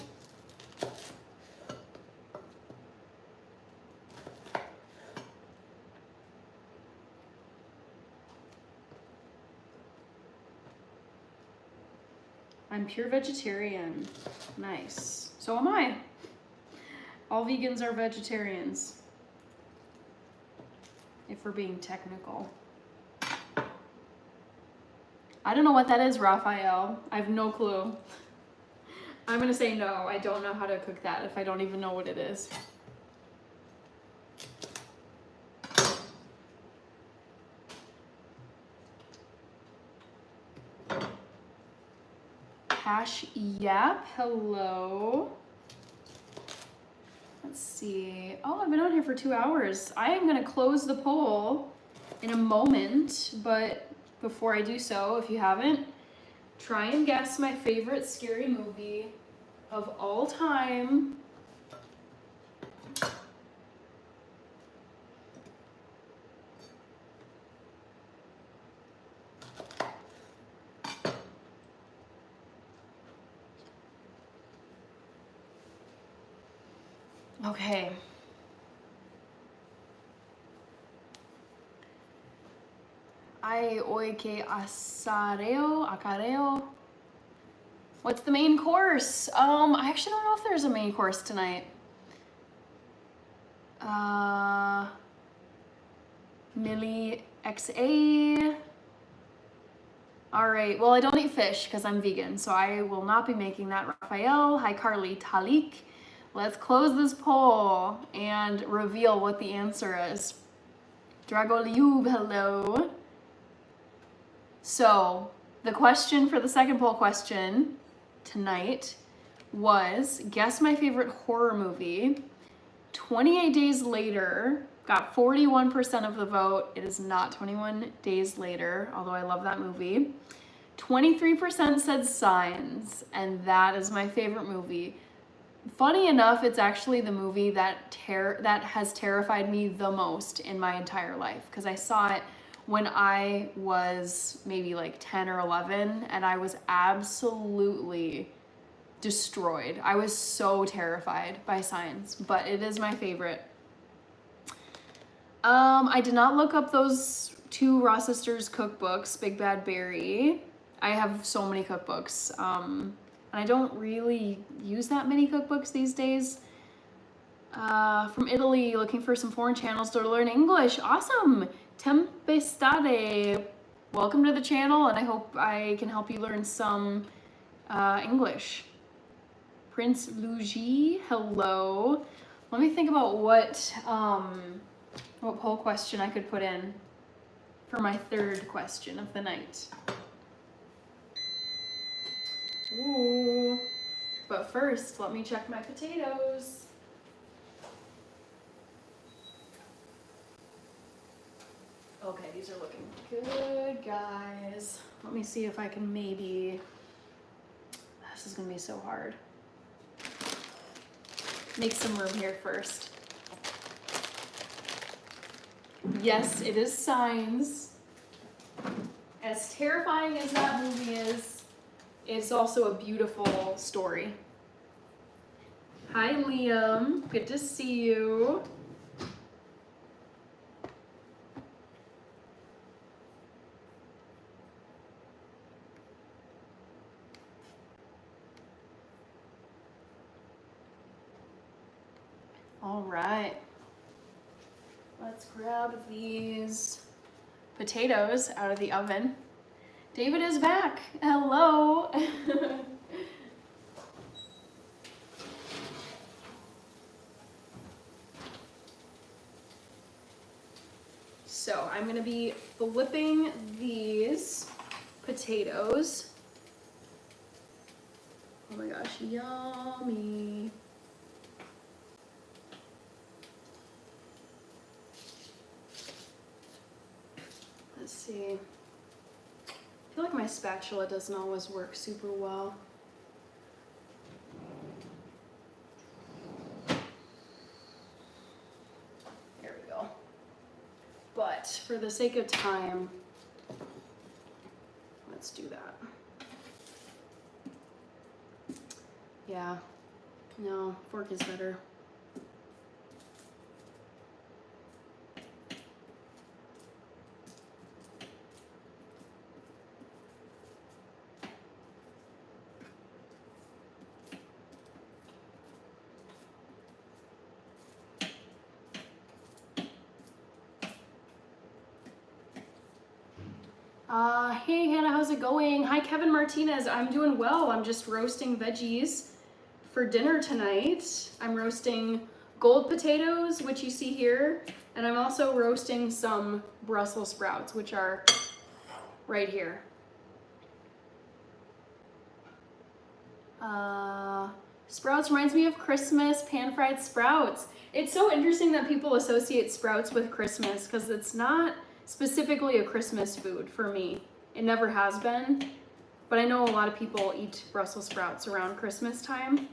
I'm pure vegetarian. Nice. So am I. All vegans are vegetarians. If we're being technical. I don't know what that is, Raphael. I have no clue. I'm gonna say no. I don't know how to cook that if I don't even know what it is. Cash Yap, hello. Let's see. Oh, I've been on here for 2 hours. I am gonna close the poll in a moment, but before I do so, if you haven't, try and guess my favorite scary movie of all time. Okay. Ai oi que acareo. What's the main course? I actually don't know if there's a main course tonight. Millie XA. All right, well, I don't eat fish because I'm vegan, so I will not be making that. Raphael, hi Carly, Talik. Let's close this poll and reveal what the answer is. Dragoliub, hello. So, the question for the second poll question tonight was, guess my favorite horror movie. 28 Days Later got 41% of the vote. It is not 21 Days Later, although I love that movie. 23% said Signs, and that is my favorite movie. Funny enough, it's actually the movie that has terrified me the most in my entire life, because I saw it when I was maybe like 10 or 11, and I was absolutely destroyed. I was so terrified by Signs, but it is my favorite. I did not look up those two Raw Sisters cookbooks, Big Bad Berry. I have so many cookbooks, and I don't really use that many cookbooks these days. From Italy, looking for some foreign channels to learn English. Awesome! Tempestade, welcome to the channel, and I hope I can help you learn some English. Prince Luigi, hello. Let me think about what poll question I could put in for my third question of the night. Ooh. But first, let me check my potatoes. Okay, these are looking good, guys. Let me see if I can maybe... This is gonna be so hard. Make some room here first. Yes, it is Signs. As terrifying as that movie is, it's also a beautiful story. Hi, Liam. Good to see you. All right. Let's grab these potatoes out of the oven. David is back. Hello. So I'm gonna be flipping these potatoes. Oh my gosh, yummy. Let's see. I feel like my spatula doesn't always work super well. There we go. But for the sake of time, let's do that. Yeah, no, fork is better. Hey Hannah, how's it going? Hi Kevin Martinez, I'm doing well. I'm just roasting veggies for dinner tonight. I'm roasting gold potatoes, which you see here, and I'm also roasting some Brussels sprouts, which are right here. Sprouts reminds me of Christmas, pan-fried sprouts. It's so interesting that people associate sprouts with Christmas, because it's not specifically a Christmas food for me. It never has been, but I know a lot of people eat Brussels sprouts around Christmas time.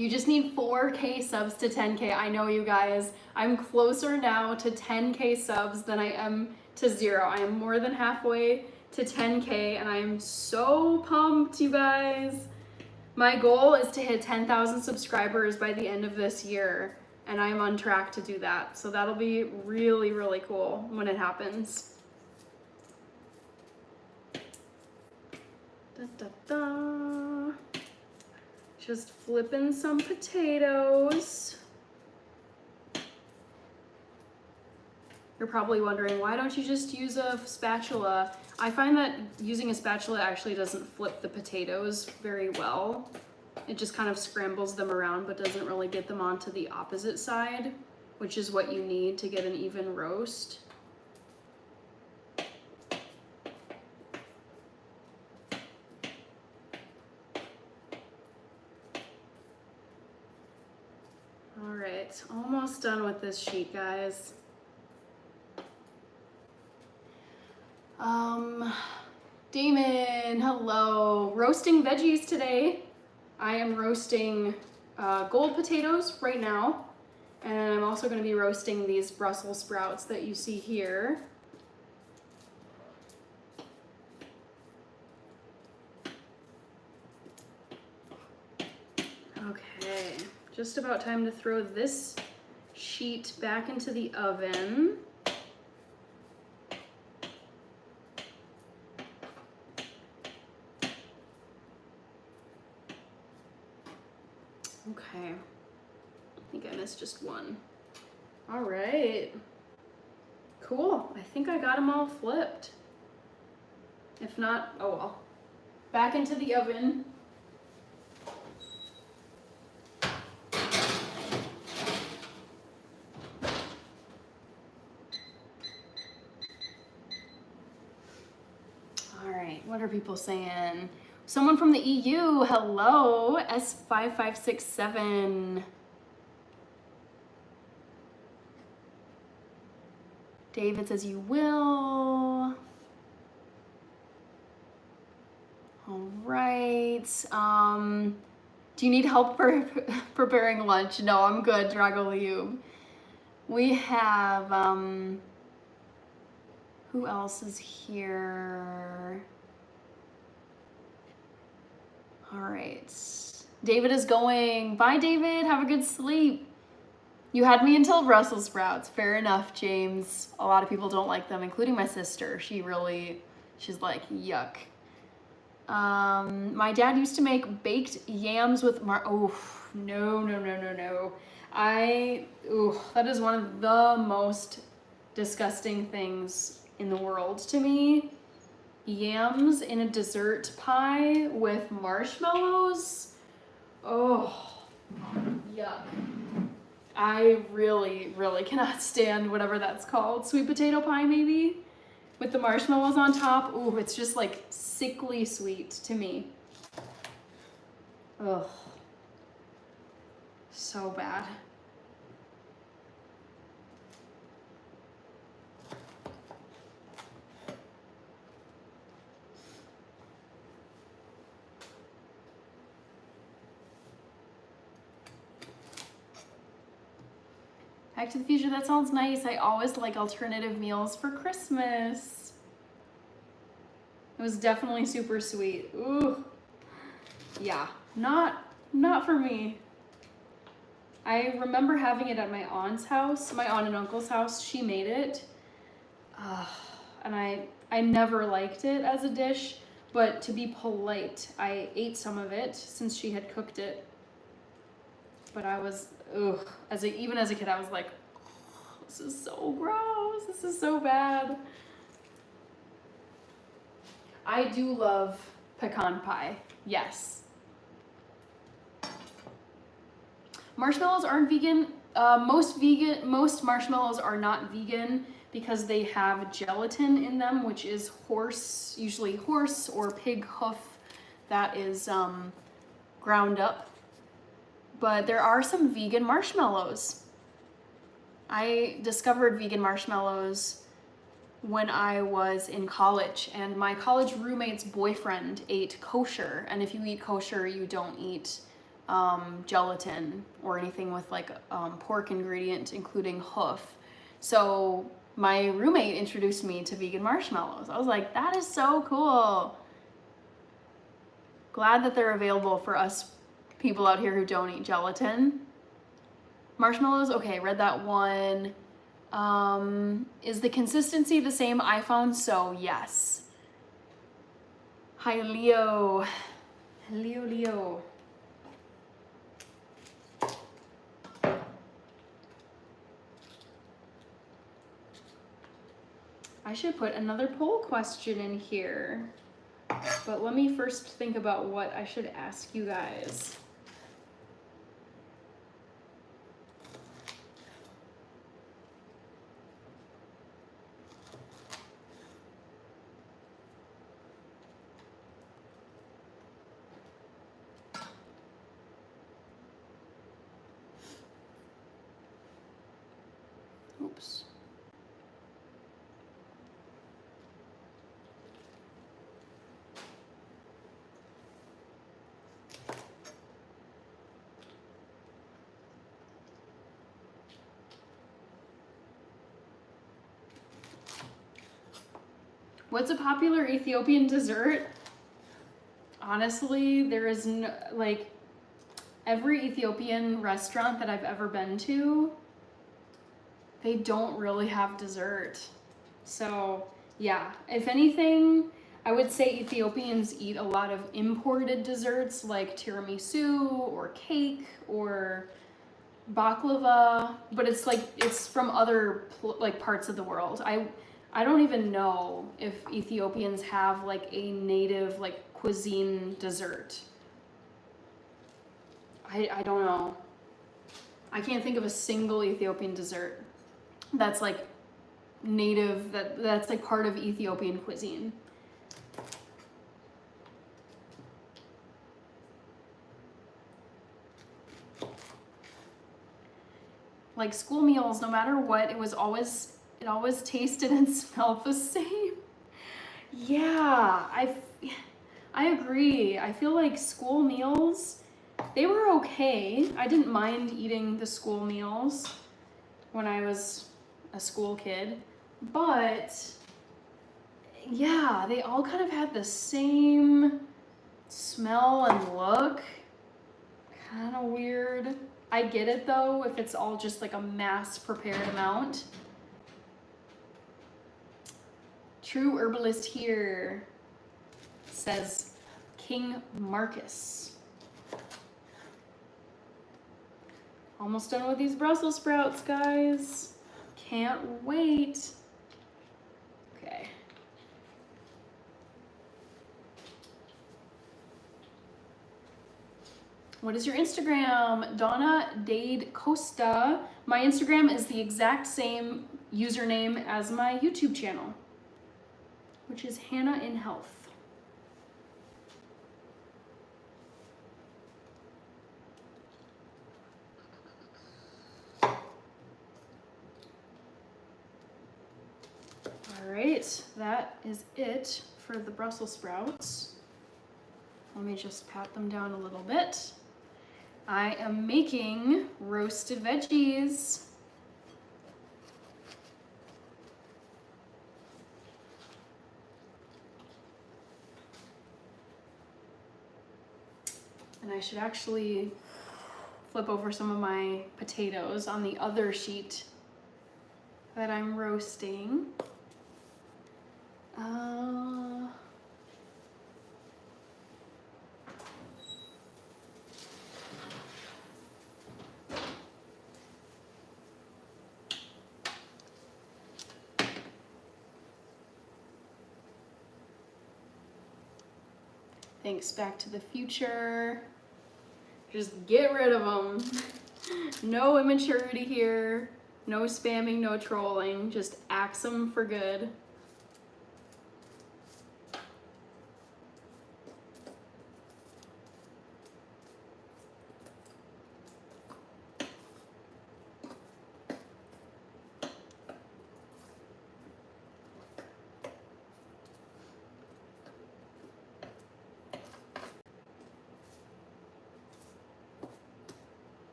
You just need 4K subs to 10K. I know, you guys. I'm closer now to 10K subs than I am to 0. I am more than halfway to 10K, and I am so pumped, you guys. My goal is to hit 10,000 subscribers by the end of this year, and I'm on track to do that. So that'll be really, really cool when it happens. Da, da, da. Just flipping some potatoes. You're probably wondering, why don't you just use a spatula? I find that using a spatula actually doesn't flip the potatoes very well. It just kind of scrambles them around, but doesn't really get them onto the opposite side, which is what you need to get an even roast. All right, almost done with this sheet, guys. Damon, hello. Roasting veggies today. I am roasting gold potatoes right now, and I'm also going to be roasting these Brussels sprouts that you see here. Okay, just about time to throw this sheet back into the oven. Okay, I think I missed just one. All right, cool. I think I got them all flipped. If not, oh well. Back into the oven. All right, what are people saying? Someone from the EU, hello, S5567. David says you will. All right. Do you need help for preparing lunch? No, I'm good, Dragoliub. We have, who else is here? All right, David is going. Bye, David, have a good sleep. You had me until Brussels sprouts. Fair enough, James. A lot of people don't like them, including my sister. She's like, yuck. My dad used to make baked yams with oh, no. That is one of the most disgusting things in the world to me. Yams in a dessert pie with marshmallows. Oh, yuck. I really, really cannot stand whatever that's called. Sweet potato pie, maybe? With the marshmallows on top. Ooh, it's just like sickly sweet to me. Ugh. So bad. Back to the Future, that sounds nice. I always like alternative meals for Christmas. It was definitely super sweet. Ooh. Yeah, not for me. I remember having it at my aunt's house, my aunt and uncle's house. She made it. And I never liked it as a dish, but to be polite, I ate some of it since she had cooked it. But I was, even as a kid, I was like, oh, this is so gross. This is so bad. I do love pecan pie. Yes. Marshmallows aren't vegan. Most marshmallows are not vegan because they have gelatin in them, which is usually horse or pig hoof that is ground up. But there are some vegan marshmallows. I discovered vegan marshmallows when I was in college, and my college roommate's boyfriend ate kosher. And if you eat kosher, you don't eat gelatin or anything with like pork ingredient, including hoof. So my roommate introduced me to vegan marshmallows. I was like, that is so cool. Glad that they're available for us people out here who don't eat gelatin. Marshmallows, okay, read that one. Is the consistency the same? I found so, yes. Hi, Leo. Leo. I should put another poll question in here, but let me first think about what I should ask you guys. Oops. What's a popular Ethiopian dessert? Honestly, there is no, like, every Ethiopian restaurant that I've ever been to, they don't really have dessert. So yeah, if anything, I would say Ethiopians eat a lot of imported desserts like tiramisu or cake or baklava, but it's like, it's from other like parts of the world. I don't even know if Ethiopians have like a native like cuisine dessert. I don't know. I can't think of a single Ethiopian dessert that's like native, that's like part of Ethiopian cuisine. Like school meals, no matter what, it always tasted and smelled the same. Yeah, I agree. I feel like school meals, they were okay. I didn't mind eating the school meals when I was a school kid, but yeah, they all kind of had the same smell and look. Kind of weird. I get it though, if it's all just like a mass prepared amount. True herbalist here, says King Marcus. Almost done with these Brussels sprouts, guys. Can't wait. Okay. What is your Instagram? Donna Dade Costa. My Instagram is the exact same username as my YouTube channel, which is Hannah in Health. All right, that is it for the Brussels sprouts. Let me just pat them down a little bit. I am making roasted veggies. And I should actually flip over some of my potatoes on the other sheet that I'm roasting. Thanks, Back to the Future. Just get rid of them. No immaturity here. No spamming, no trolling. Just axe them for good.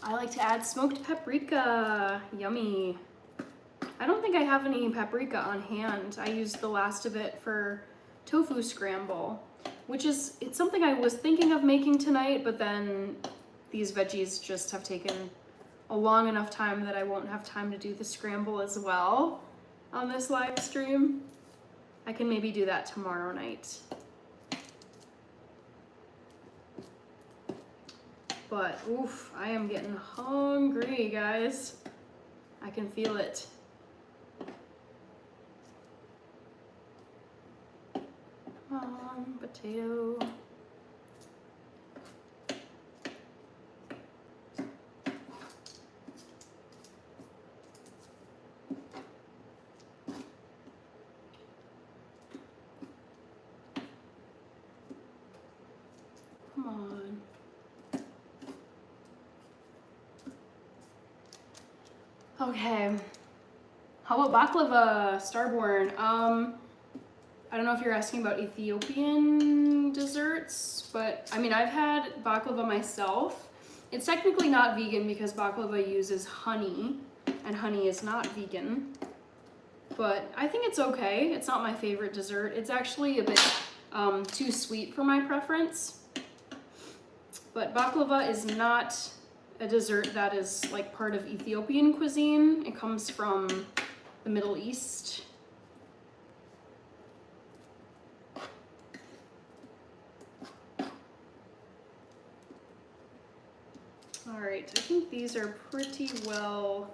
I like to add smoked paprika. Yummy. I don't think I have any paprika on hand. I used the last of it for tofu scramble, which is, it's something I was thinking of making tonight, but then these veggies just have taken a long enough time that I won't have time to do the scramble as well on this live stream. I can maybe do that tomorrow night. But oof, I am getting hungry, guys. I can feel it. Come on, potato. Come on. Okay. How about baklava, Starborn? I don't know if you're asking about Ethiopian desserts, but I mean, I've had baklava myself. It's technically not vegan because baklava uses honey, and honey is not vegan. But I think it's okay. It's not my favorite dessert. It's actually a bit too sweet for my preference. But baklava is not a dessert that is like part of Ethiopian cuisine. It comes from the Middle East. All right, I think these are pretty well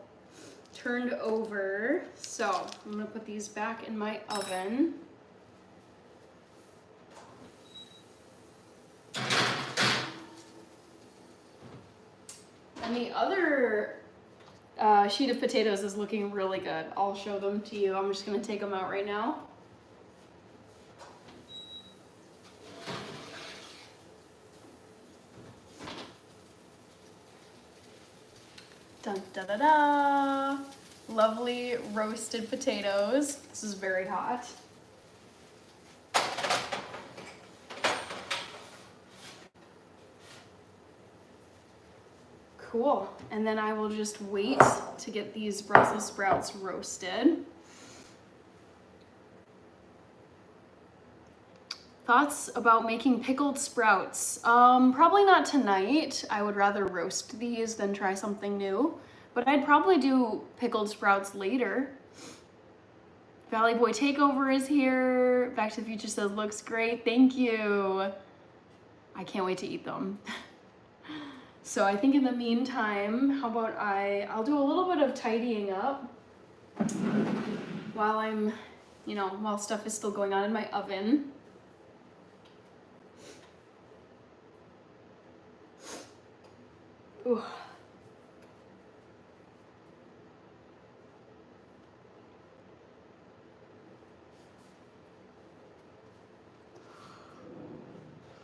turned over. So I'm gonna put these back in my oven. And the other sheet of potatoes is looking really good. I'll show them to you. I'm just gonna take them out right now. Dun da da da! Lovely roasted potatoes. This is very hot. Cool. And then I will just wait to get these Brussels sprouts roasted. Thoughts about making pickled sprouts? Probably not tonight. I would rather roast these than try something new. But I'd probably do pickled sprouts later. Valley Boy Takeover is here. Back to the Future says, looks great. Thank you. I can't wait to eat them. So I think in the meantime, how about I'll do a little bit of tidying up while I'm, while stuff is still going on in my oven. Ooh.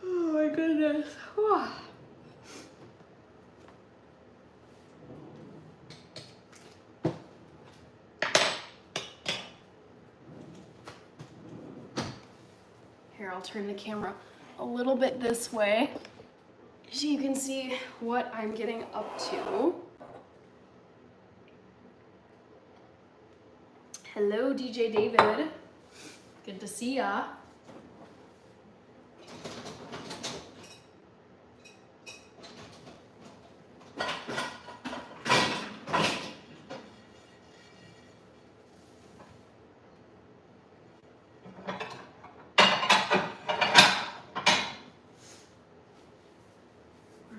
Oh my goodness. Whew. Here, I'll turn the camera a little bit this way so you can see what I'm getting up to. Hello, DJ David. Good to see ya.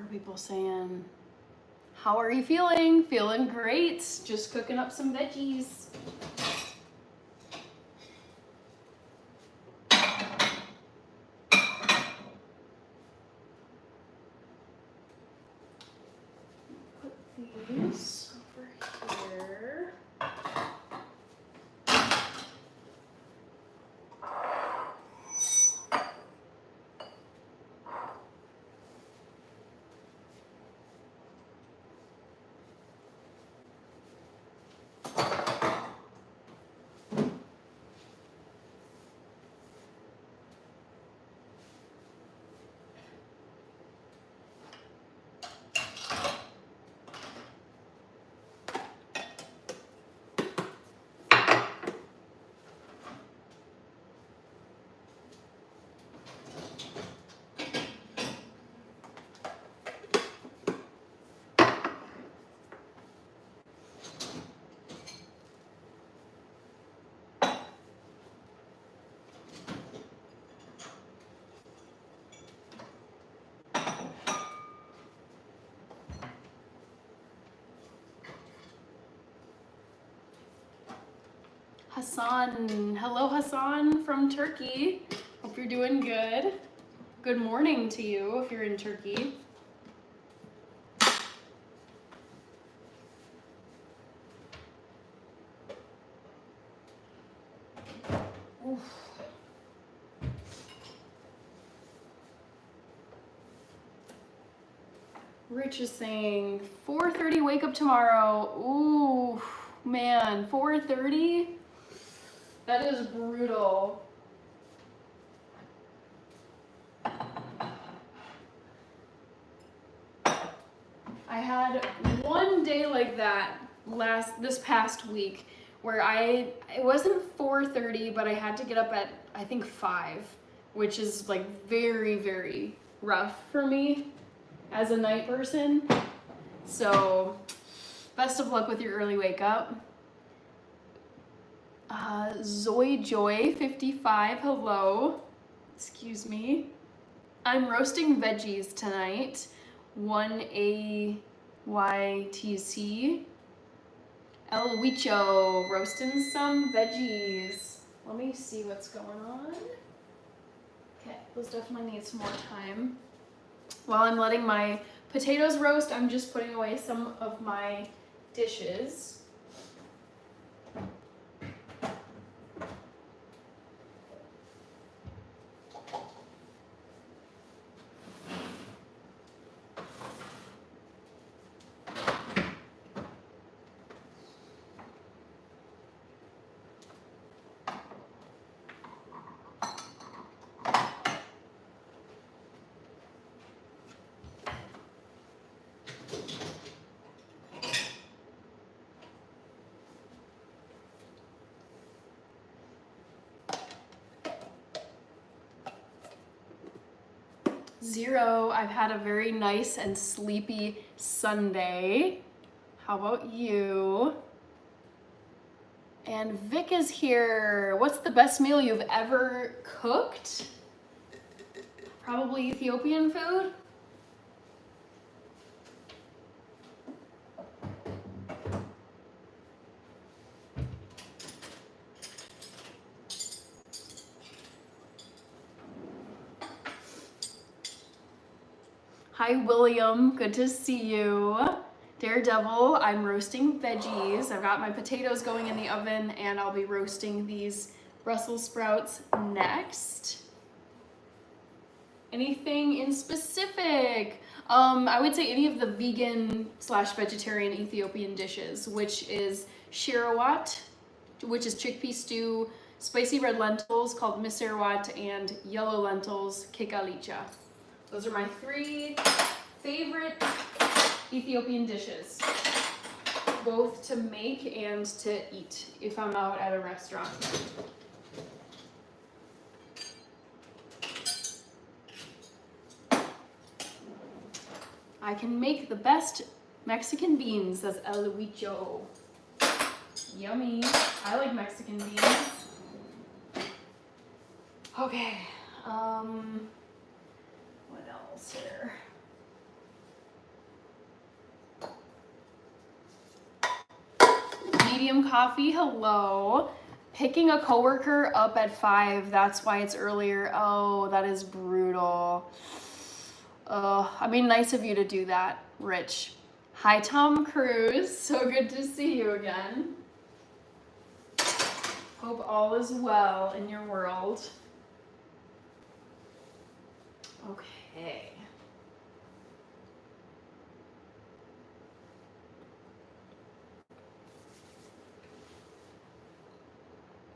People saying, how are you feeling? Feeling great. Just cooking up some veggies. Put these over here. Hassan. Hello, Hassan from Turkey. Hope you're doing good. Good morning to you if you're in Turkey. Oof. Rich is saying 4:30 wake up tomorrow. Ooh, man, 4:30? That is brutal. I had one day like that this past week where it wasn't 4:30, but I had to get up at I think 5, which is like very, very rough for me as a night person. So best of luck with your early wake up. Zoe Joy 55, hello. Excuse me. I'm roasting veggies tonight. 1AYTC. El Huicho, roasting some veggies. Let me see what's going on. Okay, those definitely need some more time. While I'm letting my potatoes roast, I'm just putting away some of my dishes. Zero, I've had a very nice and sleepy Sunday. How about you? And Vic is here. What's the best meal you've ever cooked? Probably Ethiopian food. Hi, William. Good to see you. Daredevil, I'm roasting veggies. I've got my potatoes going in the oven, and I'll be roasting these Brussels sprouts next. Anything in specific? I would say any of the vegan/vegetarian Ethiopian dishes, which is shirawat, which is chickpea stew, spicy red lentils called miserwat, and yellow lentils, kekalicha. Those are my 3 favorite Ethiopian dishes, both to make and to eat if I'm out at a restaurant. I can make the best Mexican beans, says El Huicho. Yummy. I like Mexican beans. Okay. What else here? Medium coffee, hello. Picking a coworker up at 5, that's why it's earlier. Oh, that is brutal. I mean, nice of you to do that, Rich. Hi, Tom Cruise. So good to see you again. Hope all is well in your world. Okay.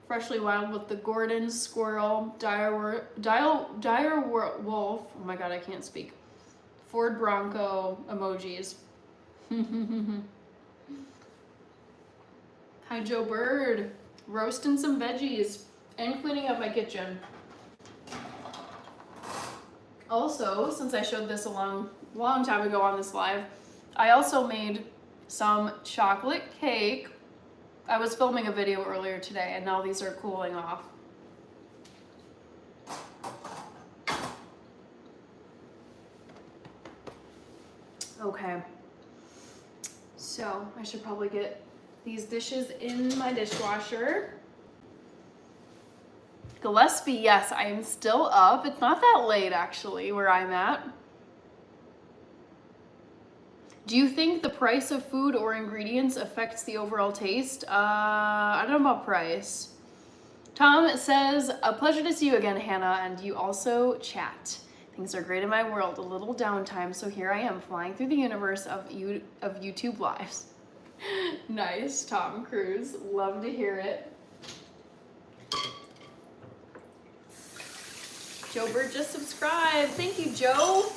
Freshly Wild with the Gordon, Squirrel, Dire Wolf, oh my god, I can't speak. Ford Bronco emojis. Hi, Joe Bird. Roasting some veggies and cleaning up my kitchen. Also, since I showed this a long time ago on this live, I also made some chocolate cake. I was filming a video earlier today, and now these are cooling off. Okay, so I should probably get these dishes in my dishwasher. Gillespie, yes, I am still up. It's not that late actually where I'm at. Do you think the price of food or ingredients affects the overall taste? I don't know about price. Tom says, a pleasure to see you again, Hannah, and you also chat. Things are great in my world, a little downtime, so here I am flying through the universe of YouTube lives. Nice, Tom Cruise. Love to hear it. Joe Bird just subscribed. Thank you, Joe.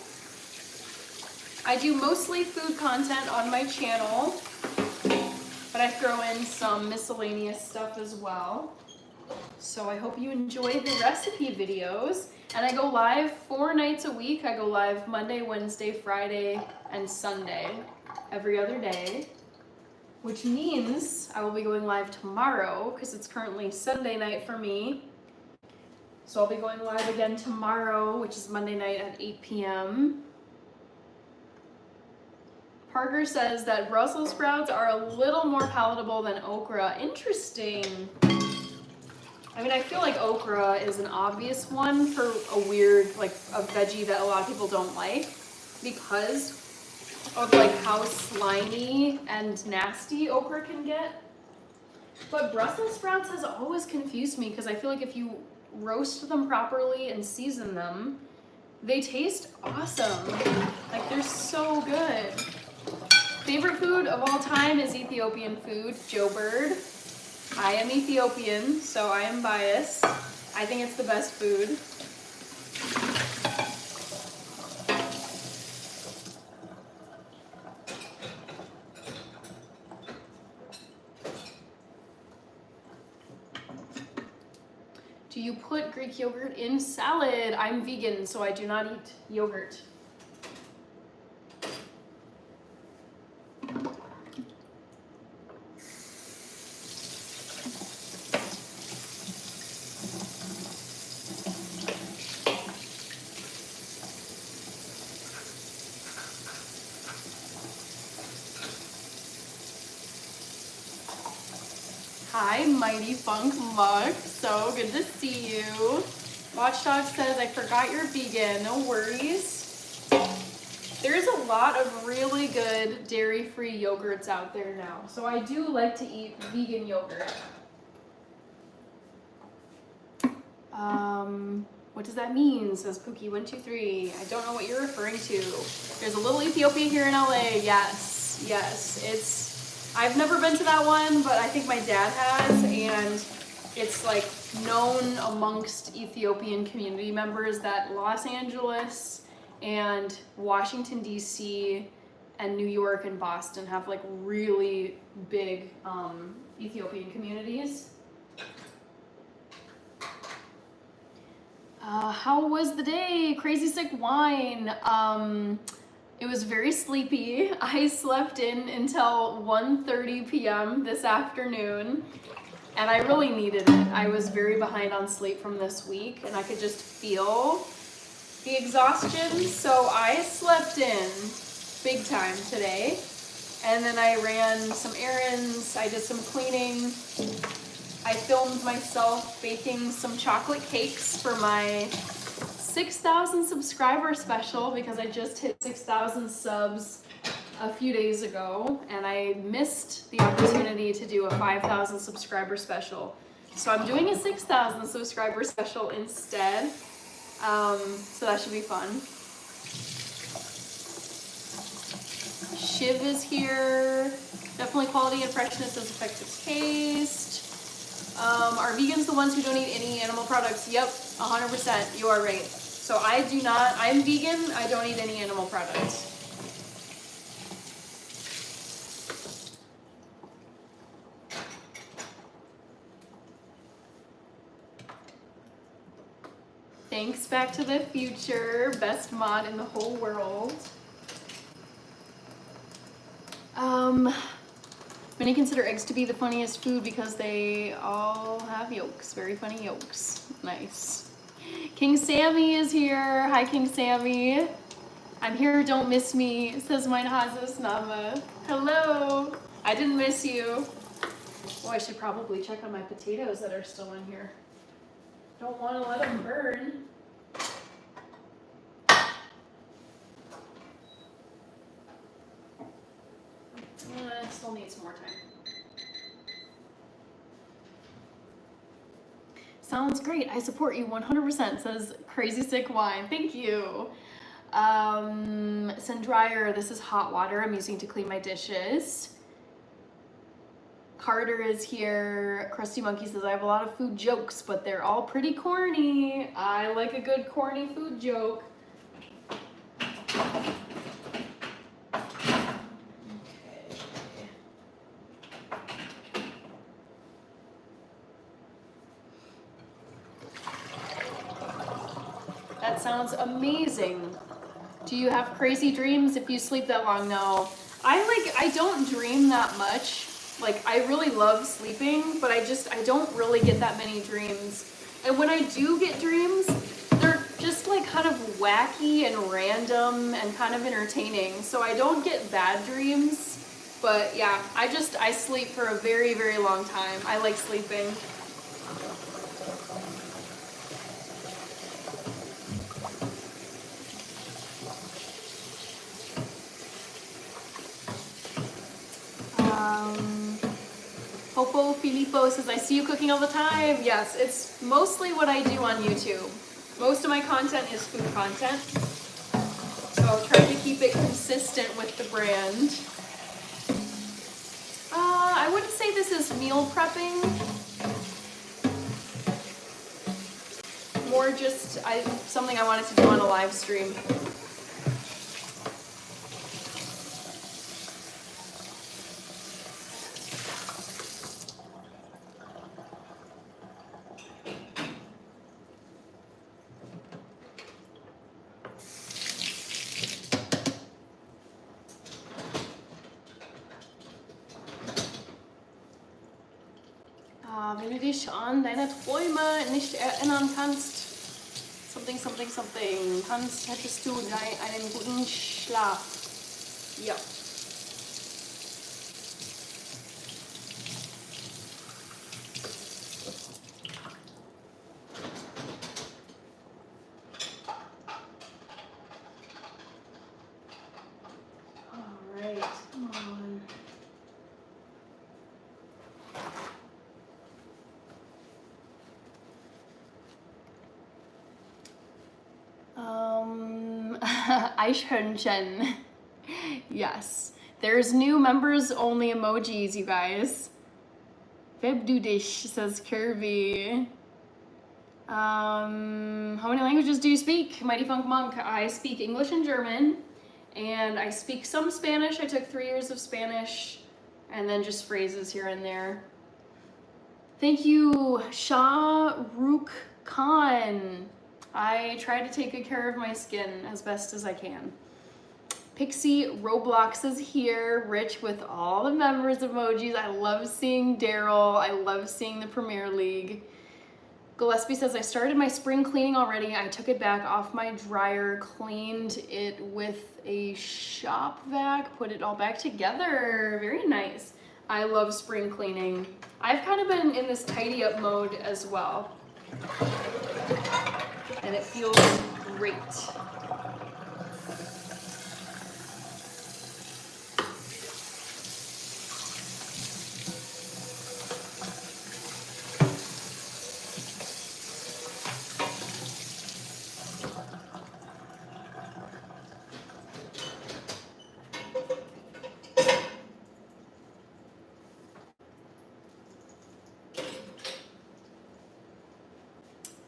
I do mostly food content on my channel, but I throw in some miscellaneous stuff as well. So I hope you enjoy the recipe videos. And I go live 4 nights a week. I go live Monday, Wednesday, Friday, and Sunday, every other day. Which means I will be going live tomorrow, because it's currently Sunday night for me. So I'll be going live again tomorrow, which is Monday night at 8 p.m. Parker says that Brussels sprouts are a little more palatable than okra. Interesting. I mean, I feel like okra is an obvious one for a weird, like a veggie that a lot of people don't like because of like how slimy and nasty okra can get. But Brussels sprouts has always confused me because I feel like if you roast them properly and season them, they taste awesome. Like they're so good. Favorite food of all time is Ethiopian food, Joe Bird. I am Ethiopian, so I am biased. I think it's the best food. Do you put Greek yogurt in salad? I'm vegan, so I do not eat yogurt. Hi, Mighty Funk Muck. So good to see you. Watchdog says, I forgot you're vegan. No worries. There's a lot of really good dairy-free yogurts out there now. So I do like to eat vegan yogurt. What does that mean? Says Pookie123. I don't know what you're referring to. There's a little Ethiopia here in LA. Yes, yes. I've never been to that one, but I think my dad has, and it's like known amongst Ethiopian community members that Los Angeles and Washington, D.C. and New York and Boston have like really big Ethiopian communities. How was the day? Crazy Sick Wine. It was very sleepy. I slept in until 1:30 p.m. this afternoon, and I really needed it. I was very behind on sleep from this week, and I could just feel the exhaustion, so I slept in big time today. And then I ran some errands, I did some cleaning. I filmed myself baking some chocolate cakes for my 6,000 subscriber special because I just hit 6,000 subs a few days ago and I missed the opportunity to do a 5,000 subscriber special. So I'm doing a 6,000 subscriber special instead. So that should be fun. Shiv is here. Definitely quality and freshness does affect its taste. Are vegans the ones who don't eat any animal products? Yep, 100%, you are right. So I do not, I'm vegan, I don't eat any animal products. Thanks, Back to the Future, best mod in the whole world. Many consider eggs to be the funniest food because they all have yolks, very funny yolks. Nice. King Sammy is here. Hi, King Sammy. I'm here, don't miss me, says mein Hazes Nama. Hello. I didn't miss you. Oh, I should probably check on my potatoes that are still in here. Don't want to let them burn. I still need some more time. Sounds great. I support you 100%, says Crazy Sick Wine. Thank you. Sun dryer. This is hot water I'm using to clean my dishes. Carter is here. Krusty Monkey says, I have a lot of food jokes, but they're all pretty corny. I like a good corny food joke. That sounds amazing. Do you have crazy dreams if you sleep that long? No. I don't dream that much. Like, I really love sleeping, but I don't really get that many dreams. And when I do get dreams, they're just like kind of wacky and random and kind of entertaining. So I don't get bad dreams, but yeah, I sleep for a very, very long time. I like sleeping. Popo Filippo says, I see you cooking all the time. Yes, it's mostly what I do on YouTube. Most of my content is food content. So I'll try to keep it consistent with the brand. I wouldn't say this is meal prepping. More just something I wanted to do on a live stream. Wenn du dich an deine Träume nicht erinnern kannst, something, something, something, hättest du einen guten Schlaf. Ja. All right, come on. Eichhörnchen. Yes. There's new members only emojis, you guys. Web du dich, says Kirby. How many languages do you speak? Mighty Funk Monk. I speak English and German, and I speak some Spanish. I took 3 years of Spanish, and then just phrases here and there. Thank you, Shah Rukh Khan. I try to take good care of my skin as best as I can. Pixie Roblox is here, rich with all the members emojis. I love seeing Daryl. I love seeing the Premier League. Gillespie says, I started my spring cleaning already. I took it back off my dryer, cleaned it with a shop vac, put it all back together. Very nice. I love spring cleaning. I've kind of been in this tidy up mode as well. And it feels great.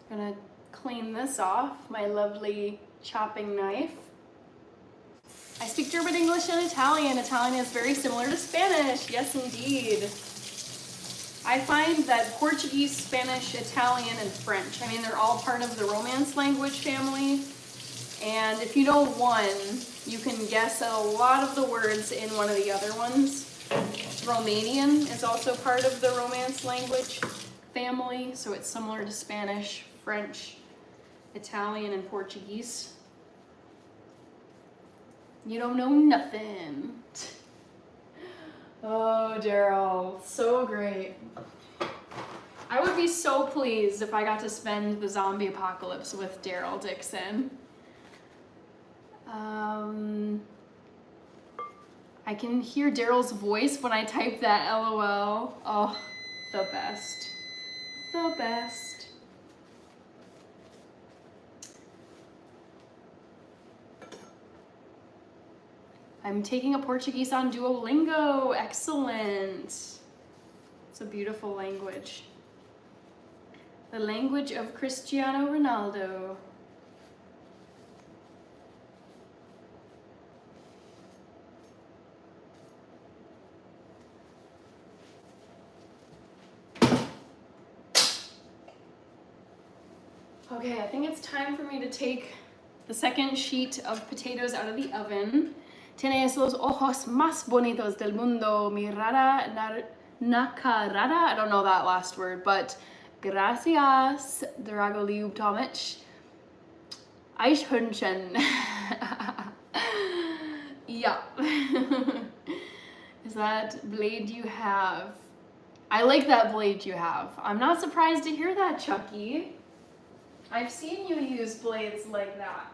Gonna clean this off, my lovely chopping knife. I speak German, English, and Italian. Italian is very similar to Spanish. Yes, indeed. I find that Portuguese, Spanish, Italian, and French, I mean, they're all part of the Romance language family. And if you know one, you can guess at a lot of the words in one of the other ones. Romanian is also part of the Romance language family, so it's similar to Spanish, French, Italian, and Portuguese. You don't know nothing. Oh, Daryl, so great. I would be so pleased if I got to spend the zombie apocalypse with Daryl Dixon. I can hear Daryl's voice when I type that LOL. Oh, the best. The best. I'm taking a Portuguese on Duolingo. Excellent. It's a beautiful language. The language of Cristiano Ronaldo. Okay, I think it's time for me to take the second sheet of potatoes out of the oven. Tienes los ojos más bonitos del mundo, mi rara nakarada. I don't know that last word, but gracias, Drago Tomic. Eichhörnchen. Yeah. Is that blade you have? I like that blade you have. I'm not surprised to hear that, Chucky. I've seen you use blades like that.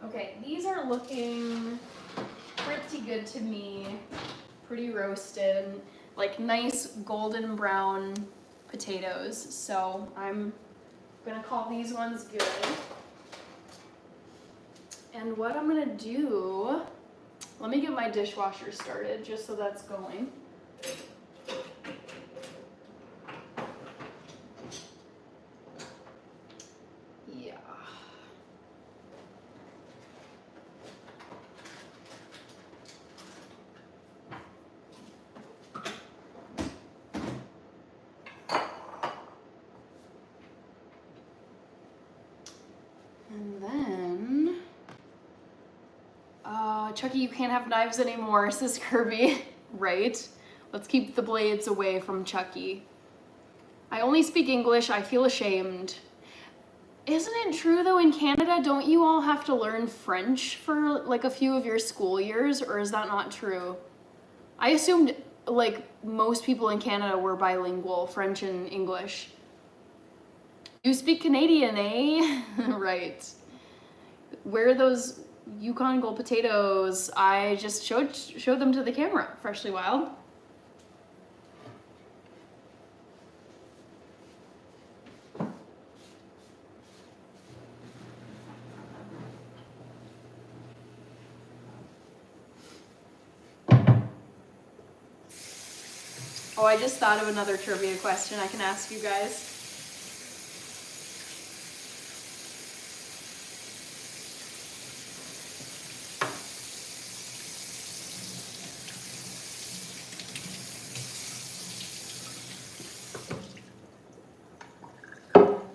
Okay, these are looking pretty good to me. Pretty roasted, like nice golden brown potatoes. So I'm gonna call these ones good. And what I'm gonna do, let me get my dishwasher started just so that's going. And then, Chucky, you can't have knives anymore, says Kirby. Right? Let's keep the blades away from Chucky. I only speak English, I feel ashamed. Isn't it true though, in Canada, don't you all have to learn French for like a few of your school years, or is that not true? I assumed like most people in Canada were bilingual, French and English. You speak Canadian, eh? Right. Where are those Yukon Gold potatoes? I just showed them to the camera. Freshly wild. Oh, I just thought of another trivia question I can ask you guys.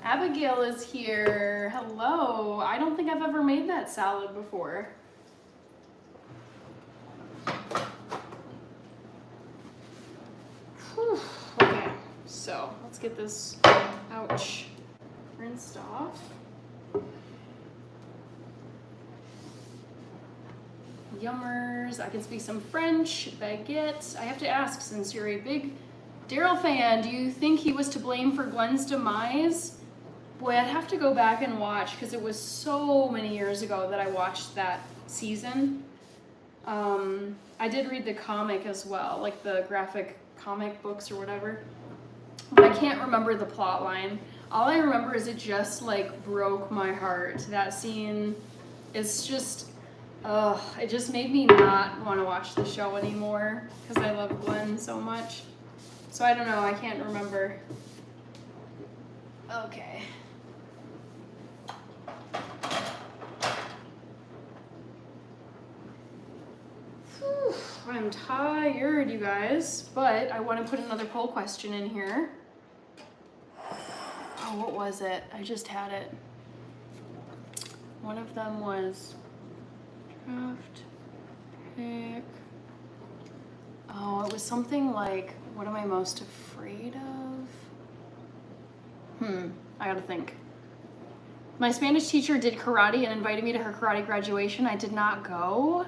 Abigail is here. Hello. I don't think I've ever made that salad before. Whew. Okay, so let's get this, ouch, rinsed off. Yummers. I can speak some French. Baguette. I have to ask, since you're a big Daryl fan, do you think he was to blame for Glenn's demise? Boy, I'd have to go back and watch because it was so many years ago that I watched that season. I did read the comic as well, like the graphic comic books or whatever. But I can't remember the plot line. All I remember is it just like broke my heart. That scene is just, it just made me not want to watch the show anymore because I love Glenn so much. So I don't know, I can't remember. Okay. Whew, I'm tired, you guys, but I want to put another poll question in here. Oh, what was it? I just had it. One of them was draft pick. Oh, it was something like, what am I most afraid of? I gotta think. My Spanish teacher did karate and invited me to her karate graduation. I did not go.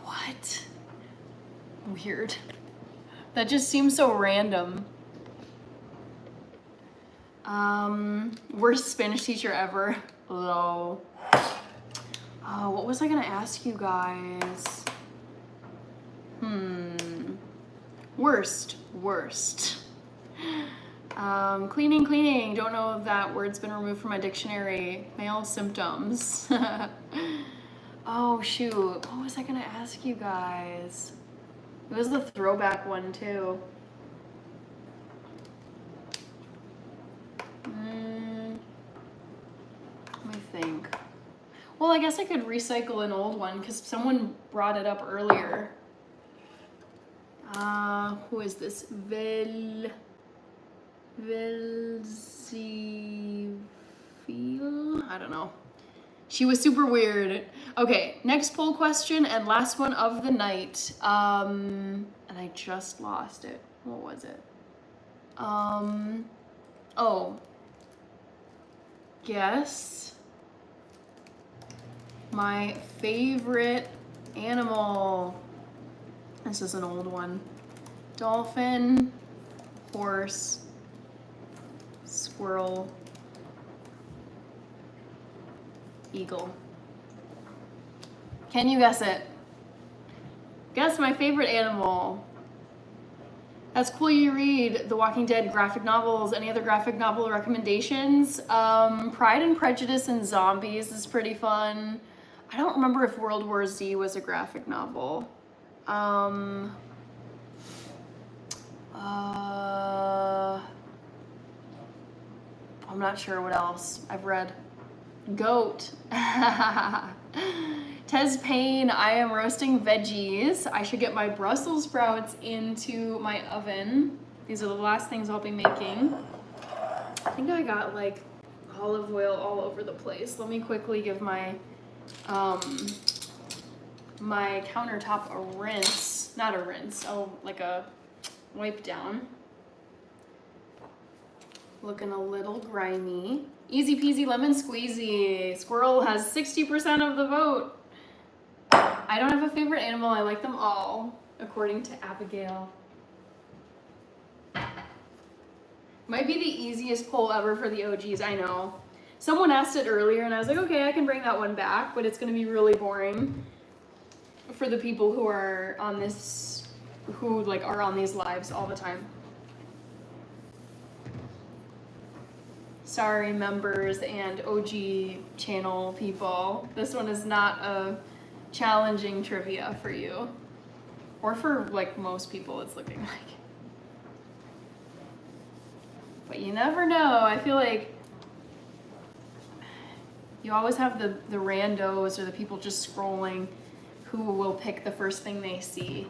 What? Weird. That just seems so random. Worst Spanish teacher ever. Low. Oh, what was I gonna ask you guys? Worst. Cleaning. Don't know if that word's been removed from my dictionary. Male symptoms. Oh, shoot. What was I gonna ask you guys? It was the throwback one, too. Let me think. Well, I guess I could recycle an old one because someone brought it up earlier. Who is this? Velzifil? I don't know. She was super weird. Okay, next poll question and last one of the night. And I just lost it. What was it? Oh. Guess my favorite animal. This is an old one. Dolphin, horse, squirrel, eagle. Can you guess it? Guess my favorite animal. That's cool you read The Walking Dead graphic novels. Any other graphic novel recommendations? Pride and Prejudice and Zombies is pretty fun. I don't remember if World War Z was a graphic novel. I'm not sure what else I've read. Goat. Tez Payne, I am roasting veggies. I should get my Brussels sprouts into my oven. These are the last things I'll be making. I think I got like olive oil all over the place. Let me quickly give my my countertop a rinse. Not a rinse, like a wipe down. Looking a little grimy. Easy peasy lemon squeezy. Squirrel has 60% of the vote. I don't have a favorite animal. I like them all, according to Abigail. Might be the easiest poll ever for the OGs, I know. Someone asked it earlier and I was like, okay, I can bring that one back, but it's gonna be really boring for the people who are on this, who like are on these lives all the time. Sorry, members and OG channel people. This one is not a challenging trivia for you. Or for like most people it's looking like. But you never know. I feel like you always have the randos or the people just scrolling who will pick the first thing they see,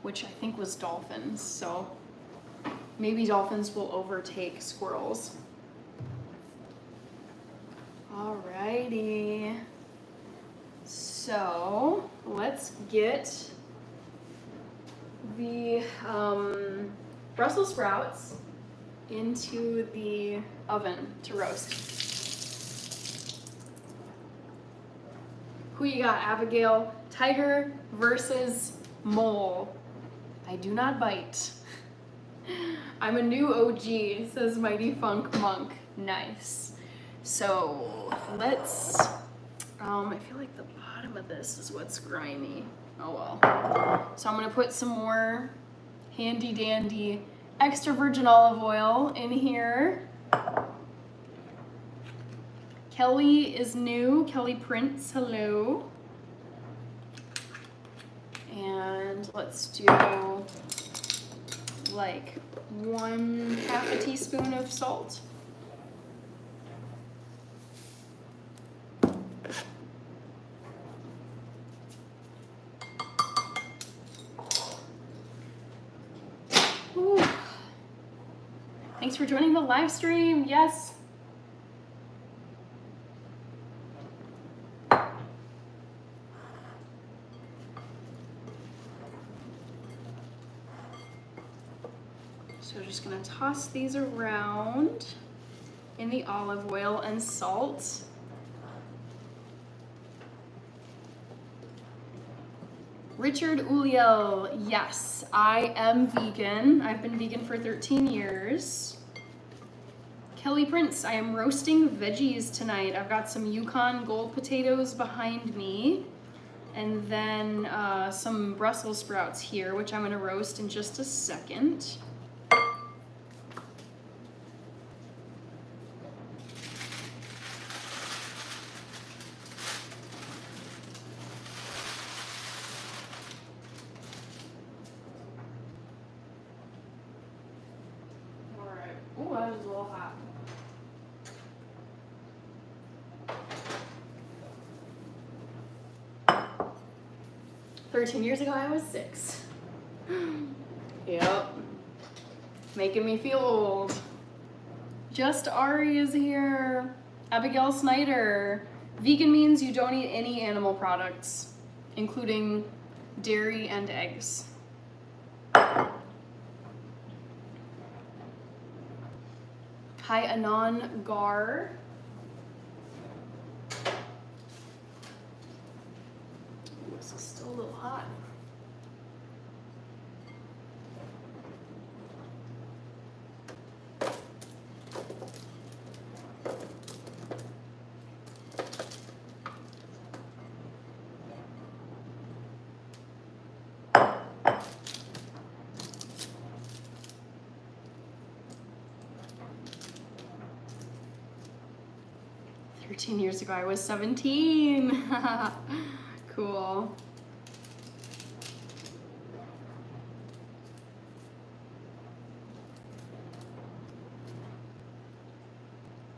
which I think was dolphins. So maybe dolphins will overtake squirrels. Alrighty. So let's get the Brussels sprouts into the oven to roast. Who you got, Abigail? Tiger versus mole. I do not bite. I'm a new OG, says Mighty Funk Monk. Nice. So let's, I feel like the bottom of this is what's grimy. Oh well. So I'm gonna put some more handy dandy extra virgin olive oil in here. Kelly is new, Kelly Prince, hello. And let's do like 1/2 teaspoon of salt. Ooh. Thanks for joining the live stream, yes. So just gonna toss these around in the olive oil and salt. Richard Uliel, yes, I am vegan. I've been vegan for 13 years. Kelly Prince, I am roasting veggies tonight. I've got some Yukon Gold potatoes behind me, and then some Brussels sprouts here, which I'm gonna roast in just a second. Oh, that was a little hot. "13 years ago, I was 6. Yep. Making me feel old. Just Ari is here. Abigail Snyder. Vegan means you don't eat any animal products, including dairy and eggs. Hi, Anon Gar. Ooh, this is still a little hot. Years ago, I was 17. Cool.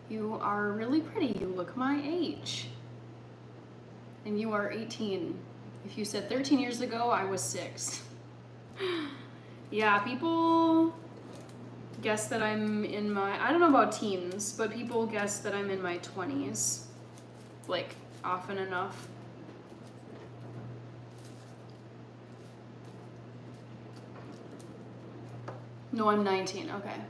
You are really pretty. You look my age. And you are 18. If you said 13 years ago, I was 6. Yeah, people guess that I'm in my, I don't know about teens, but people guess that I'm in my 20s, like, often enough. No, I'm 19, okay.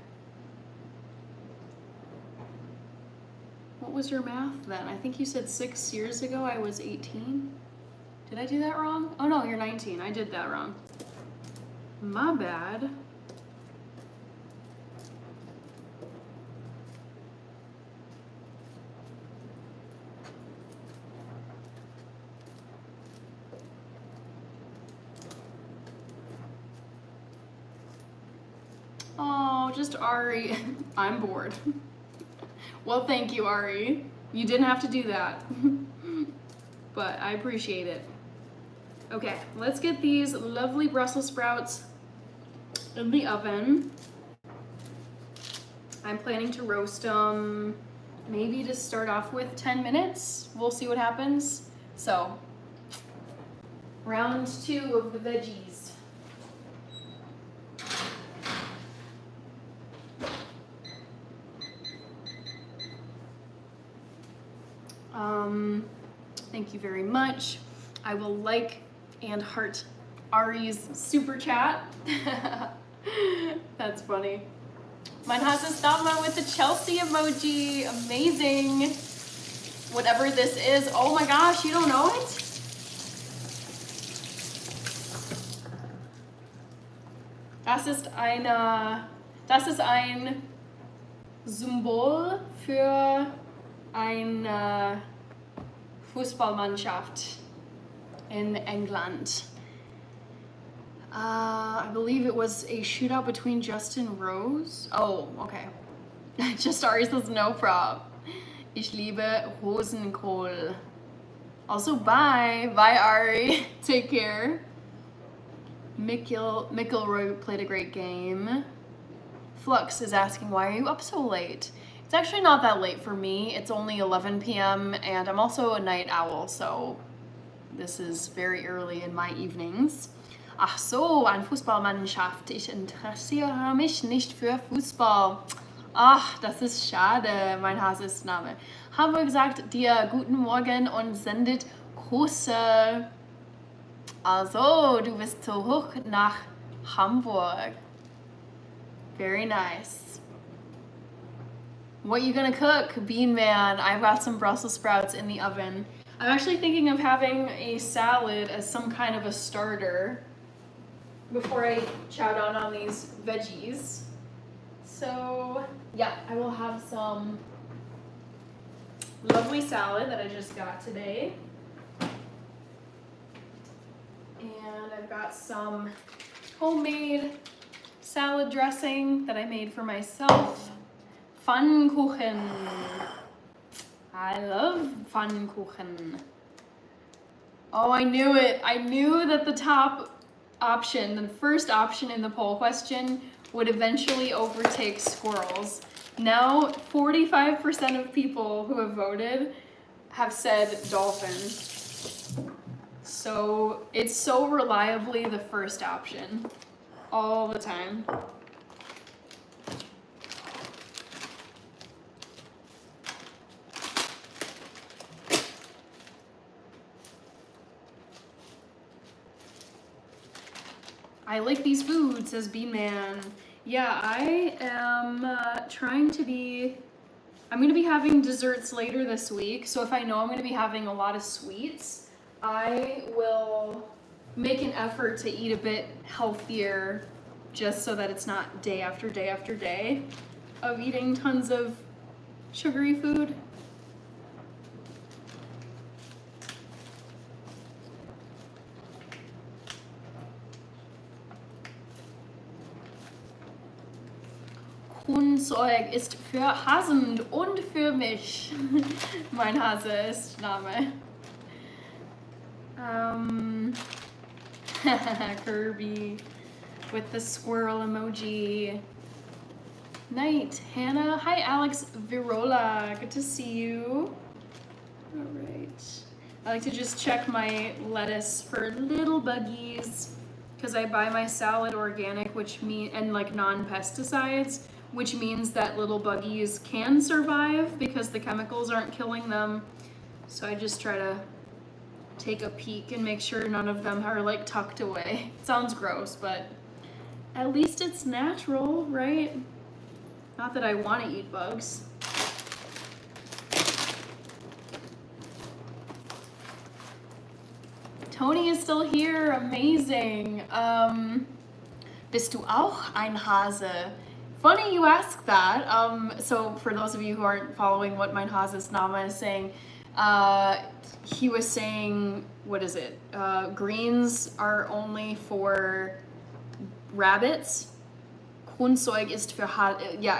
What was your math then? I think you said 6 years ago I was 18. Did I do that wrong? Oh no, you're 19, I did that wrong. My bad. Oh, just Ari. I'm bored. Well, thank you, Ari. You didn't have to do that. But I appreciate it. Okay, let's get these lovely Brussels sprouts in the oven. I'm planning to roast them maybe to start off with 10 minutes. We'll see what happens. So, round 2 of the veggies. Thank you very much. I will like and heart Ari's super chat. That's funny. Mein Hass ist Dama with the Chelsea emoji. Amazing. Whatever this is. Oh my gosh, you don't know it? Das ist ein Symbol für eine Fußballmannschaft in England. I believe it was a shootout between Justin Rose. Oh, okay. Just Ari says no problem. Ich liebe Rosenkohl. Also, bye. Bye, Ari. Take care. McIlroy played a great game. Flux is asking, why are you up so late? It's actually not that late for me. It's only 11 p.m. and I'm also a night owl, so this is very early in my evenings. Ach so, eine Fußballmannschaft. Ich interessiere mich nicht für Fußball. Ach, das ist schade, mein Hasesname. Haben wir gesagt, dir guten Morgen und sendet Grüße. Also, du bist so hoch nach Hamburg. Very nice. What you gonna cook, Bean Man? I've got some Brussels sprouts in the oven. I'm actually thinking of having a salad as some kind of a starter before I chow down on these veggies. So yeah, I will have some lovely salad that I just got today. And I've got some homemade salad dressing that I made for myself. Pfannkuchen. I love Pfannkuchen. Oh, I knew it. I knew that the top option, the first option in the poll question, would eventually overtake squirrels. Now, 45% of people who have voted have said dolphin. So it's so reliably the first option all the time. I like these foods, says Bean Man. Yeah, I am trying to be, I'm gonna be having desserts later this week. So if I know I'm gonna be having a lot of sweets, I will make an effort to eat a bit healthier just so that it's not day after day after day of eating tons of sugary food. Grünzeug ist für Hasen und für mich. Mein Hase ist Name. Kirby with the squirrel emoji. Night, Hannah. Hi, Alex Virola. Good to see you. All right. I like to just check my lettuce for little buggies because I buy my salad organic, which and like non-pesticides, which means that little buggies can survive because the chemicals aren't killing them. So I just try to take a peek and make sure none of them are like tucked away. It sounds gross, but at least it's natural, right? Not that I want to eat bugs. Tony is still here, amazing. Bist du auch ein Hase? Funny you ask that. So for those of you who aren't following what mein Hase's Name is saying, he was saying, what is it? Greens are only for rabbits. Grünzeug ist für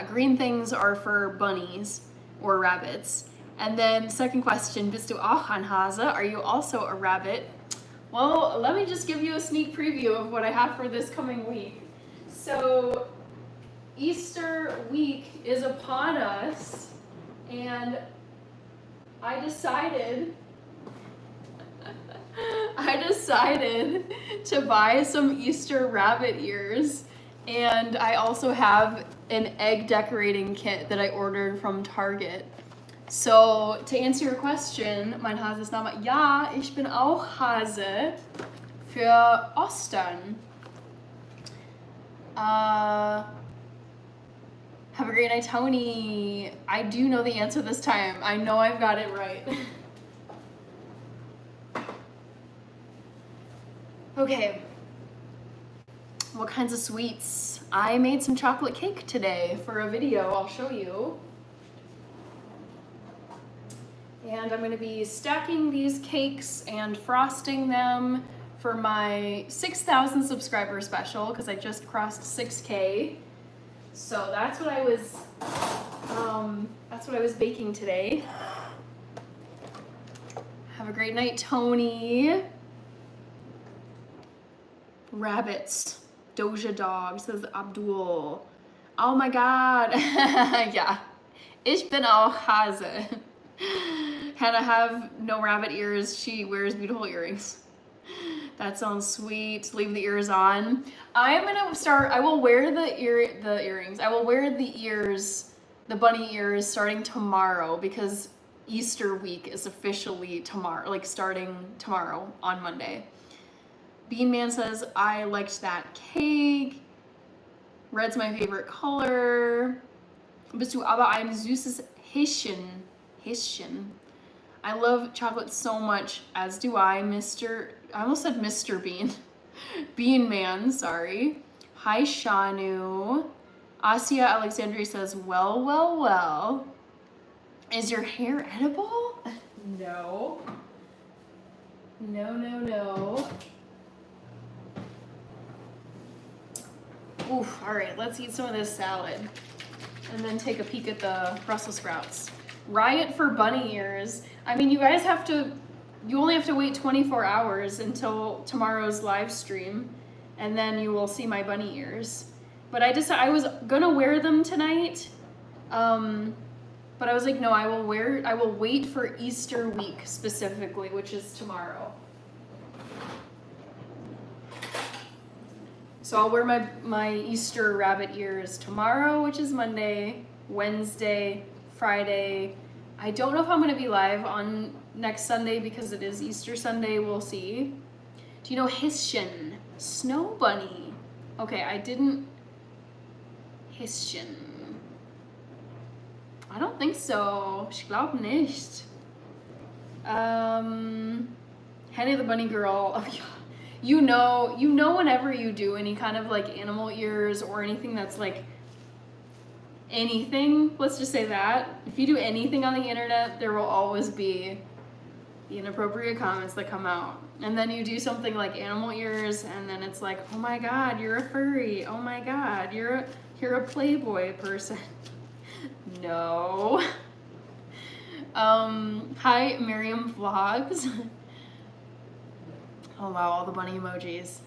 green things are for bunnies or rabbits. And then second question, bist du auch ein Hase? Are you also a rabbit? Well, let me just give you a sneak preview of what I have for this coming week. So Easter week is upon us, and I decided to buy some Easter rabbit ears, and I also have an egg decorating kit that I ordered from Target. So to answer your question, mein Hase ist Name. Ja, ich bin auch Hase für Ostern. Have a great night, Tony. I do know the answer this time. I know I've got it right. Okay. What kinds of sweets? I made some chocolate cake today for a video. I'll show you. And I'm going to be stacking these cakes and frosting them for my 6,000 subscriber special because I just crossed 6K. So that's what I was baking today. Have a great night, Tony. Rabbits, Doja Dog, says Abdul. Oh my God. Yeah. Ich bin auch Hase. Hannah have no rabbit ears. She wears beautiful earrings. That sounds sweet. Leave the ears on. I will wear the earrings. I will wear the ears, the bunny ears, starting tomorrow because Easter week is officially tomorrow, like starting tomorrow on Monday. Bean Man says, I liked that cake. Red's my favorite color. Bist du aber ein süßes Häschen? Häschen. I love chocolate so much, as do I, I almost said Mr. Bean. Bean Man, sorry. Hi, Shanu. Asia Alexandria says, well, well, well. Is your hair edible? No. No, no, no. Oof, all right, let's eat some of this salad and then take a peek at the Brussels sprouts. Riot for bunny ears. I mean, you guys you only have to wait 24 hours until tomorrow's live stream, and then you will see my bunny ears. But I was gonna wear them tonight, but I was like, no, I will wait for Easter week specifically, which is tomorrow. So I'll wear my Easter rabbit ears tomorrow, which is Monday, Wednesday, Friday. I don't know if I'm going to be live on next Sunday because it is Easter Sunday. We'll see. Do you know Hessian? Snow bunny. Okay, I didn't... Hessian. I don't think so. Ich glaub nicht. Henny the bunny girl. Oh, yeah. You know whenever you do any kind of like animal ears or anything that's like anything, let's just say that. If you do anything on the internet, there will always be the inappropriate comments that come out. And then you do something like animal ears and then it's like, oh my God, you're a furry. Oh my God, you're a Playboy person. No. Hi, Miriam Vlogs. Oh wow, all the bunny emojis.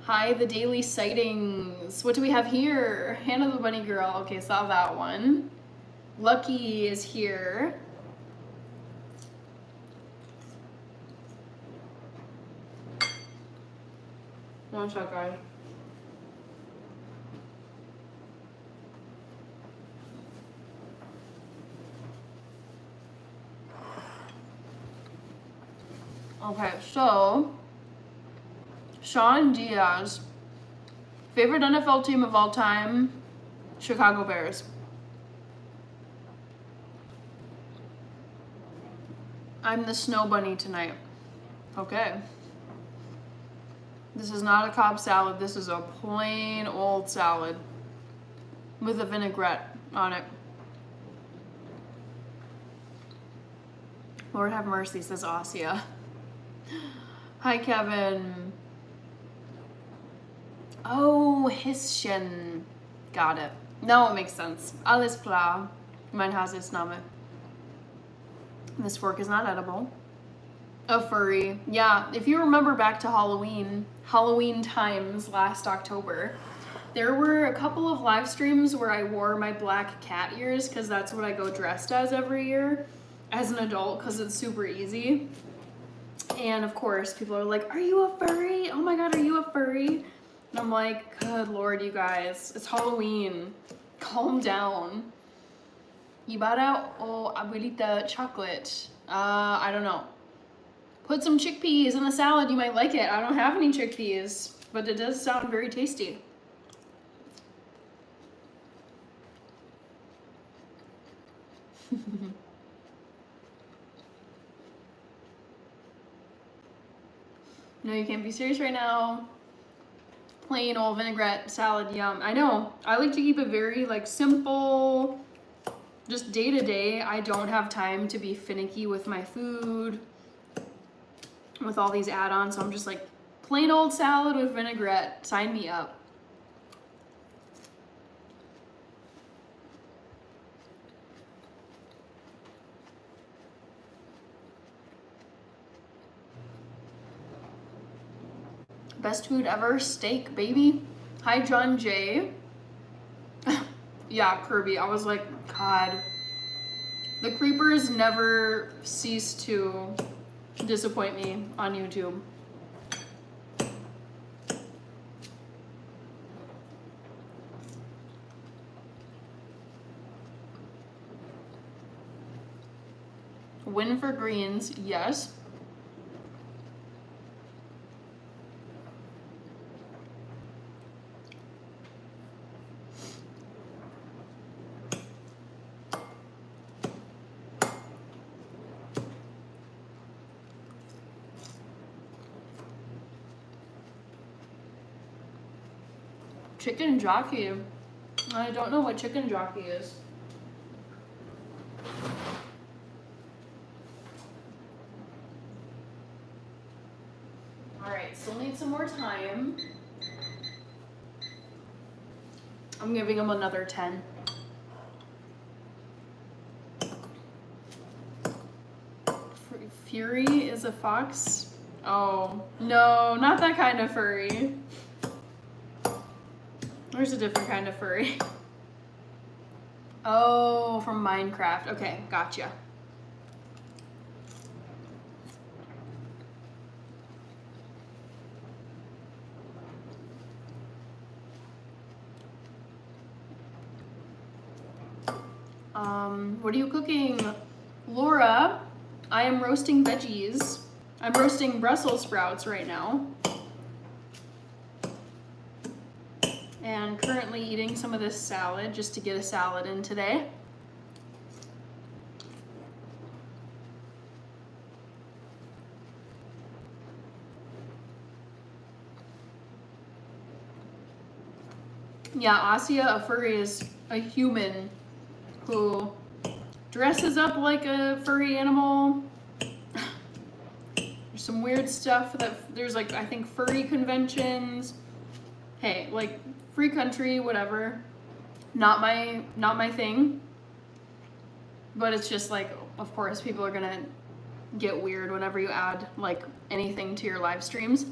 Hi, the daily sightings. What do we have here? Hannah the bunny girl. Okay, saw that one. Lucky is here. One shot, guys. Okay, so Sean Diaz, favorite NFL team of all time, Chicago Bears. I'm the snow bunny tonight. Okay. This is not a Cobb salad. This is a plain old salad with a vinaigrette on it. Lord have mercy, says Asia. Hi, Kevin. Oh, Hessian. Got it. Now it makes sense. Alles klar. Mein Hausname. This fork is not edible. A furry. Yeah, if you remember back to Halloween times last October, there were a couple of live streams where I wore my black cat ears because that's what I go dressed as every year as an adult because it's super easy. And of course, people are like, are you a furry? Oh my God, are you a furry? And I'm like, good Lord, you guys, it's Halloween. Calm down. Yubara o abuelita chocolate. I don't know. Put some chickpeas in the salad, you might like it. I don't have any chickpeas, but it does sound very tasty. No, you can't be serious right now. Plain old vinaigrette salad, yum. I know. I like to keep it very like simple, just day to day. I don't have time to be finicky with my food, with all these add-ons. So I'm just like plain old salad with vinaigrette. Sign me up. Best food ever, steak, baby. Hi, John J. Yeah, Kirby. I was like, God. The creepers never cease to disappoint me on YouTube. Win for greens, yes. Chicken jockey. I don't know what chicken jockey is. All right, still need some more time. I'm giving him another 10. Fury is a fox? Oh, no, not that kind of furry. There's a different kind of furry. Oh, from Minecraft. Okay, gotcha. What are you cooking? Laura, I am roasting veggies. I'm roasting Brussels sprouts right now. And currently eating some of this salad just to get a salad in today. Yeah, Asia, a furry, is a human who dresses up like a furry animal. There's some weird stuff that there's, like, I think furry conventions. Hey, like, free country, whatever. Not my thing. But it's just like, of course, people are gonna get weird whenever you add, like, anything to your live streams.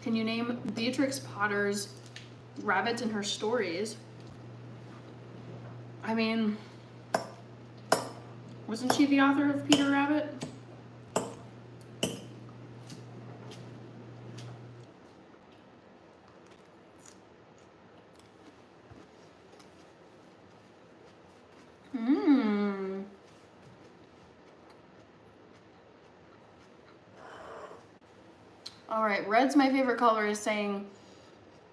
Can you name Beatrix Potter's rabbit in her stories? I mean, wasn't she the author of Peter Rabbit? All right, red's my favorite color is saying,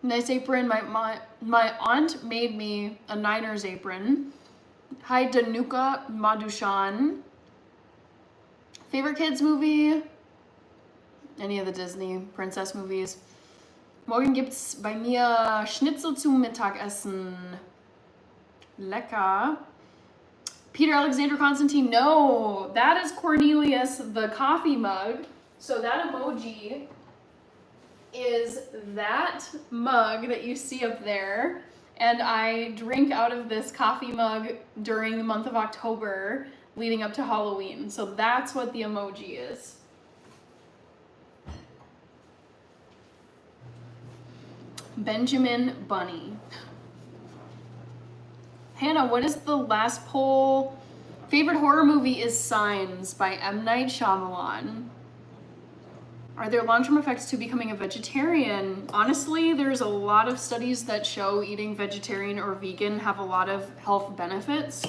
nice apron. My aunt made me a Niners apron. Hi, Danuka Madushan. Favorite kids movie? Any of the Disney princess movies. Morgen gibt's bei mir Schnitzel zum Mittagessen. Lecker. Peter Alexander Constantine. No, that is Cornelius, the coffee mug. So that emoji is that mug that you see up there, and I drink out of this coffee mug during the month of October leading up to Halloween. So that's what the emoji is. Benjamin Bunny. Hannah, what is the last poll? Favorite horror movie is Signs by M. Night Shyamalan. Are there long-term effects to becoming a vegetarian? Honestly, there's a lot of studies that show eating vegetarian or vegan have a lot of health benefits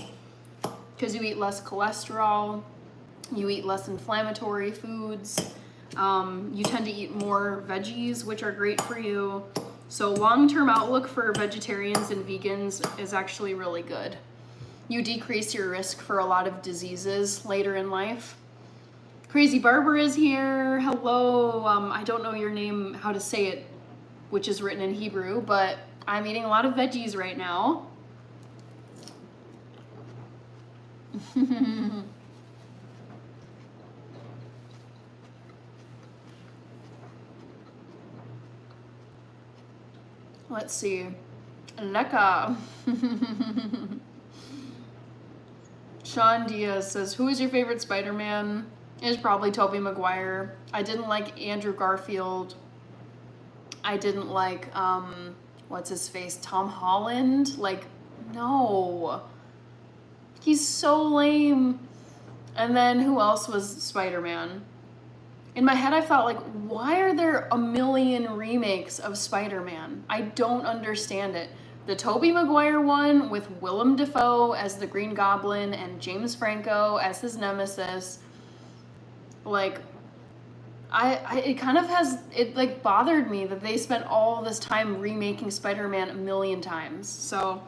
because you eat less cholesterol, you eat less inflammatory foods, you tend to eat more veggies, which are great for you. So long-term outlook for vegetarians and vegans is actually really good. You decrease your risk for a lot of diseases later in life. Crazy Barber is here. Hello. I don't know your name, how to say it, which is written in Hebrew, but I'm eating a lot of veggies right now. Let's see. Lecker. Sean Diaz says, who is your favorite Spider-Man? It's probably Tobey Maguire. I didn't like Andrew Garfield. I didn't like, what's his face? Tom Holland? Like, no. He's so lame. And then who else was Spider-Man? In my head, I thought, like, why are there a million remakes of Spider-Man? I don't understand it. The Tobey Maguire one with Willem Dafoe as the Green Goblin and James Franco as his nemesis. Like, it kind of has, it like bothered me that they spent all this time remaking Spider-Man a million times. So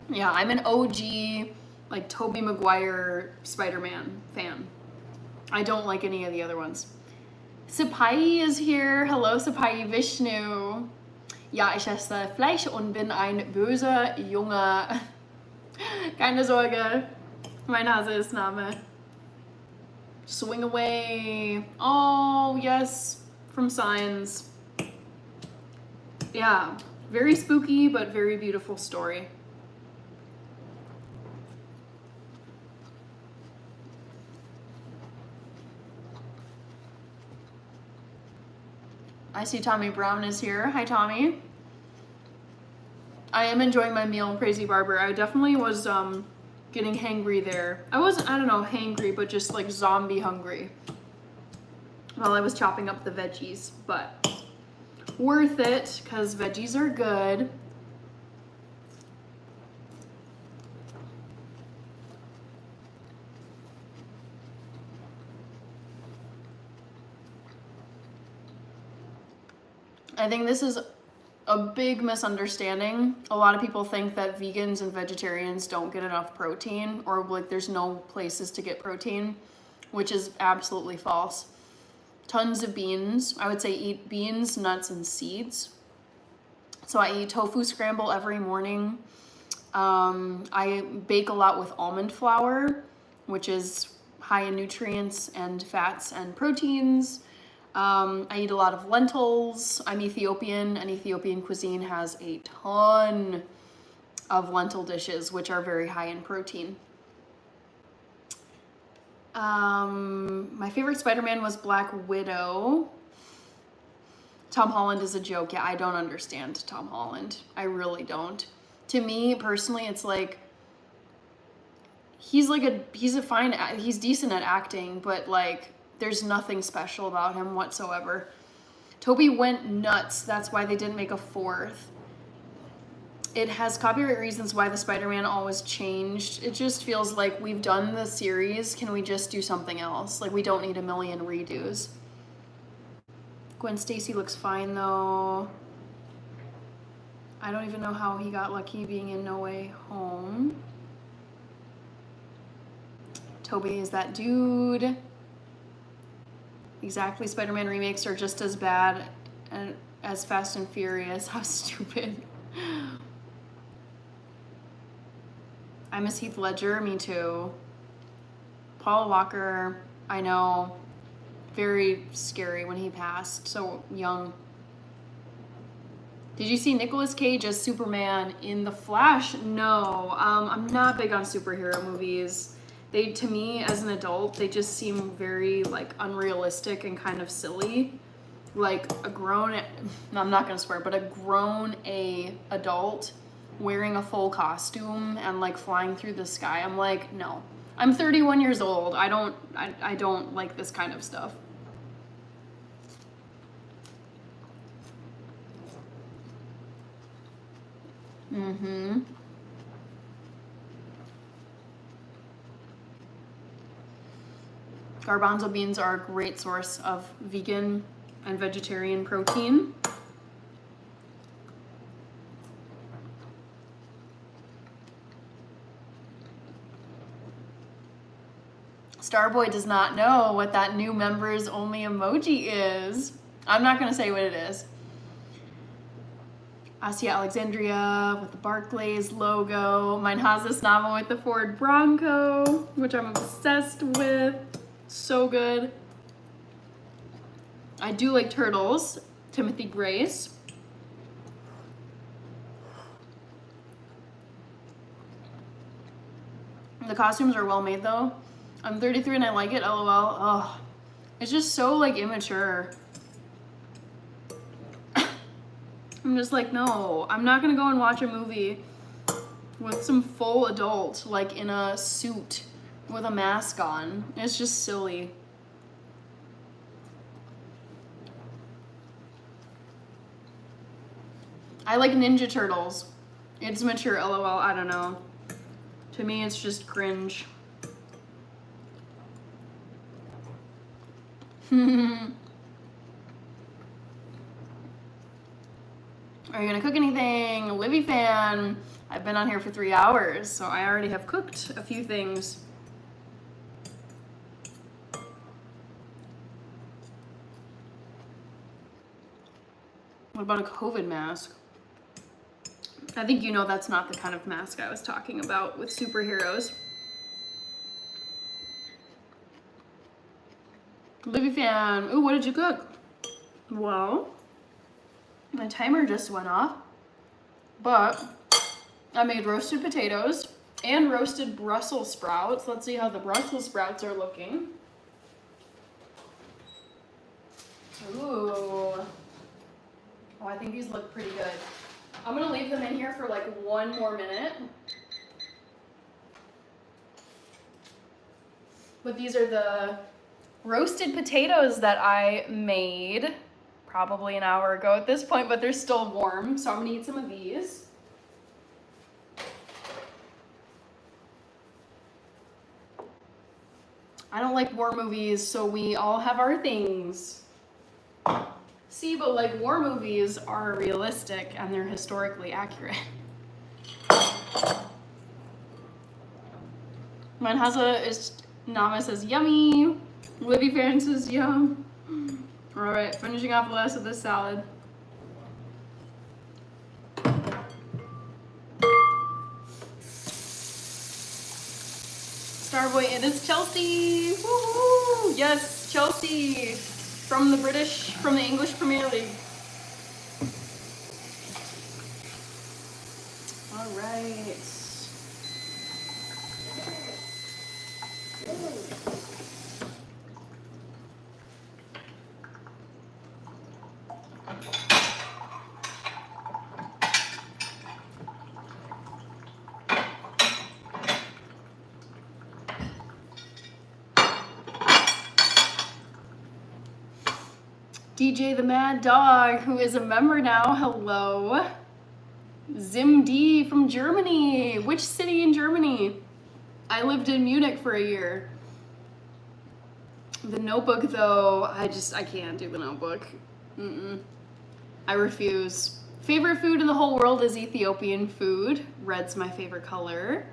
Yeah, I'm an OG, like, Tobey Maguire Spider-Man fan. I don't like any of the other ones. Sapai is here. Hello, Sapai Vishnu. Ja, ich esse Fleisch und bin ein böser Junge. Keine Sorge, mein Hase ist Name. Swing away. Oh, yes, from Signs. Yeah, very spooky, but very beautiful story. I see Tommy Brown is here. Hi, Tommy. I am enjoying my meal, Crazy Barber. I definitely was getting hangry there. I wasn't, I don't know, hangry, but just like zombie hungry while I was chopping up the veggies, but worth it because veggies are good. I think this is a big misunderstanding. A lot of people think that vegans and vegetarians don't get enough protein, or like there's no places to get protein, which is absolutely false. Tons of beans. I would say eat beans, nuts, and seeds. So I eat tofu scramble every morning. I bake a lot with almond flour, which is high in nutrients and fats and proteins. I eat a lot of lentils. I'm Ethiopian, and Ethiopian cuisine has a ton of lentil dishes, which are very high in protein. My favorite Spider-Man was Black Widow. Tom Holland is a joke. Yeah, I don't understand Tom Holland. I really don't. To me, personally, it's like, he's decent at acting, but like, there's nothing special about him whatsoever. Toby went nuts. That's why they didn't make a fourth. It has copyright reasons why the Spider-Man always changed. It just feels like we've done the series. Can we just do something else? Like, we don't need a million redos. Gwen Stacy looks fine though. I don't even know how he got lucky being in No Way Home. Toby is that dude. Exactly, Spider-Man remakes are just as bad as Fast and Furious. How stupid. I miss Heath Ledger, me too. Paul Walker, I know, very scary when he passed, so young. Did you see Nicolas Cage as Superman in The Flash? No, I'm not big on superhero movies. They, to me, as an adult, they just seem very, like, unrealistic and kind of silly. Like, I'm not gonna swear, but a grown adult wearing a full costume and, like, flying through the sky. I'm like, no. I'm 31 years old. I don't like this kind of stuff. Mm-hmm. Garbanzo beans are a great source of vegan and vegetarian protein. Starboy does not know what that new members only emoji is. I'm not gonna say what it is. Asia Alexandria with the Barclays logo. Mein Hausname with the Ford Bronco, which I'm obsessed with. So good. I do like turtles. Timothy Grace. The costumes are well made though. I'm 33 and I like it, lol. Oh, it's just so like immature. I'm just like, no, I'm not gonna go and watch a movie with some full adult like in a suit with a mask on. It's just silly. I like Ninja Turtles. It's mature, lol, I don't know. To me, it's just cringe. Are you gonna cook anything? Livy fan. I've been on here for 3 hours, so I already have cooked a few things. What about a COVID mask? I think you know that's not the kind of mask I was talking about with superheroes. Livy fan, ooh, what did you cook? Well, my timer just went off, but I made roasted potatoes and roasted Brussels sprouts. Let's see how the Brussels sprouts are looking. Ooh. Oh, I think these look pretty good. I'm gonna leave them in here for like 1 more minute. But these are the roasted potatoes that I made probably an hour ago at this point, but they're still warm, so I'm gonna eat some of these. I don't like war movies, so we all have our things. See, but like war movies are realistic and they're historically accurate. Mine has Nama says yummy. Livy Fan says yum. All right, finishing off the last of this salad. Starboy, it is Chelsea. Woohoo! Yes, Chelsea from the English Premier League. All right. DJ the Mad Dog, who is a member now, hello. Zim D from Germany. Which city in Germany? I lived in Munich for a year. The Notebook, though, I can't do The Notebook. I refuse. Favorite food in the whole world is Ethiopian food. Red's my favorite color.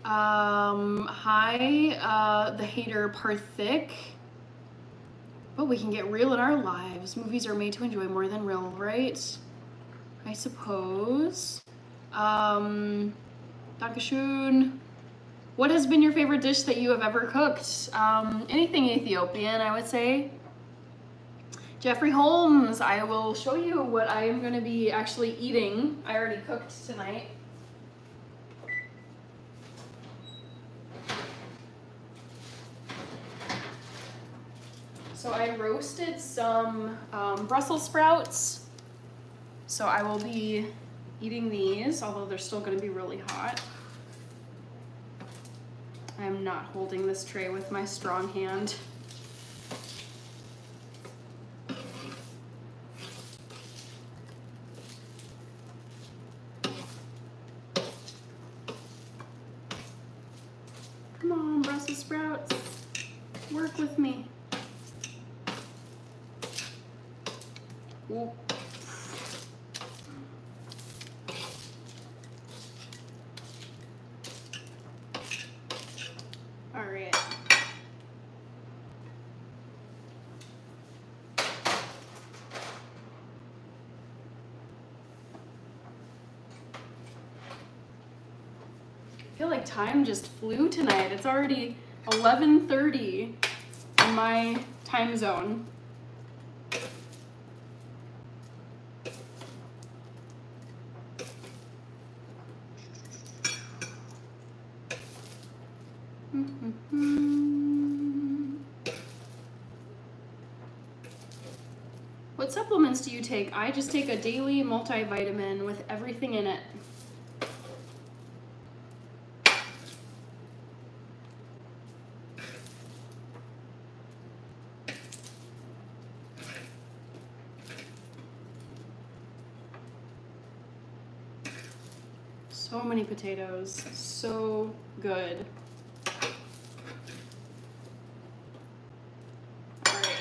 Hi, the hater Parthic. But we can get real in our lives. Movies are made to enjoy more than real, right? I suppose. Dankeschön. What has been your favorite dish that you have ever cooked? Anything Ethiopian, I would say. Jeffrey Holmes, I will show you what I am going to be actually eating. I already cooked tonight. So I roasted some Brussels sprouts. So I will be eating these, although they're still going to be really hot. I am not holding this tray with my strong hand. Come on, Brussels sprouts, work with me. Ooh. All right. I feel like time just flew tonight. It's already 11:30 in my time zone. What supplements do you take? I just take a daily multivitamin with everything in it. So many potatoes, so good. All right.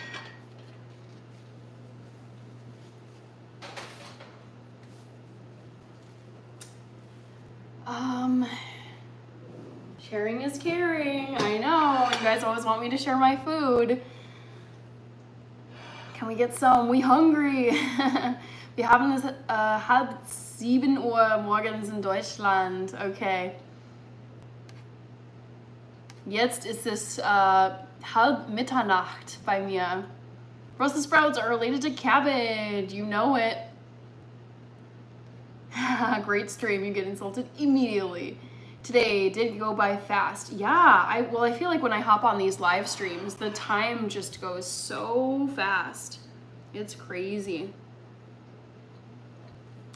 Sharing is caring. I know. You guys always want me to share my food. Can we get some? We hungry. Wir haben es 6:30 morgens in Deutschland. Okay. Jetzt ist es 12:30 bei mir. Brussels sprouts are related to cabbage. You know it. Great stream. You get insulted immediately. Today did go by fast. Yeah, I feel like when I hop on these live streams, the time just goes so fast. It's crazy.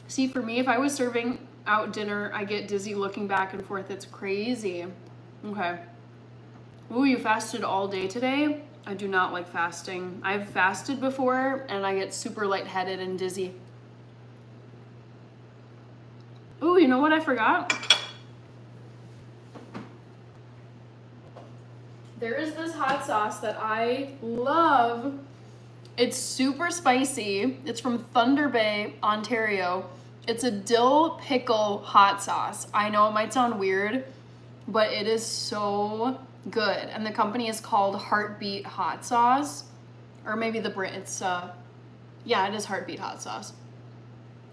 See, for me, if I was serving out dinner, I get dizzy looking back and forth. It's crazy. Okay. Ooh, you fasted all day today? I do not like fasting. I've fasted before and I get super lightheaded and dizzy. Ooh, you know what I forgot? There is this hot sauce that I love. It's super spicy. It's from Thunder Bay, Ontario. It's a dill pickle hot sauce. I know it might sound weird, but it is so good. And the company is called Heartbeat Hot Sauce. Or maybe the brand, it's, yeah, it is Heartbeat Hot Sauce.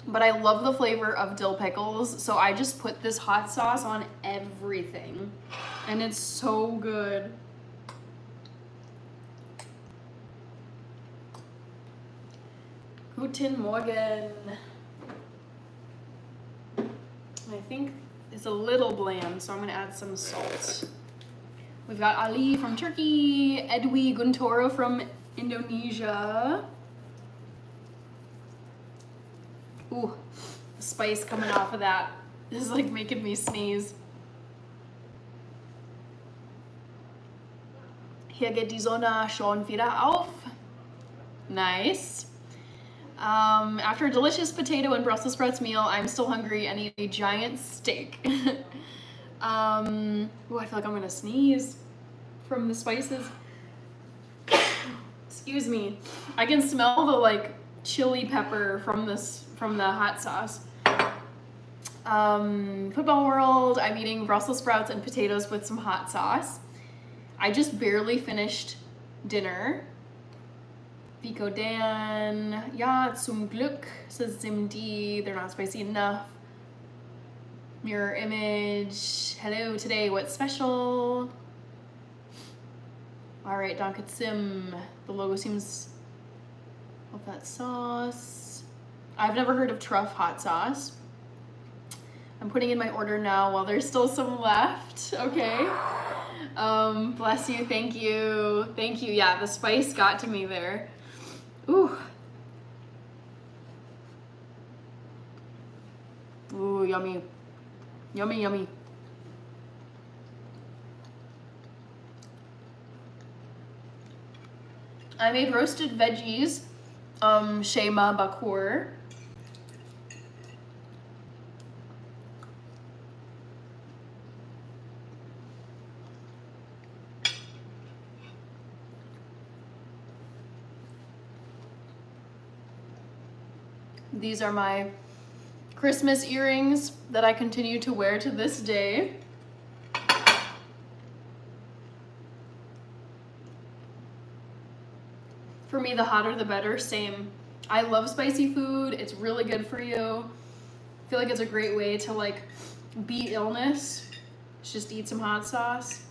But I love the flavor of dill pickles, so I just put this hot sauce on everything. And it's so good. Guten Morgen. I think it's a little bland, so I'm gonna add some salt. We've got Ali from Turkey, Edwi Guntoro from Indonesia. Ooh, the spice coming off of that is like making me sneeze. Hier geht die Sonne schon wieder auf. Nice. After a delicious potato and Brussels sprouts meal, I'm still hungry and eat a giant steak. Ooh, I feel like I'm gonna sneeze from the spices. Excuse me. I can smell the like chili pepper from the hot sauce. Football world, I'm eating Brussels sprouts and potatoes with some hot sauce. I just barely finished dinner. Vico Dan, ja, zum Glück, says Zimdi, they're not spicy enough. Mirror image, hello, today, what's special? All right, Danke Sim, the logo seems of that sauce. I've never heard of truff hot sauce. I'm putting in my order now while there's still some left, okay? Bless you, thank you. Thank you, yeah, the spice got to me there. Ooh. Ooh, yummy. Yummy, yummy. I made roasted veggies, Shema Bakur. These are my Christmas earrings that I continue to wear to this day. For me, the hotter the better, same. I love spicy food, it's really good for you. I feel like it's a great way to like beat illness. Just eat some hot sauce.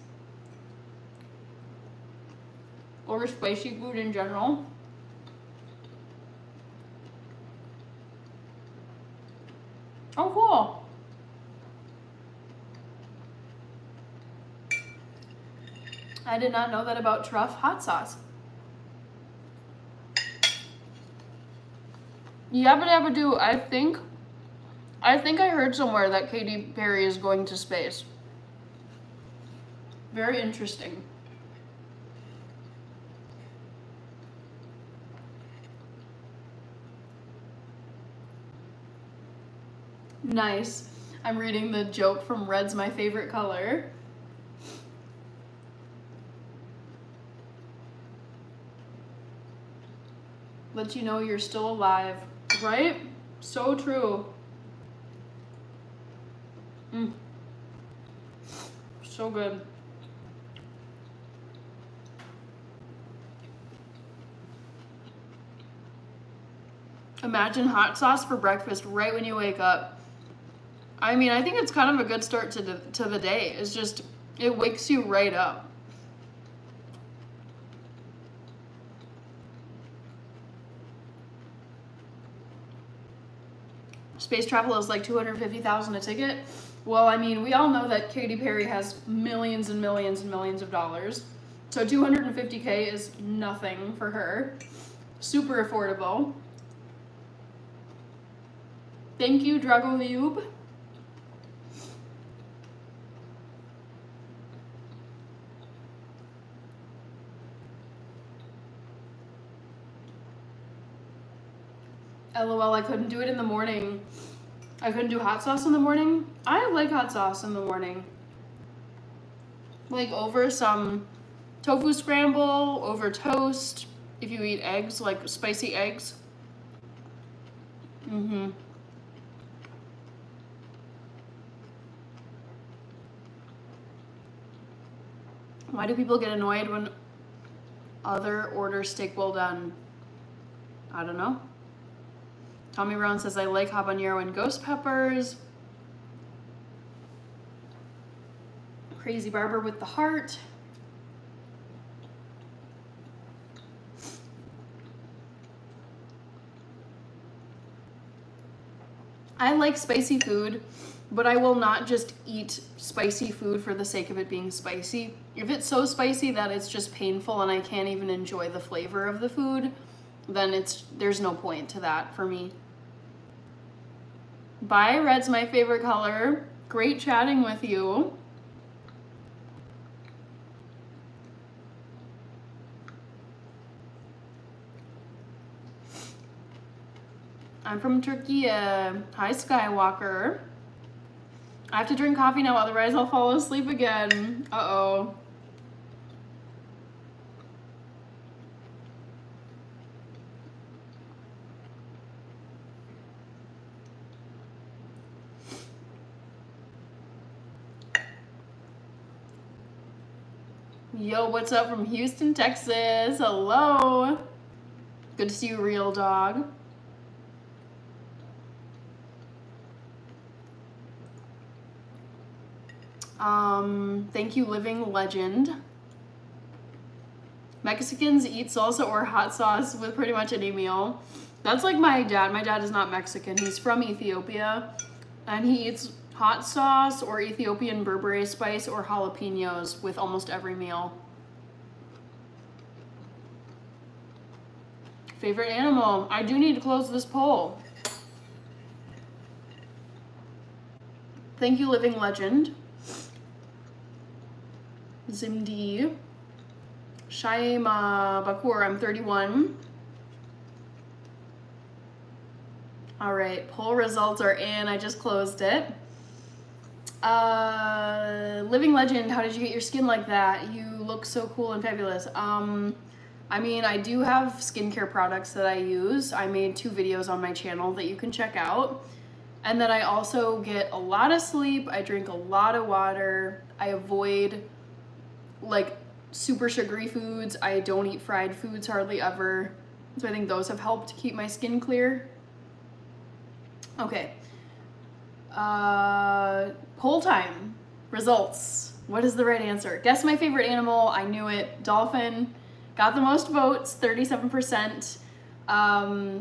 Or spicy food in general. Oh, cool. I did not know that about truff hot sauce. Yabba dabba do. I think I heard somewhere that Katy Perry is going to space. Very interesting. Nice. I'm reading the joke from Red's my favorite color. Let you know you're still alive, right? So true. So good. Imagine hot sauce for breakfast right when you wake up. I mean, I think it's kind of a good start to the day. It's just, it wakes you right up. Space travel is like $250,000 a ticket. Well, I mean, we all know that Katy Perry has millions and millions and millions of dollars. So 250K is nothing for her. Super affordable. Thank you, Dragolube. LOL, I couldn't do it in the morning. I couldn't do hot sauce in the morning. I like hot sauce in the morning. Like over some tofu scramble, over toast. If you eat eggs, like spicy eggs. Why do people get annoyed when other order steak well done? I don't know. Tommy Brown says, I like habanero and ghost peppers. Crazy Barber with the heart. I like spicy food, but I will not just eat spicy food for the sake of it being spicy. If it's so spicy that it's just painful and I can't even enjoy the flavor of the food, then there's no point to that for me. Bye, red's my favorite color. Great chatting with you. I'm from Turkey. Hi, Skywalker. I have to drink coffee now, otherwise I'll fall asleep again. Uh-oh. Yo, what's up from Houston, Texas? Hello. Good to see you, real dog. Thank you, living legend. Mexicans eat salsa or hot sauce with pretty much any meal. That's like my dad. My dad is not Mexican. He's from Ethiopia, and he eats hot sauce or Ethiopian Berbere spice or jalapenos with almost every meal. Favorite animal? I do need to close this poll. Thank you, living legend. Zimdi. Shaima Bakur, I'm 31. All right, poll results are in. I just closed it. Living legend, how did you get your skin like that? You look so cool and fabulous. I mean, I do have skincare products that I use. I made 2 videos on my channel that you can check out. And then I also get a lot of sleep. I drink a lot of water. I avoid like super sugary foods. I don't eat fried foods hardly ever. So I think those have helped keep my skin clear. Okay. Poll time. Results. What is the right answer? Guess my favorite animal. I knew it. Dolphin. Got the most votes, 37%.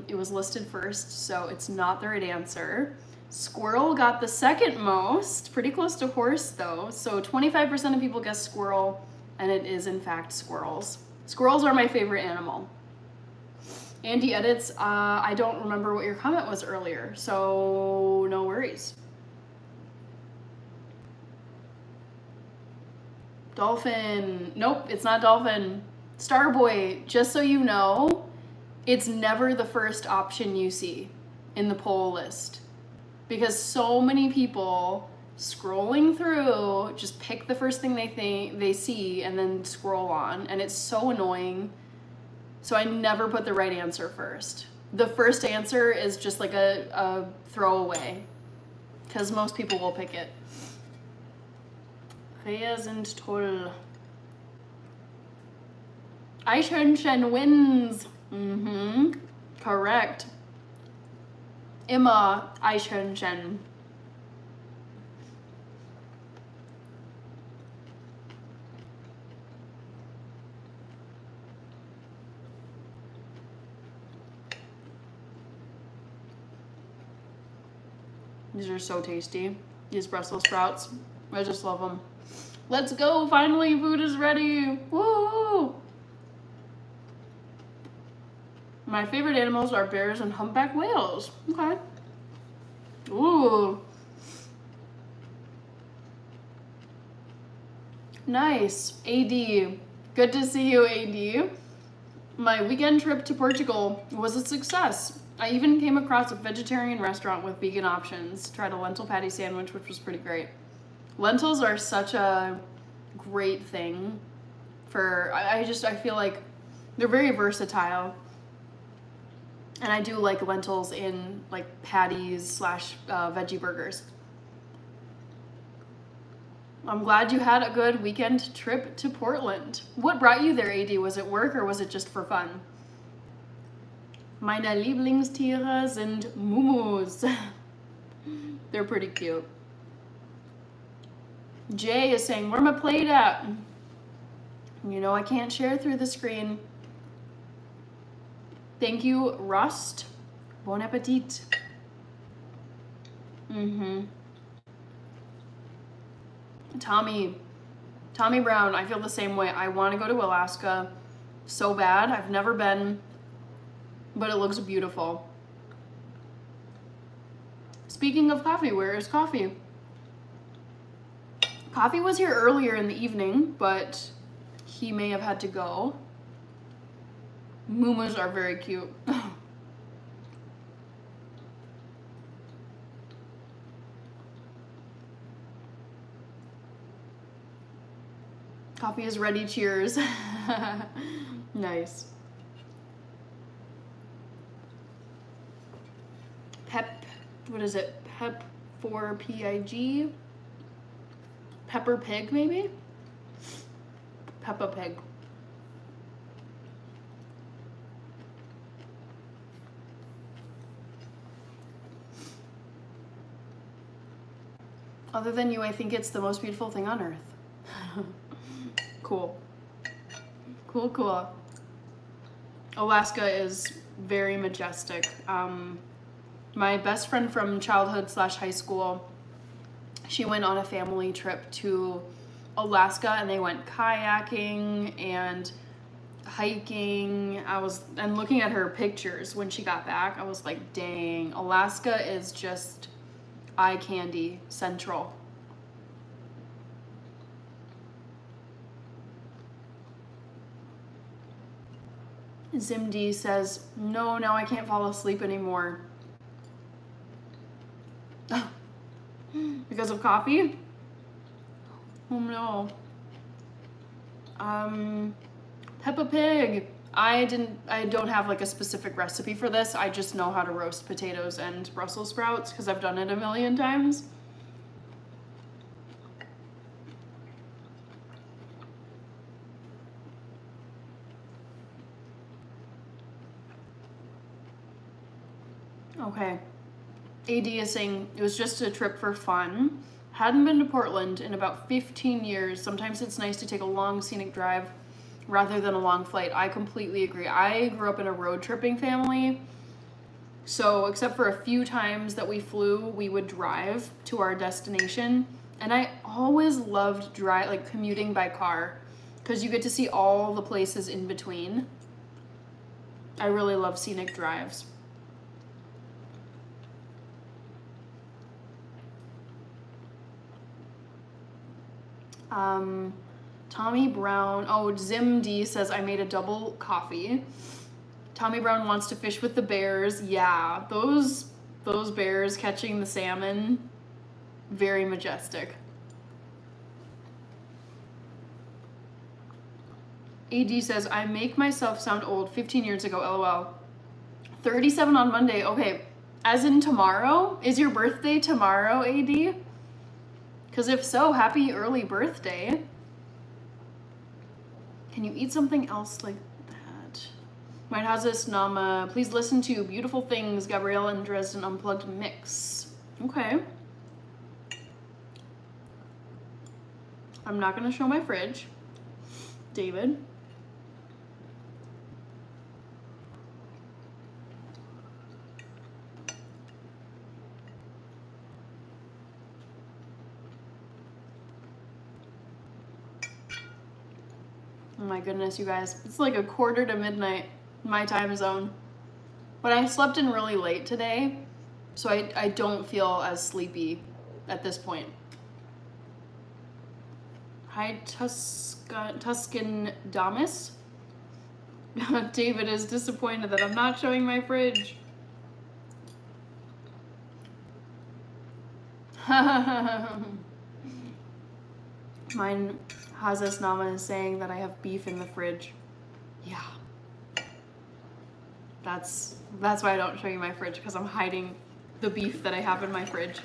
It was listed first, so it's not the right answer. Squirrel got the second most. Pretty close to horse, though. So 25% of people guessed squirrel, and it is, in fact, squirrels. Squirrels are my favorite animal. Andy edits, I don't remember what your comment was earlier, so no worries. Dolphin. Nope, it's not dolphin. Starboy, just so you know, it's never the first option you see in the poll list. Because so many people scrolling through just pick the first thing they see and then scroll on, and it's so annoying. So I never put the right answer first. The first answer is just like a throwaway, because most people will pick it. Rehe sind toll. Eichhörnchen wins. Correct. Immer Eichhörnchen. These are so tasty. These Brussels sprouts. I just love them. Let's go. Finally, food is ready. Woo! My favorite animals are bears and humpback whales. Okay. Ooh. Nice. AD. Good to see you, AD. My weekend trip to Portugal was a success. I even came across a vegetarian restaurant with vegan options. Tried a lentil patty sandwich, which was pretty great. Lentils are such a great thing for, I feel like they're very versatile. And I do like lentils in like patties / veggie burgers. I'm glad you had a good weekend trip to Portland. What brought you there, AD? Was it work or was it just for fun? Meine Lieblingstiere sind Mumus. They're pretty cute. Jay is saying, where my plate at? You know I can't share through the screen. Thank you, Rust. Bon appetit. Tommy Brown, I feel the same way. I want to go to Alaska so bad. I've never been, but it looks beautiful. Speaking of coffee, where is coffee? Coffee was here earlier in the evening, but he may have had to go. Mumus are very cute. Coffee is ready, cheers. Nice. Pep, what is it? Pep 4PIG? Pepper Pig, maybe? Peppa Pig. Other than you, I think it's the most beautiful thing on earth. Cool. Cool. Alaska is very majestic. My best friend from childhood / high school, she went on a family trip to Alaska and they went kayaking and hiking. And looking at her pictures when she got back, I was like, dang, Alaska is just eye candy central. Zimd says, no, now I can't fall asleep anymore. Because of coffee? Oh no. Peppa Pig. I don't have like a specific recipe for this. I just know how to roast potatoes and Brussels sprouts because I've done it a million times. Okay. AD is saying it was just a trip for fun. Hadn't been to Portland in about 15 years. Sometimes it's nice to take a long scenic drive rather than a long flight. I completely agree. I grew up in a road tripping family. So except for a few times that we flew, we would drive to our destination. And I always loved commuting by car because you get to see all the places in between. I really love scenic drives. Tommy Brown, Zim D says, I made a double coffee. Tommy Brown wants to fish with the bears. Yeah, those bears catching the salmon, very majestic. AD says, I make myself sound old 15 years ago, LOL. 37 on Monday. Okay, as in tomorrow? Is your birthday tomorrow, AD? Because if so, happy early birthday. Can you eat something else like that? Mein Hases Name. Please listen to Beautiful Things, Gabrielle and Dresden Unplugged Mix. Okay. I'm not going to show my fridge. David. Oh my goodness, you guys. It's like a quarter to midnight, my time zone. But I slept in really late today, so I don't feel as sleepy at this point. Hi, Tuscan Damas. David is disappointed that I'm not showing my fridge. Mein Hasesnama is saying that I have beef in the fridge. Yeah. That's why I don't show you my fridge, because I'm hiding the beef that I have in my fridge.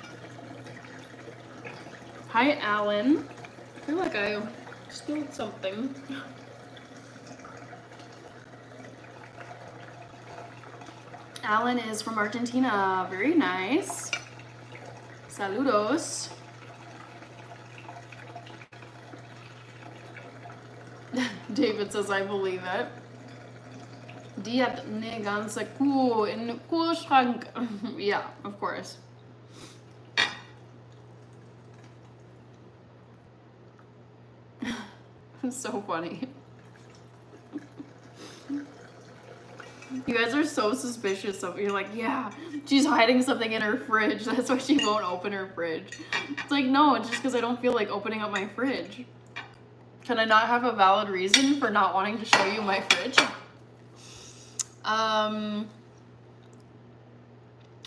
Hi, Alan. I feel like I spilled something. Alan is from Argentina. Very nice. Saludos. David says, I believe it. Die hat eine ganze Kuh in Kühlschrank. Yeah, of course. It's so funny. You guys are so suspicious of, you're like, yeah, she's hiding something in her fridge. That's why she won't open her fridge. It's like, no, it's just because I don't feel like opening up my fridge. Can I not have a valid reason for not wanting to show you my fridge?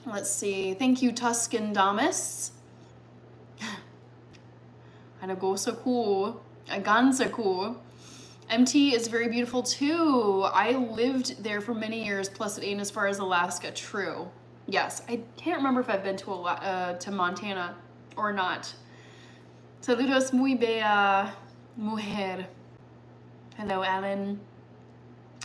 Let's see. Thank you, Tuscan Damas. Eine große Kuh. A ganze Kuh. MT is very beautiful too. I lived there for many years, plus it ain't as far as Alaska. True. Yes, I can't remember if I've been to Montana or not. Saludos muy bella mujer. Hello, Alan.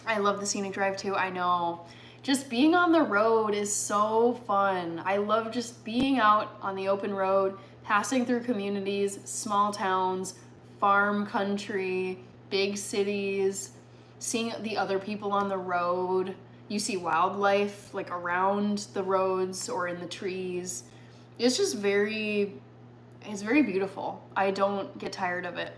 I love the scenic drive too. I know. Just being on the road is so fun. I love just being out on the open road, passing through communities, small towns, farm country, big cities, seeing the other people on the road. You see wildlife like around the roads or in the trees. It's just it's very beautiful. I don't get tired of it.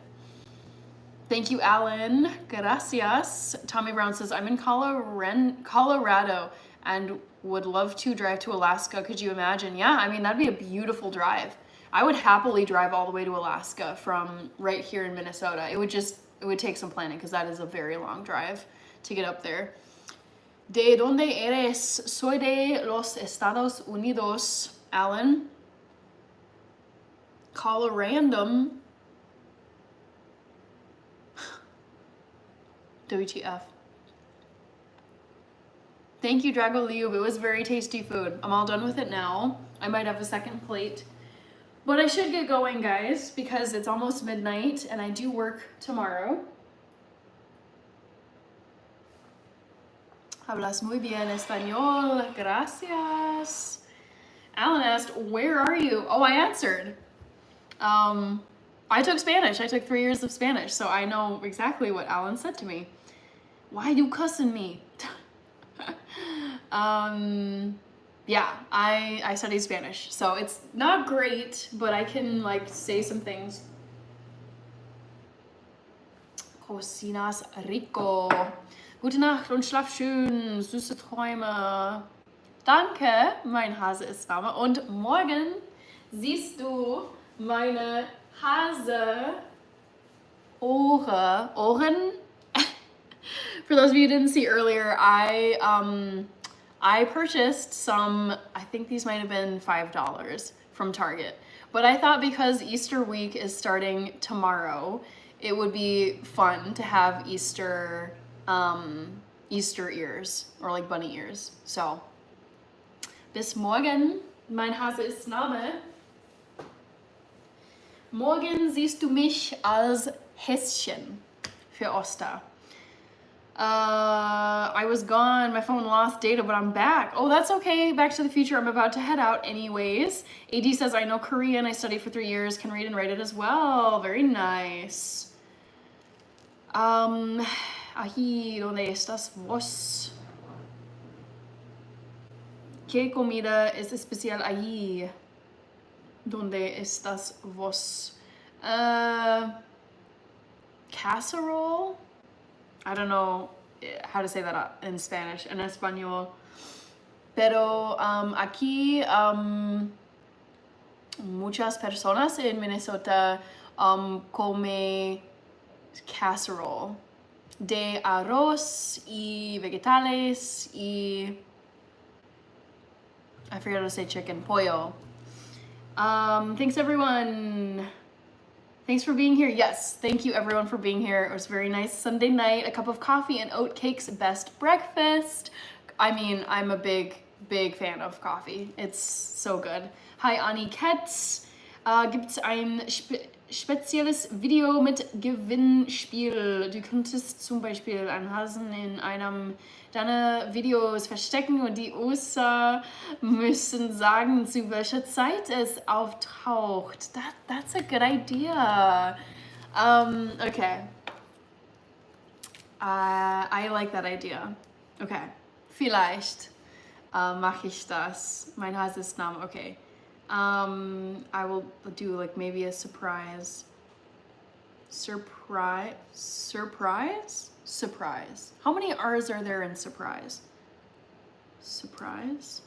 Thank you, Alan. Gracias. Tommy Brown says, I'm in Colorado and would love to drive to Alaska. Could you imagine? Yeah, I mean, that'd be a beautiful drive. I would happily drive all the way to Alaska from right here in Minnesota. It would take some planning because that is a very long drive to get up there. ¿De dónde eres? Soy de los Estados Unidos, Alan. Colorandom. WTF. Thank you, Dragoliub. It was very tasty food. I'm all done with it now. I might have a second plate. But I should get going, guys, because it's almost midnight and I do work tomorrow. Hablas muy bien español. Gracias. Alan asked, where are you? Oh, I answered. I took Spanish. I took 3 years of Spanish, so I know exactly what Alan said to me. Why you cussing me? Yeah, I studied Spanish, so it's not great, but I can like say some things. Cocinas rico. Gute Nacht und schlaf schön, süße Träume. Danke, mein Hase ist warm. Und morgen siehst du meine Ohren. For those of you who didn't see earlier, I purchased some, I think these might have been $5 from Target. But I thought because Easter week is starting tomorrow, it would be fun to have Easter ears, or like bunny ears. So, bis morgen, mein Hase ist Name. Morgen siehst du mich als Häschen für Oster. I was gone, my phone lost data, but I'm back. Oh, that's okay. Back to the Future. I'm about to head out anyways. AD says, I know Korean. I studied for 3 years. Can read and write it as well. Very nice. Ají, ¿dónde estás vos? ¿Qué comida es especial allí? ¿Dónde estás vos? Casserole? I don't know how to say that in Spanish, en español. Pero aquí muchas personas en Minnesota come casserole de arroz y vegetales y I forgot to say chicken, pollo. Thanks everyone. Thanks for being here. Yes, thank you everyone for being here. It was a very nice Sunday night. A cup of coffee and oat cakes, best breakfast. I mean, I'm a big fan of coffee. It's so good. Hi Annie Ketz. Gibt's ein spezielles Video mit Gewinnspiel? Du könntest zum Beispiel einen Hasen in einem deiner Videos verstecken und die User müssen sagen, zu welcher Zeit es auftaucht. That's a good idea. Okay. I like that idea. Okay. Vielleicht mache ich das. Mein Hase ist Name. Okay. I will do like maybe a surprise. Surprise? How many R's are there in surprise? Surprise?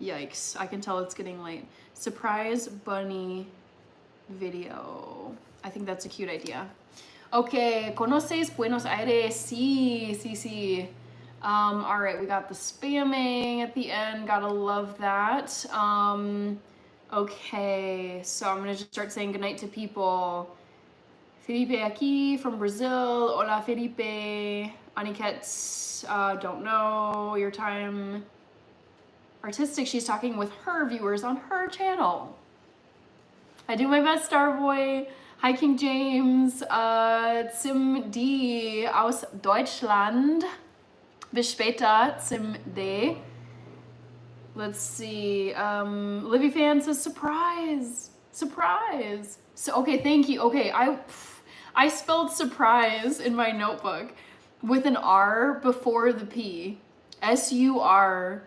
Yikes, I can tell it's getting late. Surprise bunny video. I think that's a cute idea. Okay, ¿conoces Buenos Aires? Sí. All right, we got the spamming at the end. Gotta love that. Okay, so I'm gonna just start saying goodnight to people. Felipe aquí from Brazil. Hola, Felipe. Aniket, don't know your time. Artistic, she's talking with her viewers on her channel. I do my best, Starboy. Hi, King James. Zim D aus Deutschland. Bis später, Zim D. Let's see. Livy Fan says surprise. So, okay, thank you. Okay, I spelled surprise in my notebook with an R before the P. SURPRISE.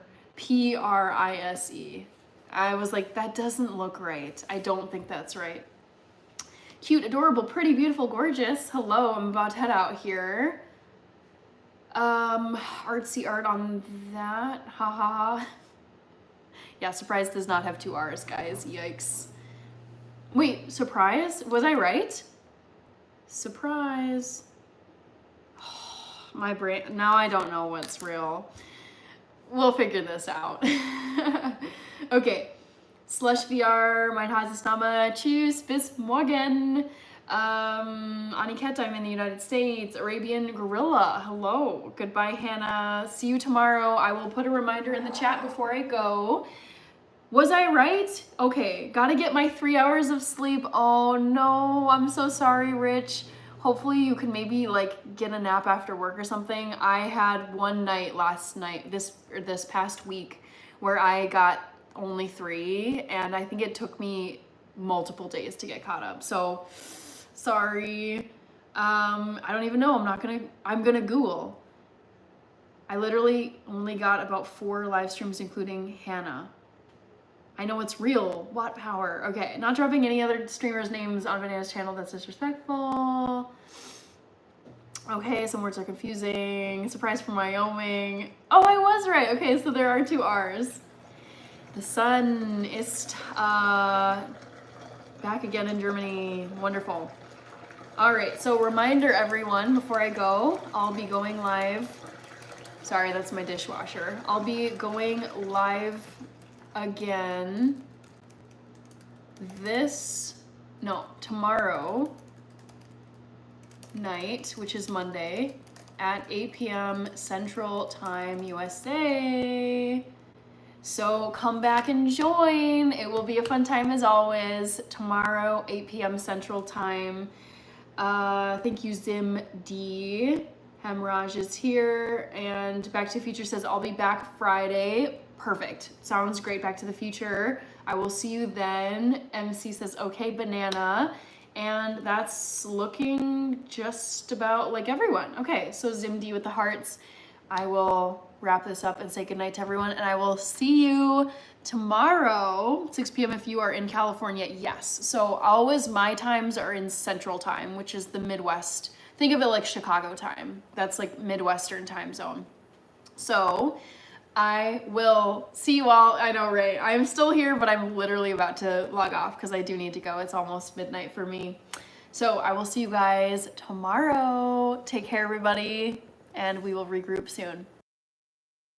I was like, that doesn't look right. I don't think that's right. Cute, adorable, pretty, beautiful, gorgeous. Hello, I'm about to head out here. Artsy art on that. Ha ha ha. Yeah, surprise does not have 2 R's, guys. Yikes. Wait, surprise? Was I right? Surprise. My brain, now I don't know what's real. We'll figure this out. Okay. Slush VR, mein heißes Name. Tschüss, bis morgen. Aniket, I'm in the United States. Arabian Gorilla, hello. Goodbye, Hannah. See you tomorrow. I will put a reminder in the chat before I go. Was I right? Okay, gotta get my 3 hours of sleep. Oh no, I'm so sorry, Rich. Hopefully you can maybe like get a nap after work or something. I had one night last night, this past week, where I got only 3, and I think it took me multiple days to get caught up. So sorry. I don't even know. I'm gonna Google. I literally only got about 4 live streams, including Hannah. I know it's real. Watt power. Okay, not dropping any other streamers' names on Banana's channel. That's disrespectful. Okay, some words are confusing. Surprise from Wyoming. Oh, I was right. Okay, so there are 2 R's. The sun ist back again in Germany. Wonderful. All right, so reminder everyone, before I go, I'll be going live. Sorry, that's my dishwasher. I'll be going live again tomorrow night, which is Monday, at 8 p.m. Central Time, USA. So come back and join. It will be a fun time as always. Tomorrow, 8 p.m. Central Time. Thank you, Zim D. Hemraj is here. And Back to the Future says, I'll be back Friday. Perfect. Sounds great. Back to the Future. I will see you then. MC says, okay, banana. And that's looking just about like everyone. Okay, so Zim D with the hearts. I will wrap this up and say goodnight to everyone, and I will see you tomorrow, 6 p.m. if you are in California. Yes, so always my times are in Central Time, which is the Midwest. Think of it like Chicago time. That's like Midwestern time zone. So I will see you all. I know, right? I'm still here, but I'm literally about to log off because I do need to go. It's almost midnight for me. So I will see you guys tomorrow. Take care, everybody, and we will regroup soon.